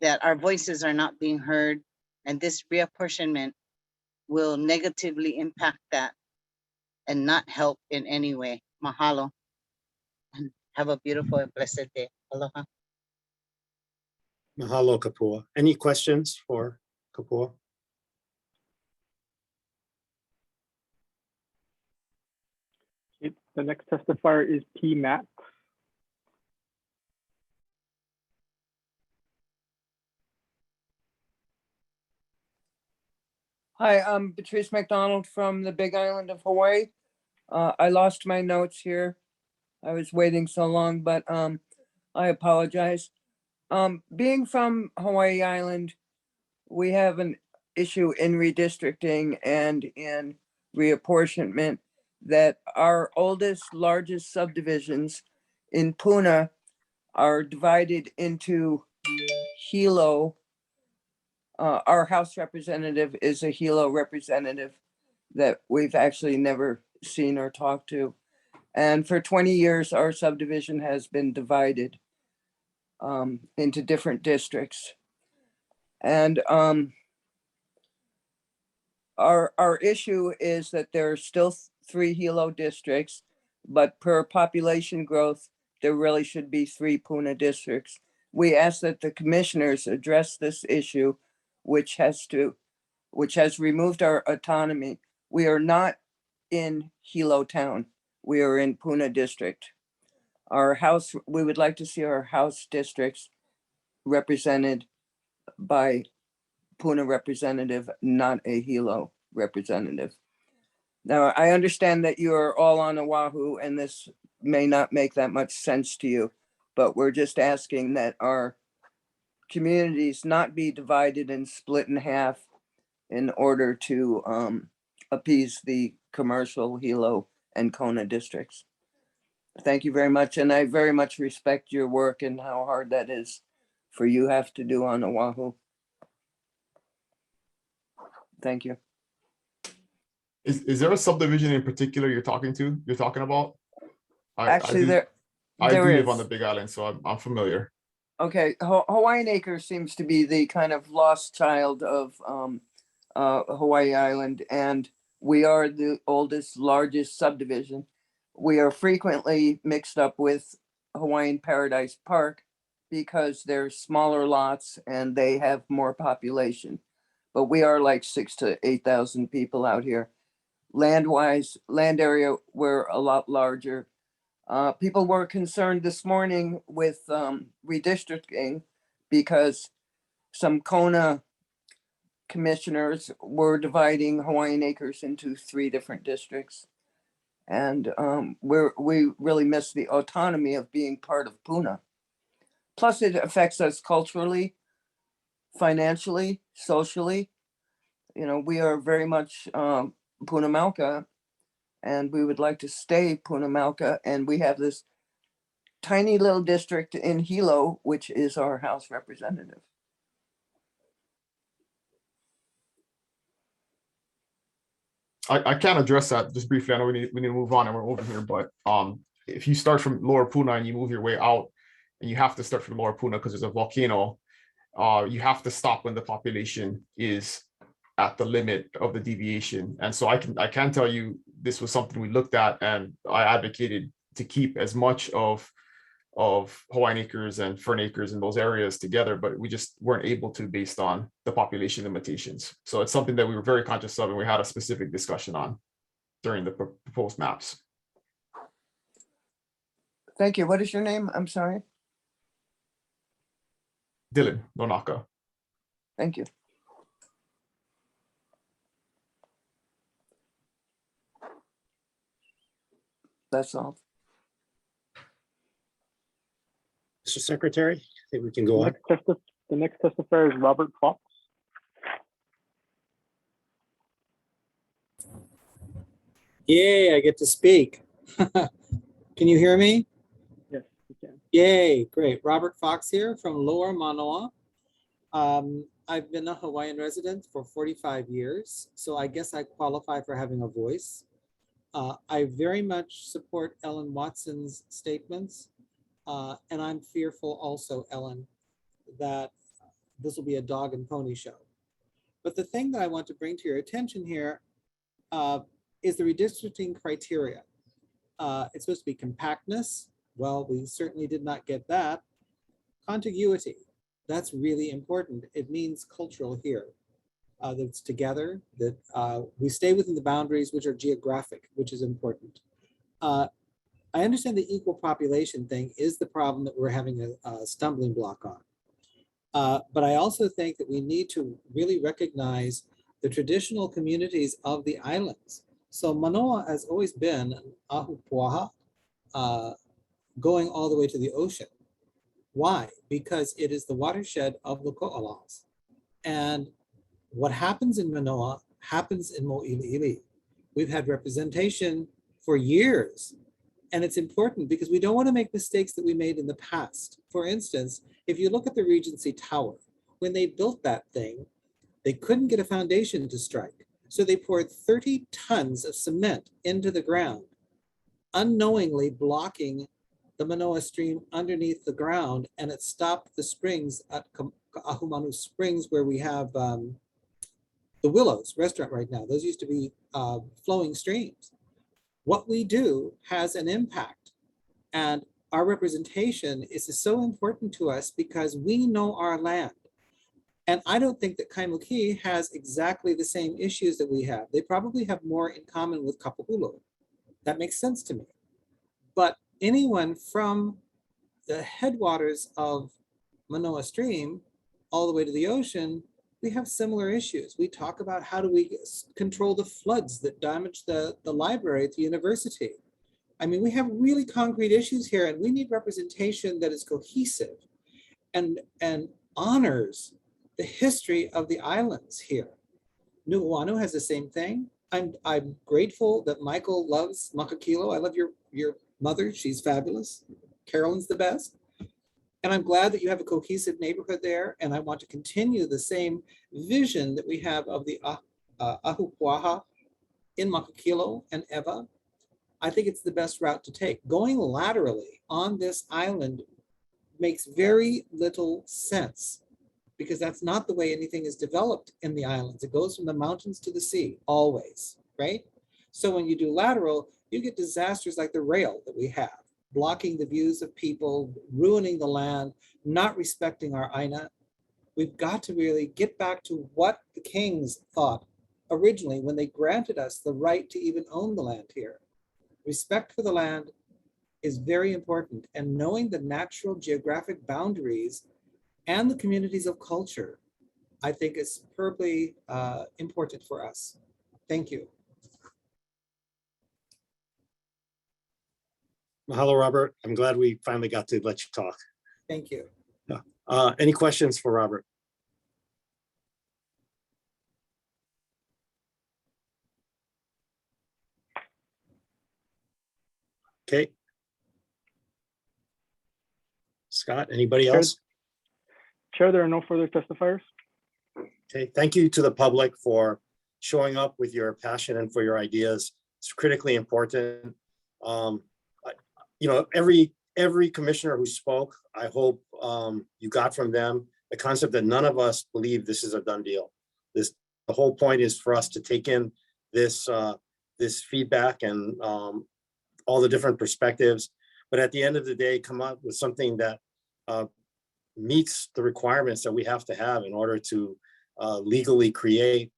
that our voices are not being heard, and this reapportionment will negatively impact that and not help in any way. Mahalo. And have a beautiful and blessed day. Aloha. Mahalo, Kapua. Any questions for Kapua? The next testifier is P. Max. Hi, I'm Patrice McDonald from the Big Island of Hawaii. I lost my notes here. I was waiting so long, but I apologize. Being from Hawaii Island, we have an issue in redistricting and in reapportionment that our oldest, largest subdivisions in Puna are divided into Hilo. Our House representative is a Hilo representative that we've actually never seen or talked to. And for 20 years, our subdivision has been divided into different districts. And our issue is that there are still 3 Hilo districts, but per population growth, there really should be 3 Puna districts. We ask that the commissioners address this issue, which has removed our autonomy. We are not in Hilo town. We are in Puna district. We would like to see our House districts represented by Puna representative, not a Hilo representative. Now, I understand that you're all on Oahu and this may not make that much sense to you, but we're just asking that our communities not be divided and split in half in order to appease the commercial Hilo and Kona districts. Thank you very much. And I very much respect your work and how hard that is for you have to do on Oahu. Thank you. Is there a subdivision in particular you're talking about? Actually, I there do live on is. the Big Island, so I'm familiar. Okay, Hawaiian Acres seems to be the kind of lost child of Hawaii Island, and we are the oldest, largest subdivision. We are frequently mixed up with Hawaiian Paradise Park because they're smaller lots and they have more population. But we are like 6,000 to 8,000 people out here. Land-wise, land area, we're a lot larger. People were concerned this morning with redistricting because some Kona commissioners were dividing Hawaiian Acres into 3 different districts. And we really miss the autonomy of being part of Puna. Plus it affects us culturally, financially, socially. You know, we are very much Puna Malka, and we would like to stay Puna Malka. And we have this tiny little district in Hilo, which is our House representative. I can address that just briefly. I know we need to move on and we're over here, but if you start from Lower Puna and you move your way out, and you have to start from Lower Puna because there's a volcano, you have to stop when the population is at the limit of the deviation. And so I can tell you this was something we looked at, and I advocated to keep as much of Hawaiian Acres and Fern Acres in those areas together, but we just weren't able to based on the population limitations. So it's something that we were very conscious of, and we had a specific discussion on during the proposed maps. Thank you. What is your name? I'm sorry. Dylan Nonaka. Thank you. That's all. Mr. Secretary, I think we can go on. The next testifier is Robert Fox. Yay, I get to speak. Can you hear me? Yes, you can. Yay, great. Robert Fox here from Lower Manoa. I've been a Hawaiian resident for 45 years, so I guess I qualify for having a voice. I very much support Ellen Watson's statements, and I'm fearful also, Ellen, that this will be a dog and pony show. But the thing that I want to bring to your attention here is the redistricting criteria. It's supposed to be compactness. Well, we certainly did not get that. Contiguity, that's really important. It means cultural here, that it's together, that we stay within the boundaries which are geographic, which is important. I understand the equal population thing is the problem that we're having a stumbling block on. But I also think that we need to really recognize the traditional communities of the islands. So Manoa has always been an ahupuaha, going all the way to the ocean. Why? Because it is the watershed of the ko'alas. And what happens in Manoa happens in Mo'iliili. We've had representation for years. And it's important because we don't want to make mistakes that we made in the past. For instance, if you look at the Regency Tower, when they built that thing, they couldn't get a foundation to strike. So they poured 30 tons of cement into the ground. unknowingly blocking the Manoa Stream underneath the ground, and it stopped the springs at Ka'ahumanu Springs, where we have the Willows restaurant right now. Those used to be flowing streams. What we do has an impact, and our representation is so important to us because we know our land. And I don't think that Kaimuki has exactly the same issues that we have. They probably have more in common with Kapahulu. That makes sense to me. But anyone from the headwaters of Manoa Stream all the way to the ocean, we have similar issues. We talk about how do we control the floods that damage the library at the university. I mean, we have really concrete issues here, and we need representation that is cohesive and honors the history of the islands here. Nu'uanu has the same thing. I'm grateful that Michael loves Makakilo. I love your mother. She's fabulous. Carolyn's the best. And I'm glad that you have a cohesive neighborhood there. And I want to continue the same vision that we have of the Ahupuaha in Makakilo and Eva. I think it's the best route to take. Going laterally on this island makes very little sense, because that's not the way anything is developed in the islands. It goes from the mountains to the sea, always, right? So when you do lateral, you get disasters like the rail that we have, blocking the views of people, ruining the land, not respecting our Aina. We've got to really get back to what the kings thought originally when they granted us the right to even own the land here. Respect for the land is very important, and knowing the natural geographic boundaries and the communities of culture, I think is superbly important for us. Thank you. Mahalo, Robert. I'm glad we finally got to let you talk. Thank you. Any questions for Robert? Okay. Scott, anybody else? Chair, there are no further testifiers. Okay, thank you to the public for showing up with your passion and for your ideas. It's critically important. You know, every commissioner who spoke, I hope you got from them the concept that none of us believe this is a done deal. The whole point is for us to take in this feedback and all the different perspectives, but at the end of the day, come up with something that meets the requirements that we have to have in order to legally create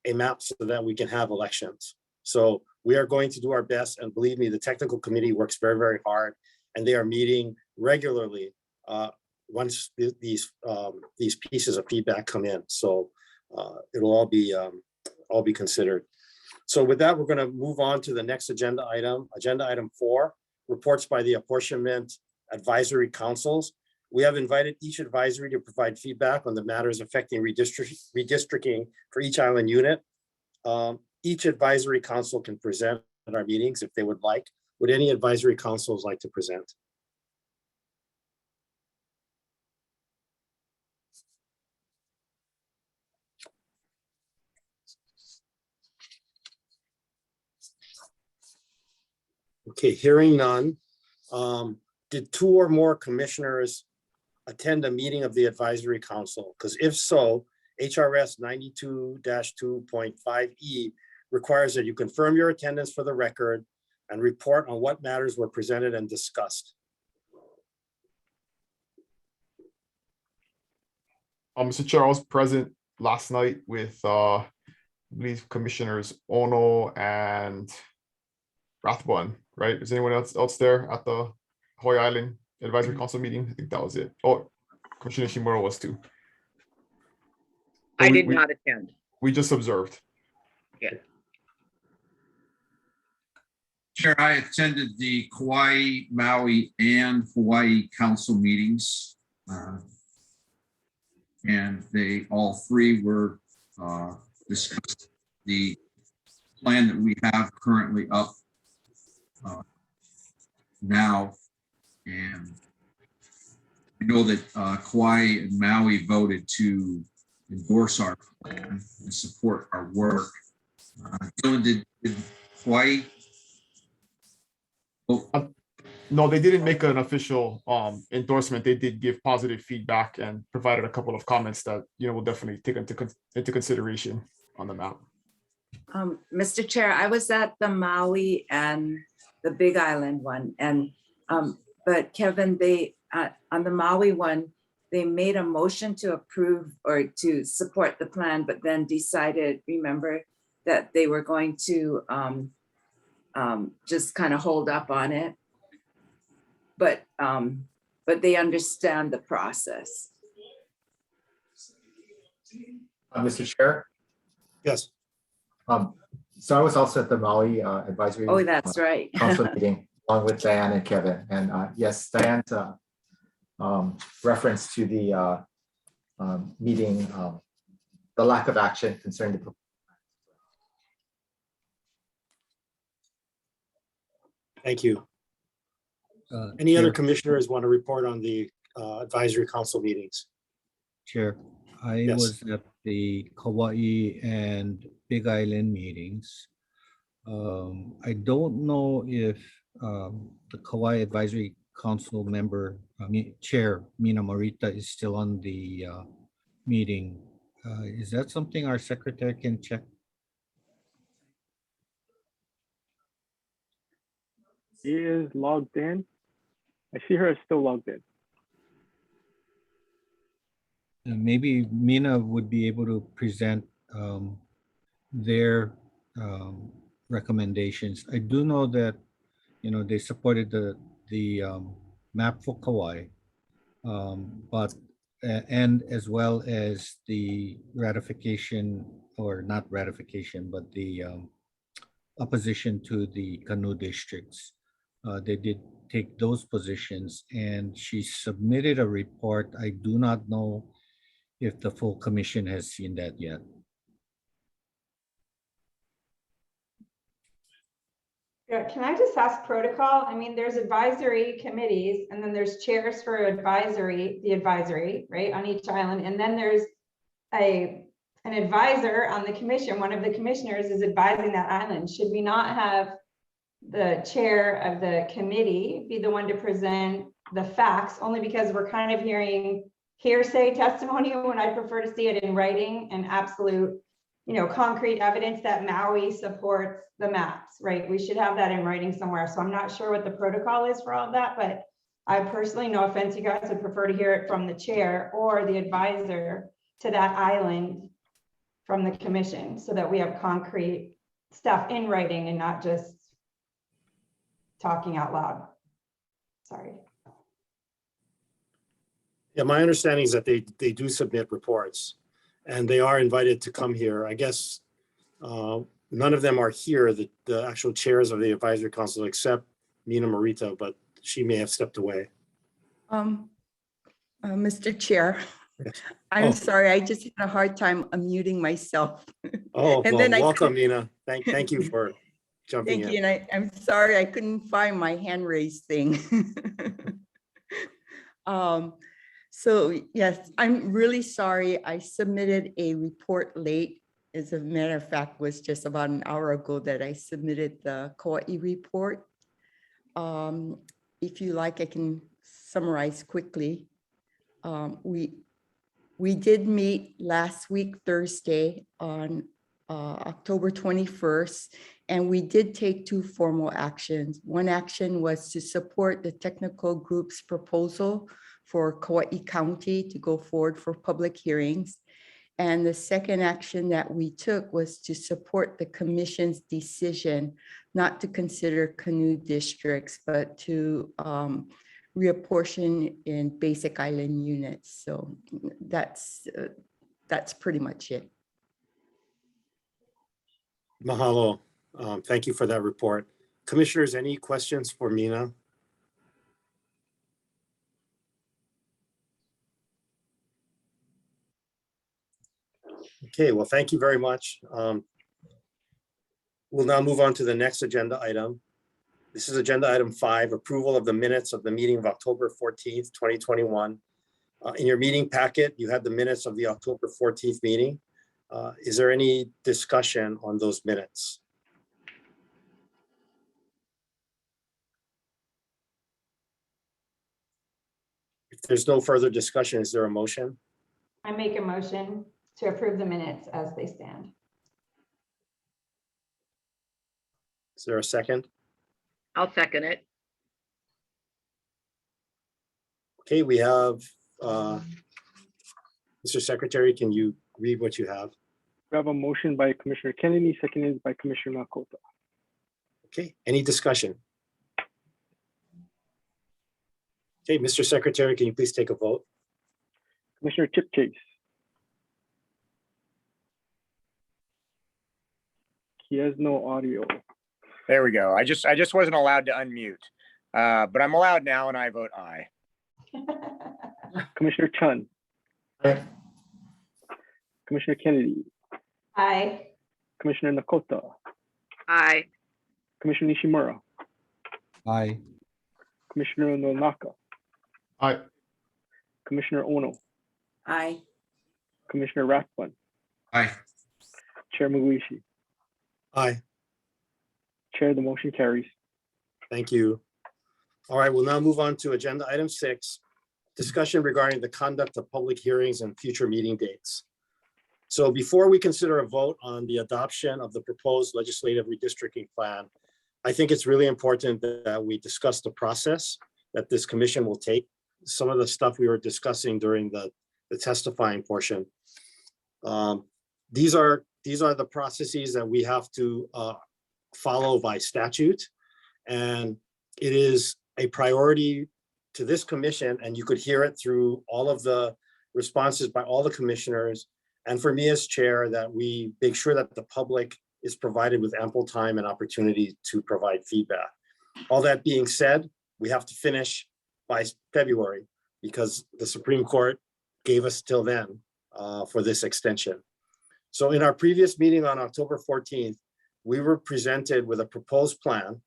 a map so that we can have elections. So we are going to do our best, and believe me, the technical committee works very, very hard, and they are meeting regularly once these pieces of feedback come in. So it'll all be considered. So with that, we're going to move on to the next agenda item 4, reports by the apportionment advisory councils. We have invited each advisory to provide feedback on the matters affecting redistricting for each island unit. Each advisory council can present at our meetings if they would like. Would any advisory councils like to present? Okay, hearing none. Did 2 or more commissioners attend a meeting of the advisory council? Because if so, HRS 92-2.5E requires that you confirm your attendance for the record and report on what matters were presented and discussed. Mr. Chair, I was present last night with I believe Commissioners Ono and Rathbun, right? Is anyone else there at the Hawaii Island Advisory Council meeting? I think that was it. Oh, Commissioner Shimura was too. I did not attend. We just observed. Yeah. Chair, I attended the Kauai, Maui, and Hawaii council meetings. And they all 3 were discussed the plan that we have currently up now. And I know that Kauai and Maui voted to endorse our plan and support our work. Dylan, did Hawaii No, they didn't make an official endorsement. They did give positive feedback and provided a couple of comments that, we'll definitely take into consideration on the map. Mr. Chair, I was at the Maui and the Big Island one, and but Kevin, they on the Maui one, they made a motion to approve or to support the plan, but then decided, remember, that they were going to just kind of hold up on it. But they understand the process. Mr. Chair? Yes. So I was also at the Maui Advisory. Oh, that's right. Council meeting along with Diane and Kevin. And yes, Diane's reference to the meeting, the lack of action concerning the. Thank you. Any other Chair. commissioners want to report on the advisory council meetings? Chair, I Yes. was at the Kauai and Big Island meetings. I don't know if the Kauai Advisory Council member, Chair Mina Morita, is still on the meeting. Is that something our secretary can check? She is logged in. I see her as still logged in. Maybe Mina would be able to present their recommendations. I do know that, they supported the map for Kauai, but and as well as the ratification, or not ratification, but the opposition to the canoe districts. They did take those positions, and she submitted a report. I do not know if the full commission has seen that yet. Yeah, can I just ask protocol? I mean, there's advisory committees and then there's chairs for the advisory, right, on each island. And then there's an advisor on the commission. One of the commissioners is advising that island. Should we not have the chair of the committee be the one to present the facts, only because we're kind of hearing hearsay testimony when I prefer to see it in writing and absolute, concrete evidence that Maui supports the maps, right? We should have that in writing somewhere. So I'm not sure what the protocol is for all of that, but I personally, no offense, you guys, would prefer to hear it from the chair or the advisor to that island from the commission, so that we have concrete stuff in writing and not just talking out loud. Sorry. Yeah, my understanding is that they do submit reports and they are invited to come here. I guess none of them are here, the actual chairs of the advisory council, except Mina Morita, but she may have stepped away. Mr. Chair, I'm sorry, I just had a hard time unmuting myself. Oh, And well, then I welcome, couldn't- Mina. Thank you for jumping Thank you, in. and I'm sorry, I couldn't find my hand raised thing. So yes, I'm really sorry. I submitted a report late. As a matter of fact, was just about an hour ago that I submitted the Kauai report. If you like, I can summarize quickly. We did meet last week, Thursday, on October 21st, and we did take two formal actions. One action was to support the technical group's proposal for Kauai County to go forward for public hearings. And the second action that we took was to support the commission's decision not to consider canoe districts, but to reapportion in basic island units. So that's pretty much it. Mahalo. Thank you for that report. Commissioners, any questions for Mina? Okay, well, thank you very much. We'll now move on to the next agenda item. This is agenda item 5, approval of the minutes of the meeting of October 14th, 2021. In your meeting packet, you had the minutes of the October 14th meeting. Is there any discussion on those minutes? If there's no further discussion, is there a motion? I make a motion to approve the minutes as they stand. Is there a second? I'll second it. Okay, we have, Mr. Secretary, can you read what you have? We have a motion by Commissioner Kennedy, seconded by Commissioner Makota. Okay, any discussion? Okay, Mr. Secretary, can you please take a vote? Commissioner Chip Chase. He has no audio. There we go. I just wasn't allowed to unmute, but I'm allowed now, and I vote aye. Commissioner Chun. Aye. Commissioner Kennedy. Aye. Commissioner Nakota. Aye. Commissioner Nishimura. Aye. Commissioner Nonaka. Aye. Commissioner Ono. Aye. Commissioner Rathbun. Aye. Chair Muguishi. Aye. Chair, the motion carries. Thank you. All right, we'll now move on to agenda item 6, discussion regarding the conduct of public hearings and future meeting dates. So before we consider a vote on the adoption of the proposed legislative redistricting plan, I think it's really important that we discuss the process that this commission will take. Some of the stuff we were discussing during the testifying portion. These are the processes that we have to follow by statute. And it is a priority to this commission, and you could hear it through all of the responses by all the commissioners. And for me as chair, that we make sure that the public is provided with ample time and opportunity to provide feedback. All that being said, we have to finish by February because the Supreme Court gave us till then for this extension. So in our previous meeting on October 14th, we were presented with a proposed plan,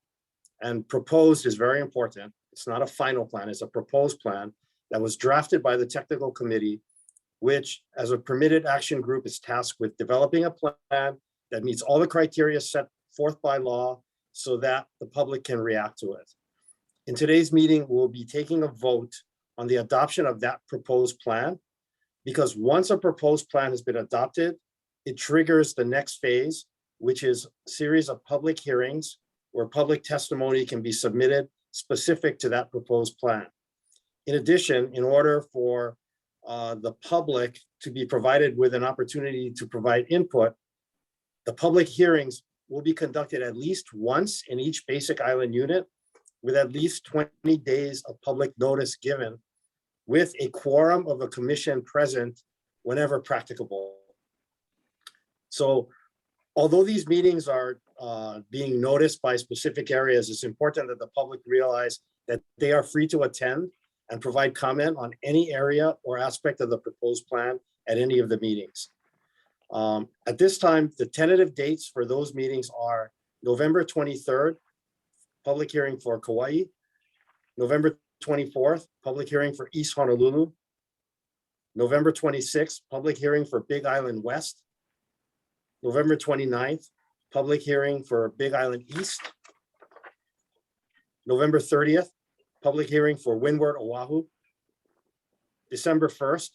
and proposed is very important. It's not a final plan, it's a proposed plan that was drafted by the technical committee, which as a permitted action group is tasked with developing a plan that meets all the criteria set forth by law so that the public can react to it. In today's meeting, we'll be taking a vote on the adoption of that proposed plan, because once a proposed plan has been adopted, it triggers the next phase, which is a series of public hearings where public testimony can be submitted specific to that proposed plan. In addition, in order for the public to be provided with an opportunity to provide input, the public hearings will be conducted at least once in each basic island unit with at least 20 days of public notice given, with a quorum of a commission present whenever practicable. So although these meetings are being noticed by specific areas, it's important that the public realize that they are free to attend and provide comment on any area or aspect of the proposed plan at any of the meetings. At this time, the tentative dates for those meetings are November 23rd, public hearing for Kauai, November 24th, public hearing for East Honolulu, November 26th, public hearing for Big Island West, November 29th, public hearing for Big Island East, November 30th, public hearing for Windward Oahu, December 1st,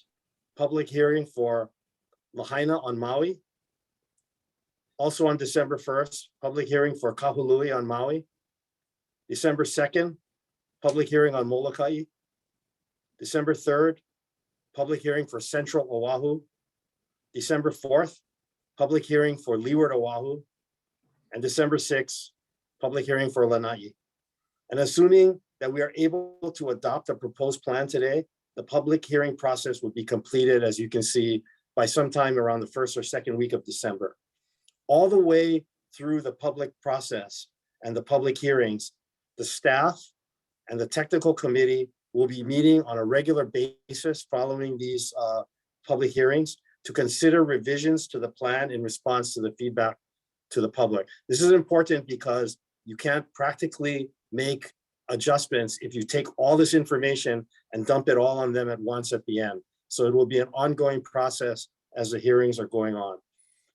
public hearing for Lahaina on Maui. Also on December 1st, public hearing for Kahului on Maui. December 2nd, public hearing on Molokai. December 3rd, public hearing for Central Oahu. December 4th, public hearing for Leeward Oahu. And December 6th, public hearing for Lanai. And assuming that we are able to adopt a proposed plan today, the public hearing process will be completed, as you can see, by sometime around the first or second week of December. All the way through the public process and the public hearings, the staff and the technical committee will be meeting on a regular basis following these public hearings to consider revisions to the plan in response to the feedback to the public. This is important because you can't practically make adjustments if you take all this information and dump it all on them at once at the end. So it will be an ongoing process as the hearings are going on.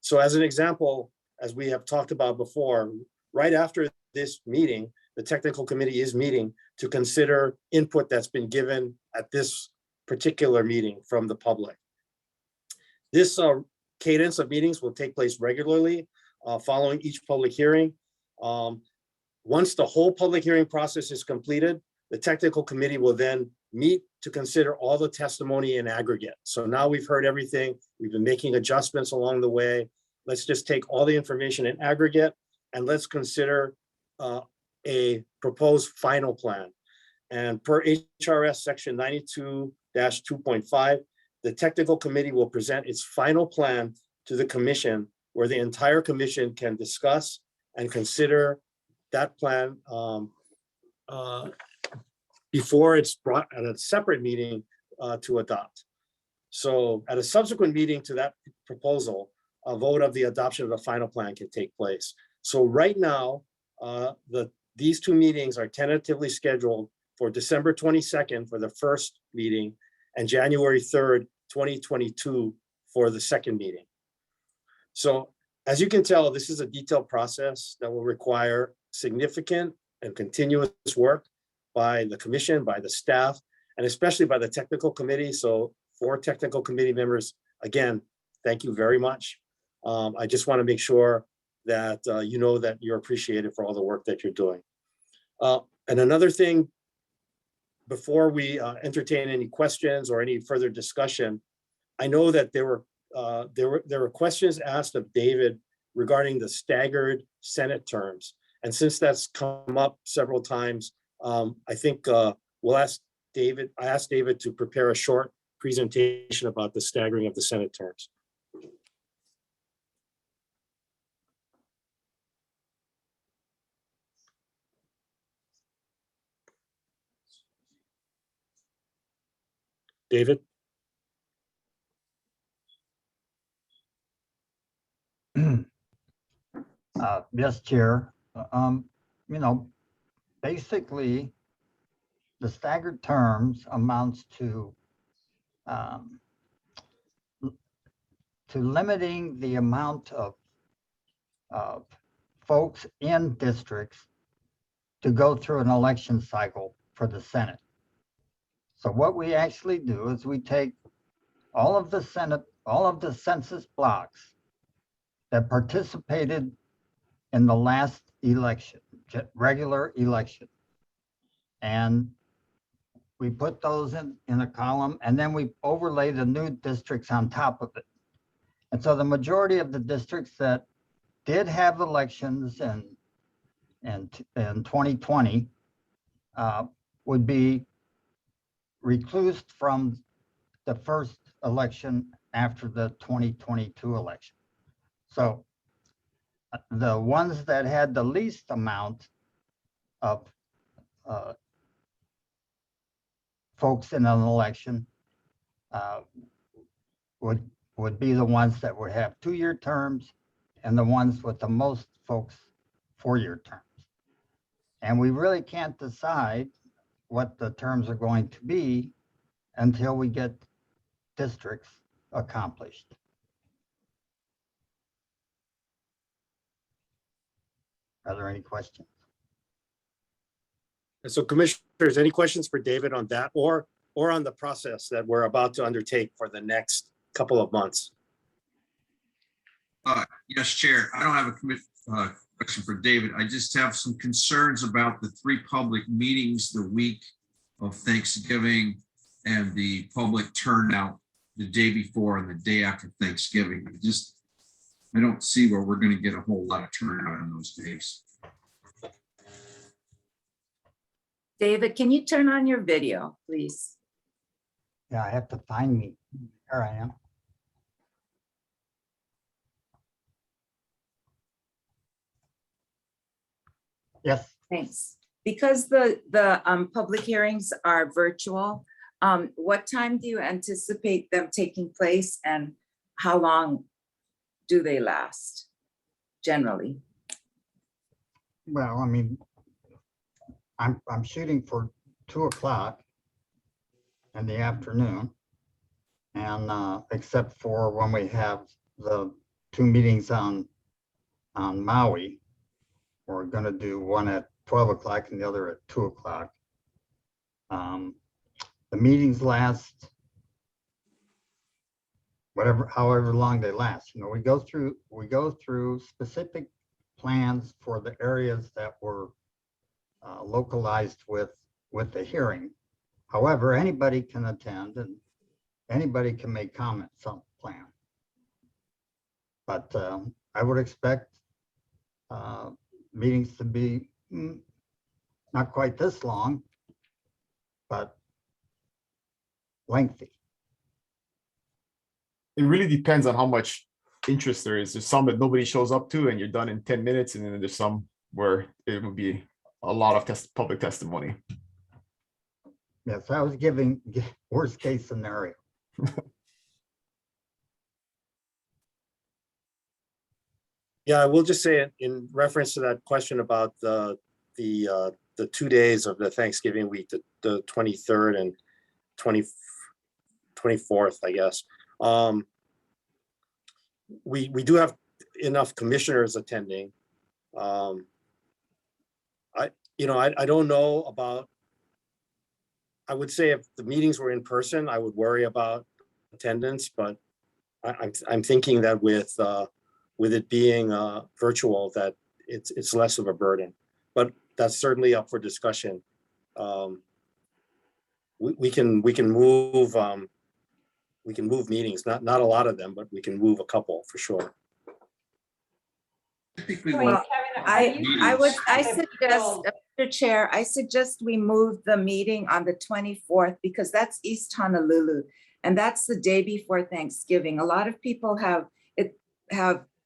So as an example, as we have talked about before, right after this meeting, the technical committee is meeting to consider input that's been given at this particular meeting from the public. This cadence of meetings will take place regularly following each public hearing. Once the whole public hearing process is completed, the technical committee will then meet to consider all the testimony in aggregate. So now we've heard everything. We've been making adjustments along the way. Let's just take all the information in aggregate and let's consider a proposed final plan. And per HRS section 92-2.5, the technical committee will present its final plan to the commission, where the entire commission can discuss and consider that plan before it's brought at a separate meeting to adopt. So at a subsequent meeting to that proposal, a vote of the adoption of the final plan can take place. So right now, these two meetings are tentatively scheduled for December 22nd for the first meeting and January 3rd, 2022 for the second meeting. So as you can tell, this is a detailed process that will require significant and continuous work by the commission, by the staff, and especially by the technical committee. So for technical committee members, again, thank you very much. I just want to make sure that you know that you're appreciated for all the work that you're doing. And another thing, before we entertain any questions or any further discussion, I know that there were questions asked of David regarding the staggered Senate terms. And since that's come up several times, I think we'll ask David, I asked David to prepare a short presentation about the staggering of the Senate terms. David? Yes, Chair. You know, basically, the staggered terms amounts to limiting the amount of folks in districts to go through an election cycle for the Senate. So what we actually do is we take all of the Senate, all of the census blocks that participated in the last election, regular election. And we put those in a column, and then we overlay the new districts on top of it. And so the majority of the districts that did have elections in 2020 would be reclused from the first election after the 2022 election. So the ones that had the least amount of folks in an election would be the ones that would have 2-year terms, and the ones with the most folks 4-year terms. And we really can't decide what the terms are going to be until we get districts accomplished. Are there any questions? And so commissioners, any questions for David on that or on the process that we're about to undertake for the next couple of months? Yes, Chair. I don't have a question for David. I just have some concerns about the 3 public meetings the week of Thanksgiving and the public turnout the day before and the day after Thanksgiving. I don't see where we're going to get a whole lot of turnout on those days. David, can you turn on your video, please? Yeah, I have to find me. Here I am. Yes. Thanks. Because the public hearings are virtual, what time do you anticipate them taking place and how long do they last generally? Well, I mean, I'm shooting for 2 o'clock in the afternoon. And except for when we have the 2 meetings on Maui, we're going to do one at 12 o'clock and the other at 2 o'clock. The meetings last whatever, however long they last. You know, we go through specific plans for the areas that were localized with the hearing. However, anybody can attend and anybody can make comments on the plan. But I would expect meetings to be not quite this long, but lengthy. It really depends on how much interest there is. There's some that nobody shows up to and you're done in 10 minutes. And then there's some where it would be a lot of public testimony. Yes, I was giving worst case scenario. Yeah, I will just say in reference to that question about the 2 days of the Thanksgiving week, the 23rd and 24th, I guess. We do have enough commissioners attending. I don't know about, I would say if the meetings were in person, I would worry about attendance, but I'm thinking that with it being virtual, that it's less of a burden, but that's certainly up for discussion. We can move meetings, not a lot of them, but we can move a couple for sure. Typically, Well, what I suggest, Mr. Chair, I suggest we move the meeting on the 24th because that's East Honolulu. And that's the day before Thanksgiving. A lot of people have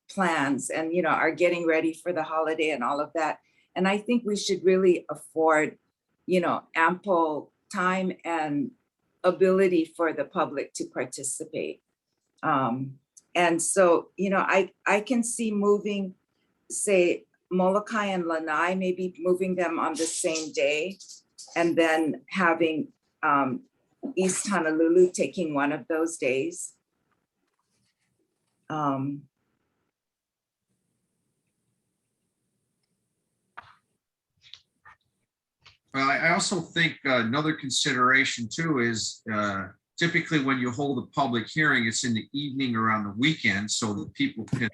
plans and, are getting ready for the holiday and all of that. And I think we should really afford, ample time and ability for the public to participate. And so, I can see moving, say, Molokai and Lanai, maybe moving them on the same day and then having East Honolulu taking one of those days. Well, I also think another consideration too is typically when you hold a public hearing, it's in the evening or on the weekend so that people can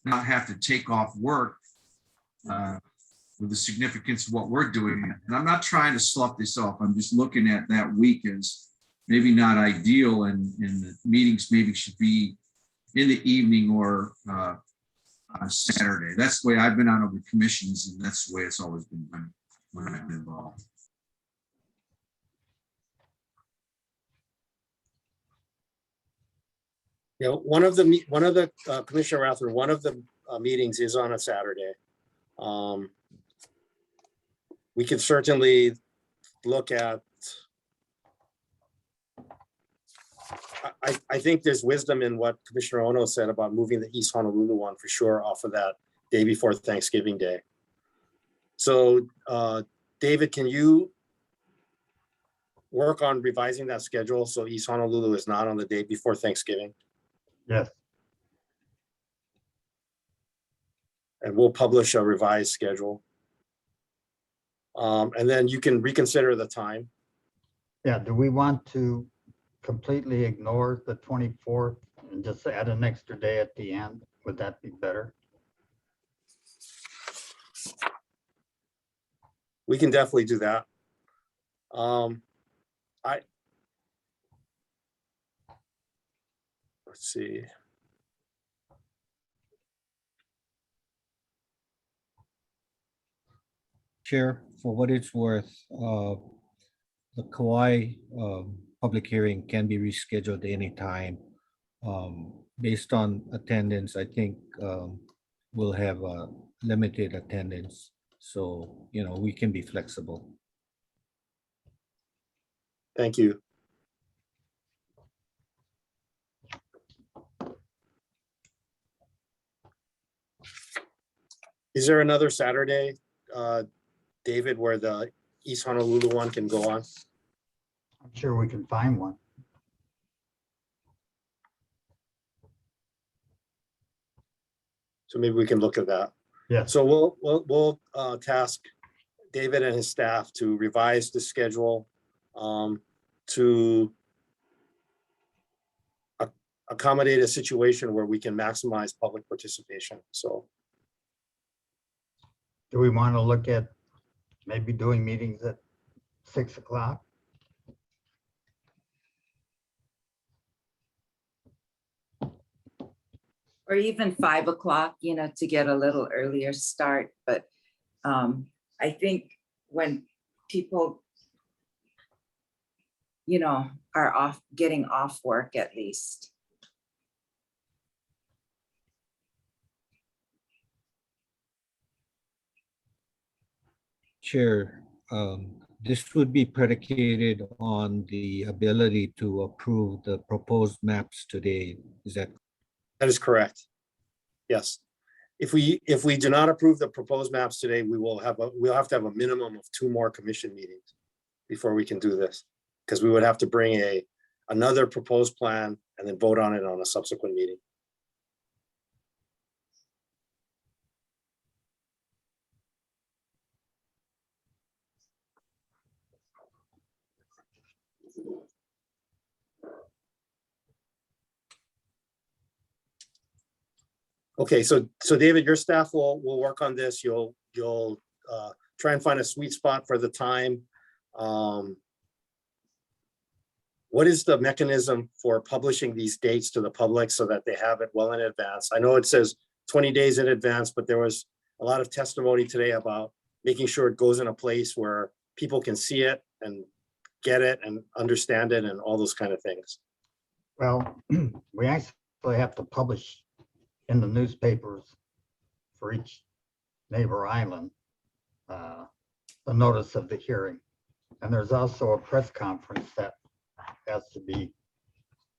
not have to take off work with the significance of what we're doing. And I'm not trying to slough this off. I'm just looking at that week as maybe not ideal, and the meetings maybe should be in the evening or on a Saturday. That's the way I've been on other commissions, and that's the way it's always been done when I've been involved. One of the Commissioner Rathler, one of the meetings is on a Saturday. We could certainly look at, I think there's wisdom in what Commissioner Ono said about moving the East Honolulu one for sure off of that day before Thanksgiving Day. So David, can you work on revising that schedule so East Honolulu is not on the day before Thanksgiving? Yes. And we'll publish a revised schedule. And then you can reconsider the time. Yeah, do we want to completely ignore the 24th and just add an extra day at the end? Would that be better? We can definitely do that. Let's see. Chair, for what it's worth, the Kauai public hearing can be rescheduled anytime. Based on attendance, I think we'll have a limited attendance. So, we can be flexible. Thank you. Is there another Saturday, David, where the East Honolulu one can go on? I'm sure we can find one. So maybe we can look at that. Yeah. So we'll task David and his staff to revise the schedule to accommodate a situation where we can maximize public participation. So Do we want to look at maybe doing meetings at 6 o'clock? Or even 5 o'clock, to get a little earlier start. But I think when people, are getting off work at least. Chair, this would be predicated on the ability to approve the proposed maps today. Is that? that is correct. Yes. If we do not approve the proposed maps today, we'll have to have a minimum of 2 more commission meetings before we can do this. Because we would have to bring another proposed plan and then vote on it on a subsequent meeting. Okay, so David, your staff will work on this. You'll try and find a sweet spot for the time. What is the mechanism for publishing these dates to the public so that they have it well in advance? I know it says 20 days in advance, but there was a lot of testimony today about making sure it goes in a place where people can see it and get it and understand it and all those kind of things. Well, we actually have to publish in the newspapers for each neighbor island the notice of the hearing. And there's also a press conference that has to be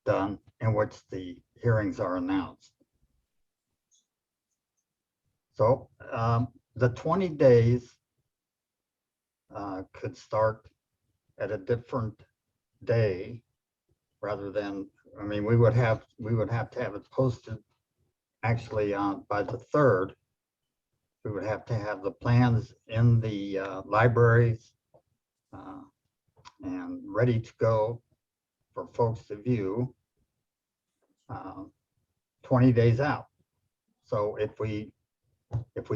done in which the hearings are announced. So the 20 days could start at a different day rather than, we would have to have it posted actually by the 3rd. We would have to have the plans in the libraries and ready to go for folks to view 20 days out. So if we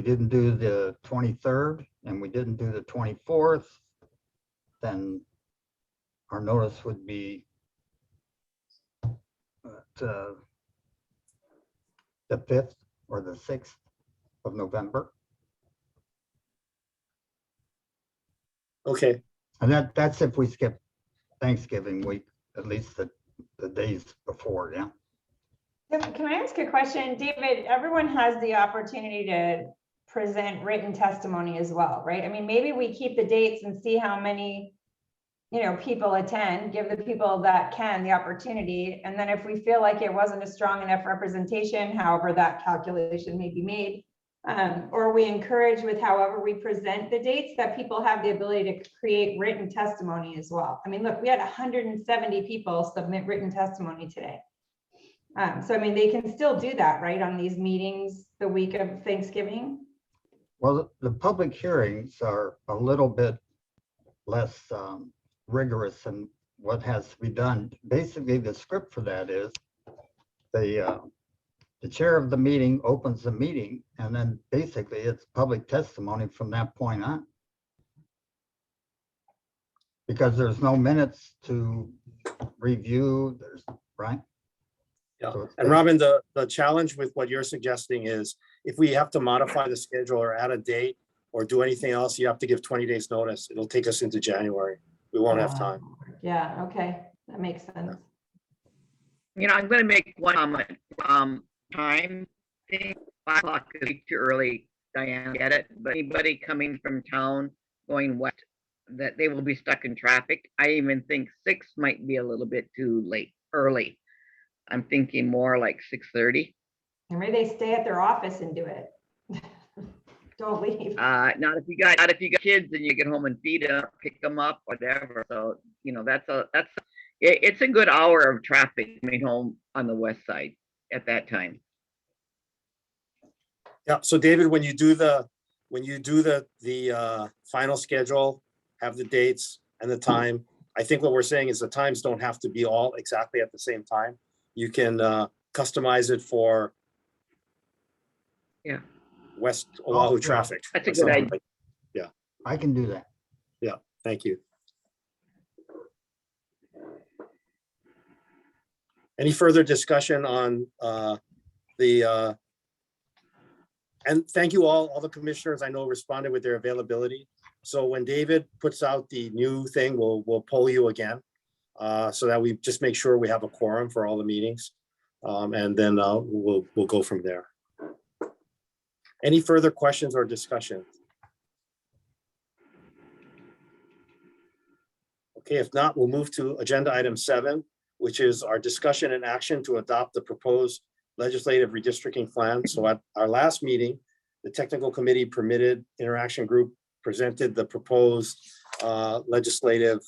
didn't do the 23rd and we didn't do the 24th, then our notice would be the 5th or the 6th of November. Okay. And that's if we skip Thanksgiving week, at least the days before, yeah. Can I ask a question? David, everyone has the opportunity to present written testimony as well, right? Maybe we keep the dates and see how many, people attend, give the people that can the opportunity. And then if we feel like it wasn't a strong enough representation, however that calculation may be made, or we encourage with however we present the dates, that people have the ability to create written testimony as well. Look, we had 170 people submit written testimony today. So they can still do that, right, on these meetings the week of Thanksgiving? Well, the public hearings are a little bit less rigorous in what has to be done. Basically, the script for that is the chair of the meeting opens the meeting, and then basically it's public testimony from that point on. Because there's no minutes to review, right? Yeah, and Robin, the challenge with what you're suggesting is if we have to modify the schedule or add a date or do anything else, you have to give 20 days notice. It'll take us into January. We won't have time. Yeah, okay, that makes sense. I'm going to make one comment. Time thing, 5 o'clock is too early, Diane, get it? But anybody coming from town going west, that they will be stuck in traffic. I even think 6 might be a little bit too early. I'm thinking more like 6:30. And maybe they stay at their office and do it. Don't leave. Not if you got kids and you get home and feed them, pick them up, whatever. So it's a good hour of traffic coming home on the west side at that time. Yeah. So David, when you do the final schedule, have the dates and the time. I think what we're saying is the times don't have to be all exactly at the same time. you can customize it for Yeah. West Oahu yeah. traffic. That's a or good something idea. like- Yeah, I can do that. yeah, thank you. Any further discussion on and thank you all the commissioners I know responded with their availability. So when David puts out the new thing, we'll poll you again, so that we just make sure we have a quorum for all the meetings. And then we'll go from there. Any further questions or discussion? Okay, if not, we'll move to agenda item 7, which is our discussion and action to adopt the proposed legislative redistricting plan. So at our last meeting, the technical committee permitted interaction group presented the proposed legislative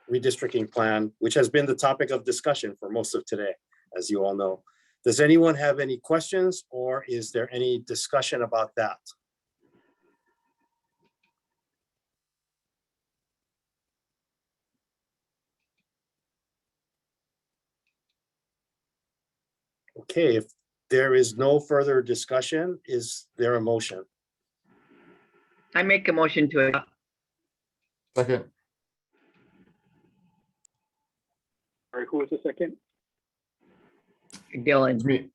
redistricting plan, which has been the topic of discussion for most of today, as you all know. Does anyone have any questions, or is there any discussion about that? Okay, if there is no further discussion, is there a motion? I make a motion to adopt. Second. All right, who was the second? Dylan. Me.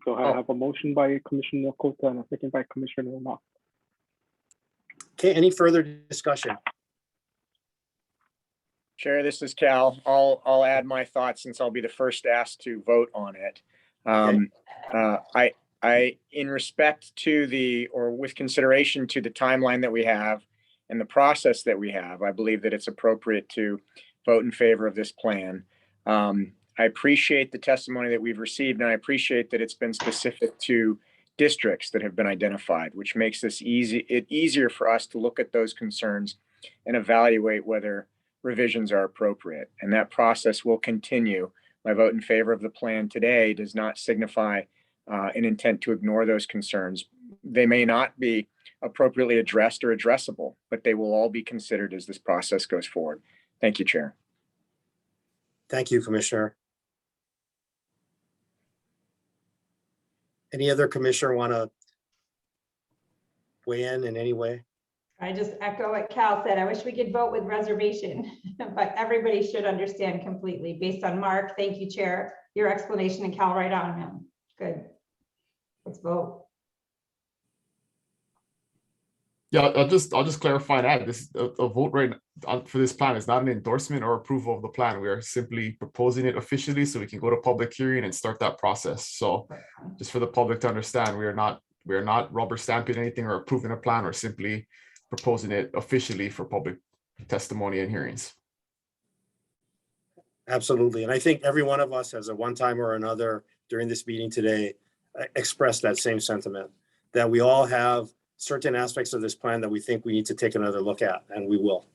So I have a motion by Commissioner Kota and a second by Commissioner Mock. Okay, any further discussion? Chair, this is Cal. I'll add my thoughts since I'll be the first asked to vote on it. In respect to or with consideration to the timeline that we have and the process that we have, I believe that it's appropriate to vote in favor of this plan. I appreciate the testimony that we've received, and I appreciate that it's been specific to districts that have been identified, which makes this easier for us to look at those concerns and evaluate whether revisions are appropriate. And that process will continue. My vote in favor of the plan today does not signify an intent to ignore those concerns. They may not be appropriately addressed or addressable, but they will all be considered as this process goes forward. Thank you, Chair. Thank you, Commissioner. Any other commissioner want to weigh in any way? I just echo what Cal said. I wish we could vote with reservation, but everybody should understand completely based on Mark. Thank you, Chair. Your explanation, and Cal, right on him. Good. Let's vote. Yeah, I'll just clarify that this a vote right for this plan is not an endorsement or approval of the plan. We are simply proposing it officially so we can go to public hearing and start that process. So just for the public to understand, we are not rubber stamping anything or approving a plan, or simply proposing it officially for public testimony and hearings. Absolutely. And I think every one of us has at one time or another during this meeting today expressed that same sentiment, that we all have certain aspects of this plan that we think we need to take another look at, and we will.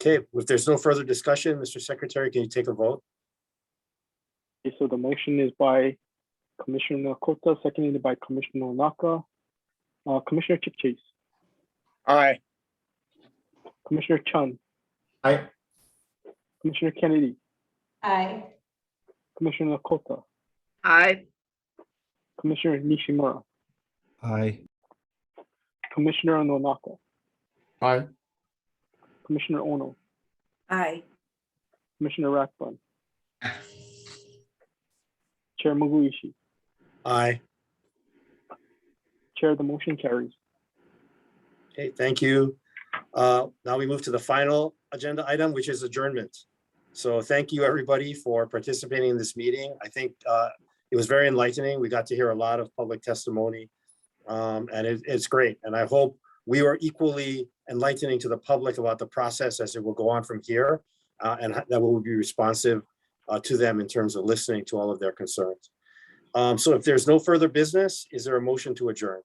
Okay, if there's no further discussion, Mr. Secretary, can you take a vote? Okay, so the motion is by Commissioner Kota, seconded by Commissioner Naka. Commissioner Chipchase. Aye. Commissioner Chun. Aye. Commissioner Kennedy. Aye. Commissioner Kota. Aye. Commissioner Nishimura. Aye. Commissioner Nonaka. Aye. Commissioner Ono. Aye. Commissioner Rathbun. Chair Maguishi. Aye. Chair, the motion carries. Okay, thank you. Now we move to the final agenda item, which is adjournment. So thank you, everybody, for participating in this meeting. I think it was very enlightening. We got to hear a lot of public testimony, and it's great. And I hope we were equally enlightening to the public about the process as it will go on from here, and that we will be responsive to them in terms of listening to all of their concerns. So if there's no further business, is there a motion to adjourn?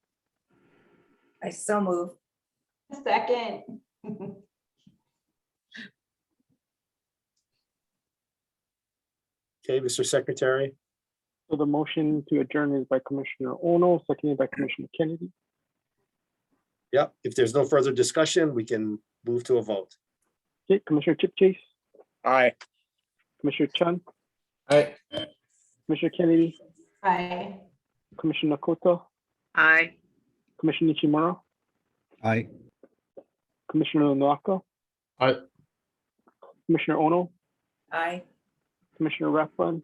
I so move. Second. Okay, Mr. Secretary. So the motion to adjourn is by Commissioner Ono, seconded by Commissioner Kennedy. Yep, if there's no further discussion, we can move to a vote. Okay, Commissioner Chip Chase, Aye. Commissioner Chan, Aye. Commissioner Kennedy, Aye. Commissioner Nakota, Aye. Commissioner Ichimura, Aye. Commissioner Naka, Aye. Commissioner Ono, Aye. Commissioner Rathbun,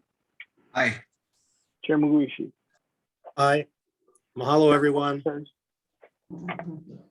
Aye. Chair Muguishi. Aye. Mahalo, everyone. Carries. Mhm.